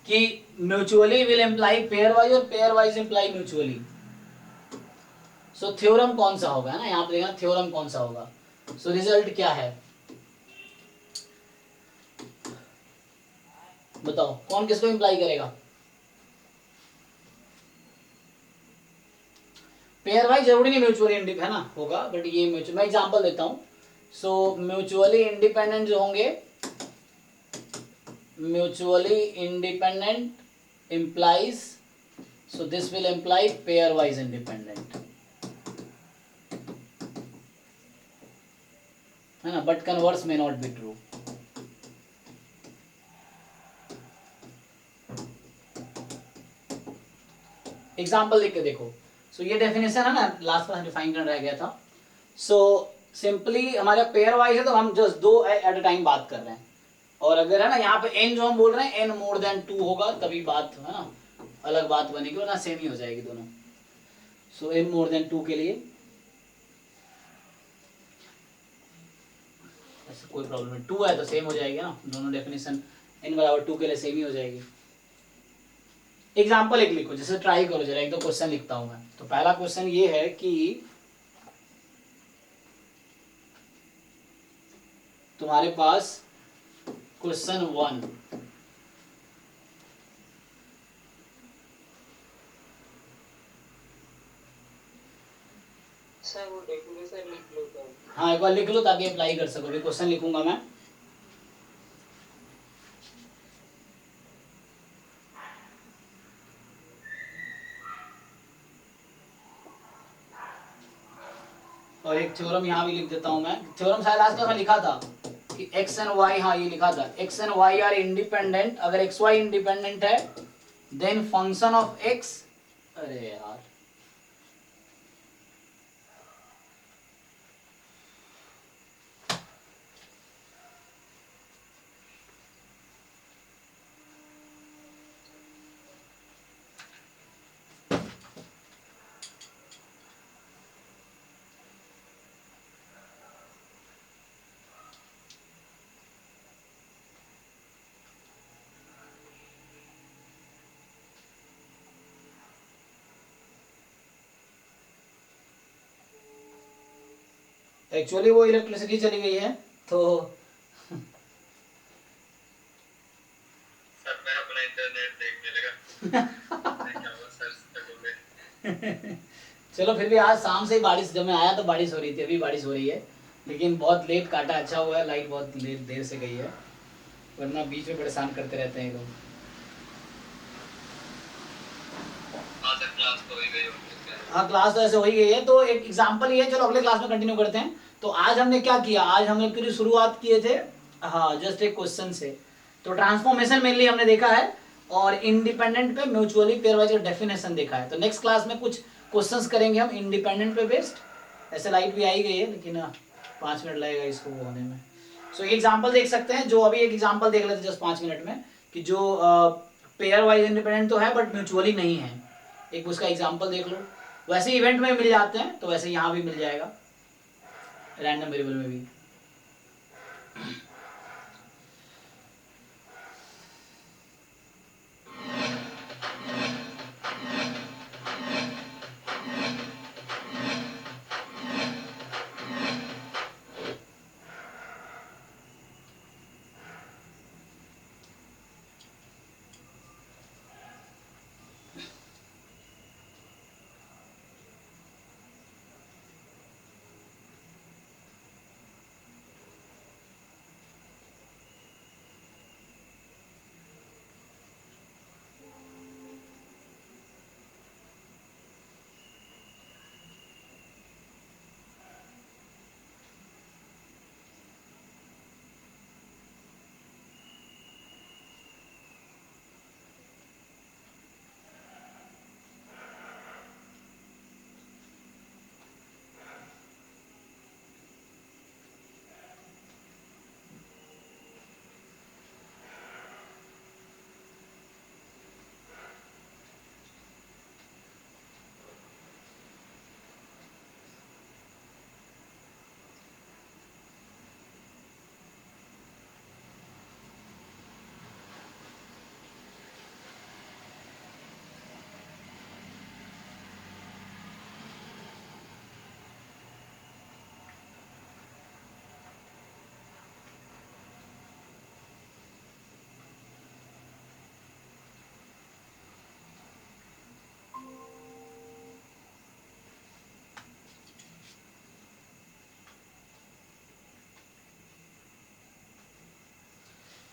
कि mutually will imply pairwise और pairwise imply mutually. So theorem कौन सा होगा, है ना, यहाँ पे देखना थ्योरम कौन सा होगा। सो रिजल्ट क्या है बताओ, कौन किसको इम्प्लाई करेगा? पेयर वाइज जरूरी नहीं म्यूचुअली इंडिपेंडेंट है ना होगा, बट ये म्यूचुअल, मैं एग्जांपल देता हूँ। सो म्यूचुअली इंडिपेंडेंट जो होंगे, mutually independent implies, so this will imply pairwise independent, है ना, but converse may not be true. Example लिख के देखो। सो ये डेफिनेशन है ना, लास्ट क्लास डिफाइन करना रह गया था। सो सिंपली हमारे पेयर वाइज है तो हम जस्ट दो एट अ टाइम बात कर रहे हैं, और अगर है ना यहाँ पे एन जो हम बोल रहे हैं एन मोर देन 2 होगा तभी बात है ना अलग बात बनेगी, वरना सेम ही हो जाएगी दोनों। सो एन मोर देन 2 के लिए ऐसे कोई प्रॉब्लम नहीं, 2 है तो सेम हो जाएगी ना, दोनों डेफिनेशन एन बराबर 2 के लिए सेम ही हो जाएगी। एग्जाम्पल एक लिखो, जैसे ट्राई करो जरा, एक दो क्वेश्चन लिखता हूं मैं। तो पहला क्वेश्चन ये है कि तुम्हारे पास क्वेश्चन 1, सर वो डेफिनेशन लिख लो तो। हाँ एक बार लिख लो ताकि अप्लाई कर सको। अभी क्वेश्चन लिखूंगा मैं। और एक थ्योरम यहाँ भी लिख देता हूं मैं। थ्योरम शायद आज का लिखा था कि एक्स एंड वाई, हाँ ये लिखा था, x and y are independent. अगर एक्स वाई इंडिपेंडेंट है देन फंक्शन ऑफ एक्स, अरे यार एक्चुअली वो इलेक्ट्रिसिटी चली गई है तो सर मैं अपना इंटरनेट देखने लगा। क्या हुआ सर से बोले। चलो फिर भी आज शाम से ही बारिश, जब मैं आया तो बारिश हो रही थी, अभी बारिश हो रही है, लेकिन बहुत लेट काटा, अच्छा हुआ है लाइट बहुत लेट देर से गई है, वरना बीच में परेशान करते रहते हैं लोग। हाँ सर क्लास तो हो ही गई होगी। हाँ क्लास तो ऐसे हो ही गई है, तो एक एग्जांपल ये है, चलो अगले क्लास में कंटिन्यू करते हैं। तो आज हमने क्या किया, आज हम लोग की शुरुआत किए थे हाँ जस्ट एक क्वेश्चन से। तो ट्रांसफॉर्मेशन मेनली हमने देखा है, और इंडिपेंडेंट पे म्यूचुअली पेयर वाइज डेफिनेशन देखा है। तो नेक्स्ट क्लास में कुछ क्वेश्चंस करेंगे हम इंडिपेंडेंट पे बेस्ड। ऐसे लाइट भी आई गई है लेकिन 5 मिनट लगेगा इसको वो होने में। सो एक एग्जाम्पल देख सकते हैं, जो अभी एक एग्जाम्पल देख लेते जस्ट 5 मिनट में, कि जो पेयर वाइज इंडिपेंडेंट तो है बट म्यूचुअली नहीं है। एक उसका एग्जाम्पल देख लो। वैसे इवेंट में मिल जाते हैं तो वैसे यहाँ भी मिल जाएगा, रैंडम वेरिएबल में भी।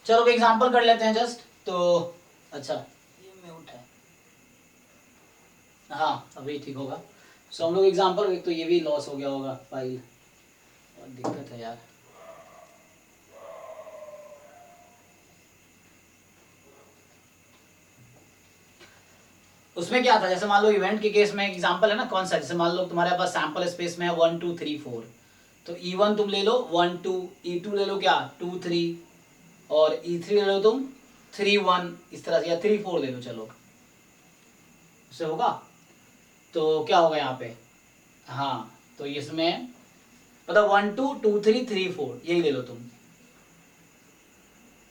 चलो एग्जांपल कर लेते हैं जस्ट। तो अच्छा ये म्यूट है, हाँ अभी ठीक होगा। सो हम लोग एग्जांपल, तो ये भी लॉस हो गया होगा फाइल, और दिक्कत है यार। उसमें क्या था, जैसे मान लो इवेंट के केस में एग्जांपल है ना, कौन सा, जैसे मान लो तुम्हारे पास सैंपल स्पेस में है 1 2 3 4, तो E1 तुम ले लो 1 2, E2 ले लो क्या 2 3, और E3 ले लो तुम 3 1, इस तरह से, या 3 4 ले लो, चलो उससे होगा। तो क्या होगा यहाँ पे, हाँ तो इसमें मतलब 1 2 2 3 3 4 यही ले लो तुम।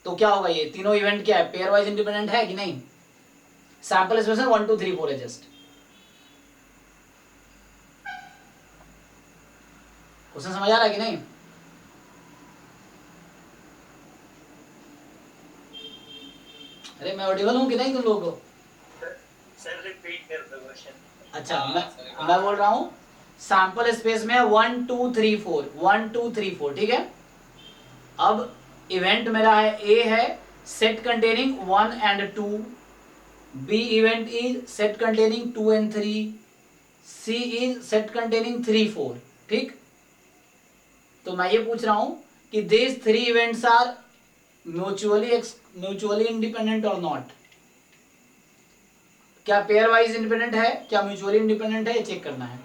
तो क्या होगा, ये तीनों इवेंट क्या है, पेयर वाइज इंडिपेंडेंट है कि नहीं। सैंपल स्पेस में 1 2 3 4 है जस्ट। क्वेश्चन समझ आ रहा है कि नहीं। अरे मैं ऑडिबल हूँ कि नहीं तुम लोगों को। सर रिपीट कर दो क्वेश्चन। अच्छा मैं बोल रहा हूँ सैंपल स्पेस में 1 2 3 4 1 2 3 4, ठीक है। अब इवेंट मेरा है ए है set containing 1 and 2, B event is set containing 2 and 3, C is set containing 3 4, ठीक। तो मैं ये पूछ रहा हूं कि these 3 events are mutually independent और नॉट। क्या पेयर वाइज इंडिपेंडेंट है, क्या म्यूचुअली इंडिपेंडेंट है, ये चेक करना है।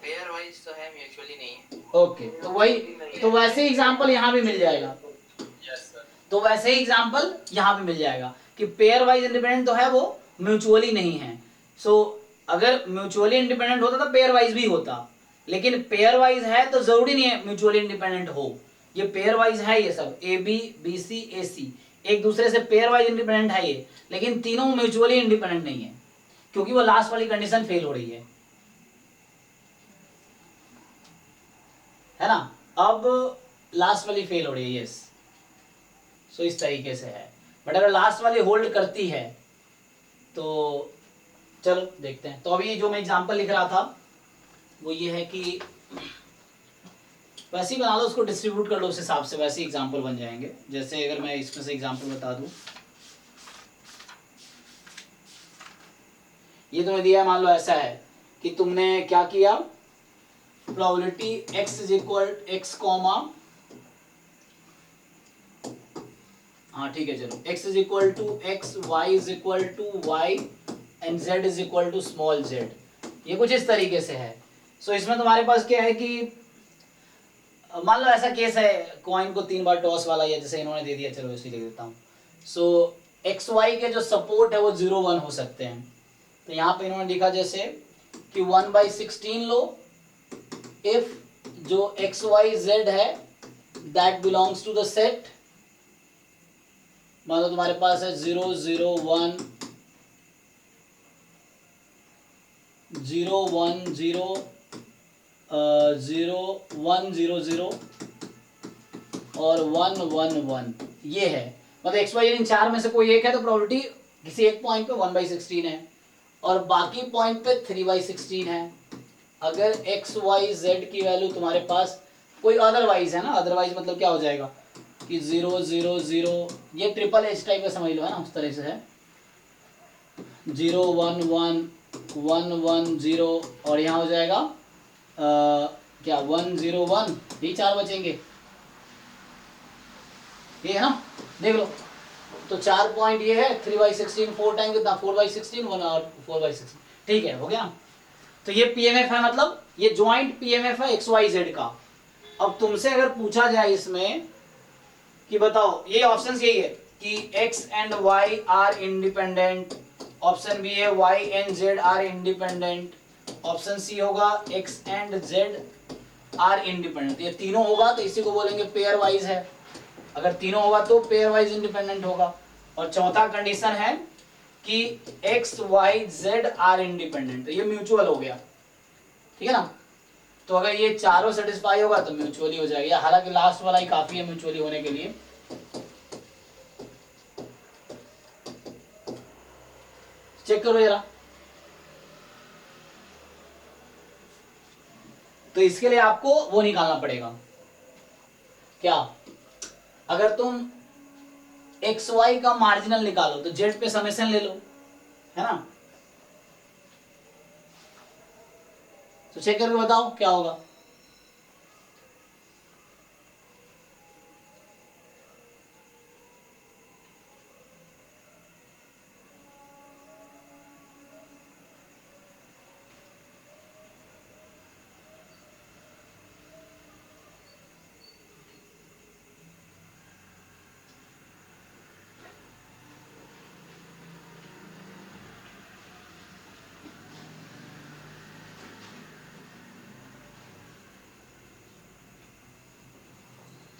पेयर वाइज तो है, म्यूचुअली नहीं है। ओके तो वही, तो वैसे एग्जांपल यहाँ भी मिल जाएगा। Yes sir. तो वैसे ही एग्जांपल यहाँ भी मिल जाएगा कि पेयर वाइज इंडिपेंडेंट तो है, वो म्यूचुअली नहीं है। सो अगर म्यूचुअली इंडिपेंडेंट होता तो पेयर वाइज भी होता, लेकिन पेयर वाइज है तो जरूरी नहीं है म्यूचुअली इंडिपेंडेंट हो। ये पेयर वाइज है, ये सब ए बी बी सी ए सी एक दूसरे से पेयर वाइज इंडिपेंडेंट है ये, लेकिन तीनों म्यूचुअली इंडिपेंडेंट नहीं है, क्योंकि वो लास्ट वाली कंडीशन फेल हो रही है ना। अब लास्ट वाली फेल हो रही है, यस। सो इस तरीके से है, बट अगर लास्ट वाली होल्ड करती है तो चलो देखते हैं। तो अभी जो मैं एग्जांपल लिख रहा था वो ये है कि वैसे ही बना लो, उसको डिस्ट्रीब्यूट कर लो उस हिसाब से, वैसे एग्जांपल बन जाएंगे। जैसे अगर मैं इसमें से एग्जांपल बता दूं, ये तुम्हें दिया है, मान लो ऐसा है कि तुमने क्या किया, probability x is equal x comma, हाँ ठीक है चलो, x is equal to x, y is equal to y and z is equal to small z, ये कुछ इस तरीके से है। सो इसमें तुम्हारे पास क्या है कि मान लो ऐसा केस है, कॉइन को 3 बार टॉस वाला, या जैसे इन्होंने दे दिया, चलो इसी लिख देता हूँ। सो एक्स वाई के जो सपोर्ट है वो 0 1 हो सकते हैं। तो यहाँ पे इन्होंने लिखा जैसे कि 1/16 लो इफ जो एक्स वाई जेड है that belongs to the set, मान लो तुम्हारे पास है 0 0 1 0 1 0 0 1 0 0 और 1 1 1, ये है। मतलब एक्स वाई इन चार में से कोई एक है तो प्रोबेबिलिटी किसी एक पॉइंट पे 1/16 है और बाकी पॉइंट पे 3/16 है। अगर एक्स वाई जेड की वैल्यू तुम्हारे पास कोई अदरवाइज है ना, अदरवाइज मतलब क्या हो जाएगा कि 0 0 0, ये ट्रिपल एच टाइप का समझ लो है ना, उस तरह से है 0 1 1 1 1 0 और यहाँ हो जाएगा क्या 1 0 1, यही चार बचेंगे, ये है ना, देख लो। तो 4 पॉइंट ये है 3/16, 4 टाइम कितना 4/16, 1 और 4/16, ठीक है, हो गया। तो ये पीएमएफ है, मतलब ये ज्वाइंट पीएमएफ है एक्स वाई जेड का। अब तुमसे अगर पूछा जाए इसमें कि बताओ, ये ऑप्शन यही है कि x and y are independent, option b है y and z are independent, option c होगा x and z are independent. ये तीनों होगा तो इसी को बोलेंगे पेयर वाइज है, अगर तीनों होगा तो पेयर वाइज इंडिपेंडेंट होगा। और चौथा कंडीशन है कि x y z are independent, तो ये म्यूचुअल हो गया, ठीक है ना। तो अगर ये चारों सेटिस्फाई होगा तो म्यूचुअली हो जाएगा, हालांकि लास्ट वाला ही काफी है म्यूचुअली होने के लिए। चेक करो जरा। तो इसके लिए आपको वो निकालना पड़ेगा, क्या अगर तुम एक्स वाई का मार्जिनल निकालो तो जेड पे समेशन ले लो, है ना। तो चेक करके बताओ क्या होगा।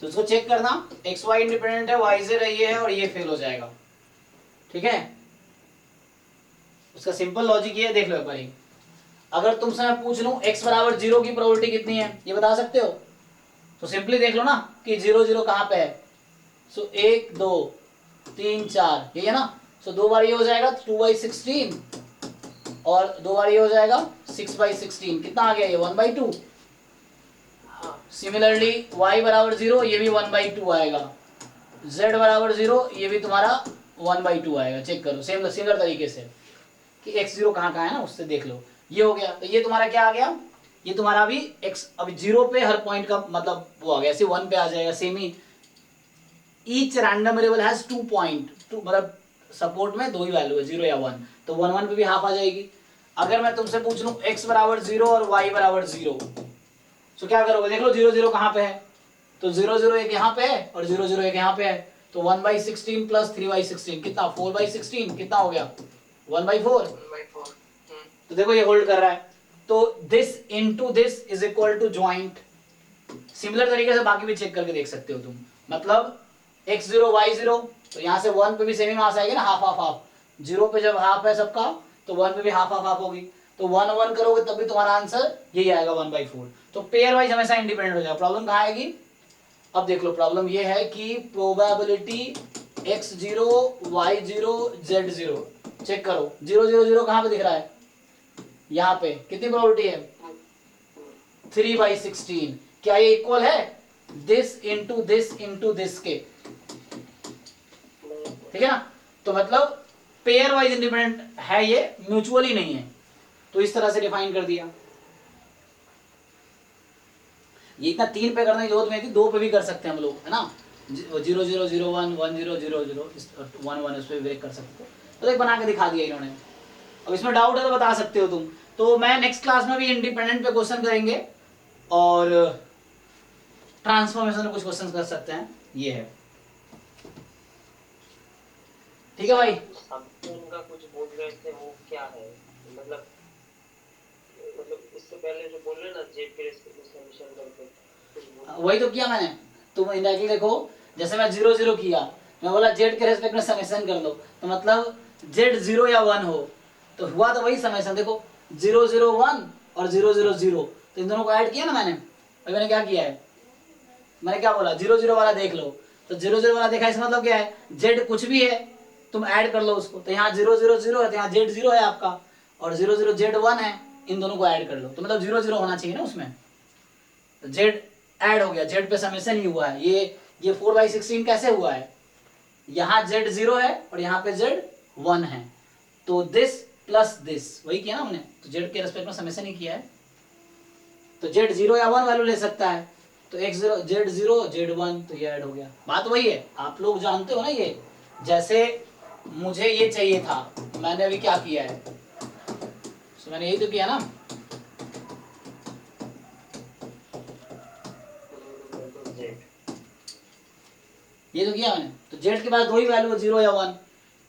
तो इसको चेक करना, एक्स वाई इंडिपेंडेंट है, वाई से रही है और ये फेल हो जाएगा, ठीक है। उसका सिंपल लॉजिक ये है, देख लो एक बारी। अगर तुमसे मैं पूछ लूं x बराबर 0 की प्रोबेबिलिटी कितनी है, ये बता सकते हो? तो सिंपली देख लो ना कि 0 0 कहां पे है। सो 1 2 3 4 यही है ना। सो 2 बार ये हो जाएगा 2/16 और 2 बार ये हो जाएगा 6/16। कितना आ गया ये 1/2। सिमिलरली y बराबर 0 ये भी 1/2 आएगा, z बराबर 0 ये भी तुम्हारा 1/2 आएगा। चेक करो सेम सिमिलर तरीके से कि x 0 कहाँ कहाँ है ना, उससे देख लो। ये हो गया, तो ये तुम्हारा क्या आ गया, ये तुम्हारा अभी x अभी 0 पे हर पॉइंट का मतलब वो आ गया, ऐसे 1 पे आ जाएगा। Same he each random variable has 2 point, मतलब सपोर्ट में 2 ही वैल्यू है, 0 या 1, तो 1 1 पे भी हाफ आ जाएगी। अगर मैं तुमसे पूछ लूं x बराबर 0 और y बराबर 0, तो क्या करोगे, देख लो 0 0 कहाँ पे है, तो 0 0 एक यहाँ पे है और 0 0 एक यहाँ पे है, तो 1/16 प्लस 3/16 कितना 4/16 कितना हो गया 1/4। तो देखो ये होल्ड कर रहा है, तो this into this is equal to joint. Similar तरीके से बाकी भी चेक करके देख सकते हो तुम, मतलब x0 y0, तो यहाँ से 1 पे भी सेम ही मास आएगी ना, हाफ हाफ हाफ। 0 पे जब हाफ है सबका तो 1 पे भी हाफ हाफ हाफ होगी, तो 1 1 करोगे तब भी तुम्हारा आंसर यही आएगा 1/4। तो पेयर वाइज हमेशा इंडिपेंडेंट हो जाएगा। प्रॉब्लम कहाँ आएगी, अब देख लो। प्रॉब्लम ये है कि probability x0 y0 z0, check करो 0 0 0 कहाँ पे दिख रहा है, यहाँ पे कितनी प्रोबेबिलिटी है 3/16। क्या ये इक्वल है दिस इंटू दिस के, ठीक है ना। तो मतलब पेयर वाइज इंडिपेंडेंट है, ये म्यूचुअली नहीं है। तो इस तरह से डिफाइन कर दिया। ये इतना 3 पे करने की जरूरत नहीं थी, 2 पे भी कर सकते हैं हम लोग, है ना। 0 0 0 1 1 0 0 0 1 1 इस पे ब्रेक कर सकते हो। तो एक बना के दिखा दिया इन्होंने। अब इसमें डाउट है तो बता सकते हो तुम। तो मैं नेक्स्ट क्लास में भी इंडिपेंडेंट पे क्वेश्चन करेंगे और ट्रांसफॉर्मेशन में कुछ क्वेश्चन कर सकते हैं, ये है, ठीक है भाई। उनका कुछ बोल रहे थे वो क्या है, मतलब इससे पहले जो बोल रहे ना जेड के रेस्पेक्ट में समीशन करके, वही तो किया मैंने। तुम इनडायरेक्टली देखो, जैसे मैं 0 0 किया, मैं बोला जेड के रेस्पेक्ट में समेशन कर लो, तो मतलब जेड 0 या 1 हो, तो हुआ तो वही समेशन। देखो 0 0 1 और 0 0 0, तो इन दोनों को ऐड किया ना मैंने। अभी मैंने क्या किया है, मैंने क्या बोला 0 0 वाला देख लो, तो 0 0 वाला देखा, इसका मतलब क्या है जेड कुछ भी है तुम ऐड कर लो उसको। तो यहाँ 0 0 0 है, तो यहाँ जेड 0 है आपका, और 0 0 जेड 1 है, इन दोनों को ऐड कर लो, तो मतलब 0 0 होना चाहिए ना उसमें। तो जेड ऐड हो गया, जेड पे समेशन ही हुआ है। ये 4/16 कैसे हुआ है, यहाँ जेड 0 है और यहाँ पे जेड 1 है, तो दिस प्लस दिस वही किया ना हमने, तो जेड के रेस्पेक्ट में समेशन ही किया है। तो जेड 0 या 1 वैल्यू ले सकता है, तो x0 जेड 0 जेड 1, तो ये ऐड हो गया। बात वही है, आप लोग जानते हो ना। ये जैसे मुझे ये चाहिए था, मैंने अभी क्या किया है, तो मैंने यही तो किया ना, ये तो किया मैंने। तो जेड के पास 2 ही वैल्यू है, 0 या 1,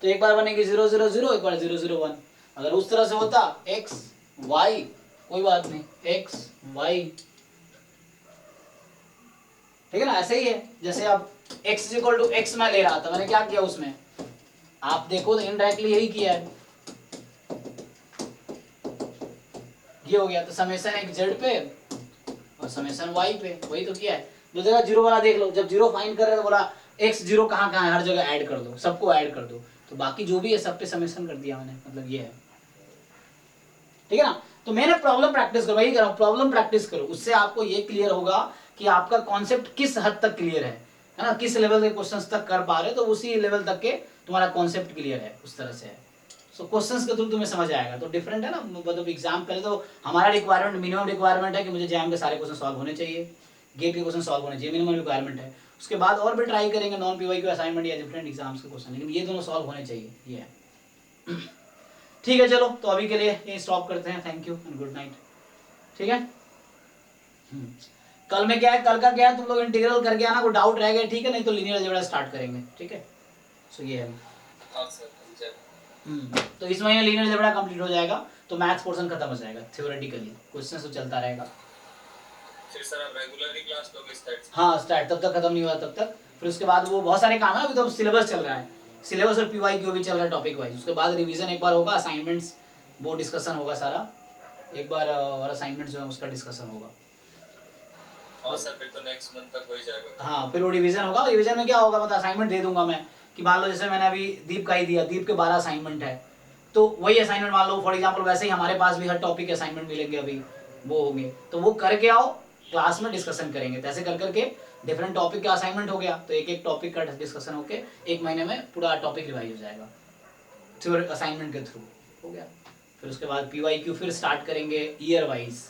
तो एक बार बनेगी 0 0 0, एक बार 0 0 1। अगर उस तरह से होता x y, कोई बात नहीं, x y, ठीक है ना। ऐसे ही है, जैसे अब x = x मैं ले रहा था, मैंने क्या किया उसमें, आप देखो तो इनडायरेक्टली यही किया है, ये हो गया। तो समेशन एक जेड पे और समेशन वाई पे, वही तो किया है। जो जगह 0 वाला देख लो, जब 0 फाइंड कर रहे तो बोला x 0 कहाँ कहाँ है, हर जगह ऐड कर दो, सबको ऐड कर दो, तो बाकी जो भी है सब पे समेशन कर दिया मैंने, मतलब ये है, ठीक है ना। तो मैंने प्रॉब्लम प्रैक्टिस करो, वही कह रहा हूं, प्रॉब्लम प्रैक्टिस करो, उससे आपको ये क्लियर होगा कि आपका कॉन्सेप्ट किस हद तक क्लियर है। है ना, किस लेवल के क्वेश्चंस तक कर पा रहे हो, तो उसी लेवल तक के तुम्हारा कॉन्सेप्ट क्लियर है, उस तरह से है। सो क्वेश्चंस के थ्रू तुम्हें समझ आएगा। तो डिफरेंट है ना, मतलब एग्जाम पहले तो हमारा रिक्वायरमेंट, मिनिमम रिक्वायरमेंट है कि मुझे जैम के सारे क्वेश्चन सॉल्व होने चाहिए, गेट के क्वेश्चन सॉल्व होने चाहिए, मिनिमम रिक्वायरमेंट है। उसके बाद और भी ट्राई करेंगे नॉन पीवाई असाइनमेंट या डिफरेंट एग्जाम्स के क्वेश्चन, लेकिन ये दोनों सॉल्व होने चाहिए, ये है। ठीक है, चलो तो अभी के लिए यही स्टॉप करते हैं। Thank you and good night. ठीक है, कल में क्या है, कल का क्या है, तुम लोग इंटीग्रल करके आना, कोई डाउट रह गया ठीक है, नहीं तो लीनियर अलजेब्रा स्टार्ट करेंगे। ठीक है, सो ये है। हाँ सर, तो इस महीने लीनियर अलजेब्रा कंप्लीट हो जाएगा, तो मैथ्स पोर्शन खत्म हो जाएगा थ्योरेटिकली, क्वेश्चन तो चलता रहेगा। फिर सर आप रेगुलरली क्लास लोगे स्टैट्स? हाँ, स्टार्ट तब तक खत्म नहीं हुआ तब तक, फिर उसके बाद वो बहुत सारे काम है, अभी तो सिलेबस चल रहा है, सिलेबस और पीवाई क्यू भी चल रहा है टॉपिक वाइज। उसके बाद रिवीजन एक बार होगा, असाइनमेंट्स वो डिस्कशन होगा सारा एक बार, और असाइनमेंट्स जो है उसका डिस्कशन होगा। हाँ सर, फिर तो नेक्स्ट मंथ तक हो ही जाएगा। हाँ, फिर वो रिवीजन होगा। रिवीजन में क्या होगा, मतलब असाइनमेंट दे दूंगा मैं, कि मान लो जैसे मैंने अभी दीप का ही दिया, दीप के 12 असाइनमेंट है, तो वही असाइनमेंट मान लो फॉर एग्जांपल, वैसे ही हमारे पास भी हर टॉपिक के असाइनमेंट मिलेंगे अभी, वो होंगे, तो वो करके आओ, क्लास में डिस्कशन करेंगे। तो ऐसे कर करके डिफरेंट टॉपिक का असाइनमेंट हो गया, तो एक एक टॉपिक का डिस्कशन होके एक महीने में पूरा टॉपिक रिवाइज हो जाएगा थ्योरी असाइनमेंट के थ्रू, हो गया। फिर उसके बाद पीवाईक्यू फिर स्टार्ट करेंगे ईयर वाइज,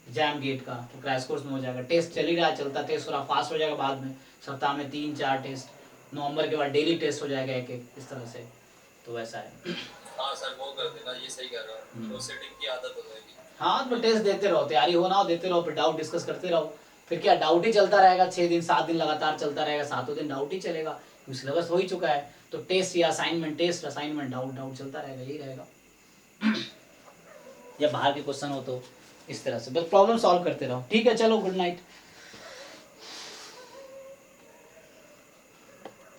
जैम गेट का तो क्रैश कोर्स में हो जाएगा। टेस्ट चल ही रहा है, चलता टेस्ट थोड़ा फास्ट हो जाएगा बाद में, सप्ताह में 3-4 टेस्ट, नवंबर के बाद डेली टेस्ट हो जाएगा एक एक, इस तरह से, तो वैसा है। हाँ सर, वो कर देना, ये सही कह रहा हूँ, तो सेटिंग की आदत हो जाएगी। हाँ, तो टेस्ट देते रहो, तैयारी हो ना हो देते रहो, फिर डाउट डिस्कस करते रहो, फिर क्या डाउट ही चलता रहेगा, 6 दिन 7 दिन लगातार चलता रहेगा, 7 दिन डाउट ही चलेगा, क्योंकि सिलेबस हो ही चुका है। तो टेस्ट या assignment, test assignment, doubt doubt चलता रहेगा, यही रहेगा। या बाहर के क्वेश्चन हो तो इस तरह से बस प्रॉब्लम सॉल्व करते रहो। ठीक है, चलो गुड नाइट।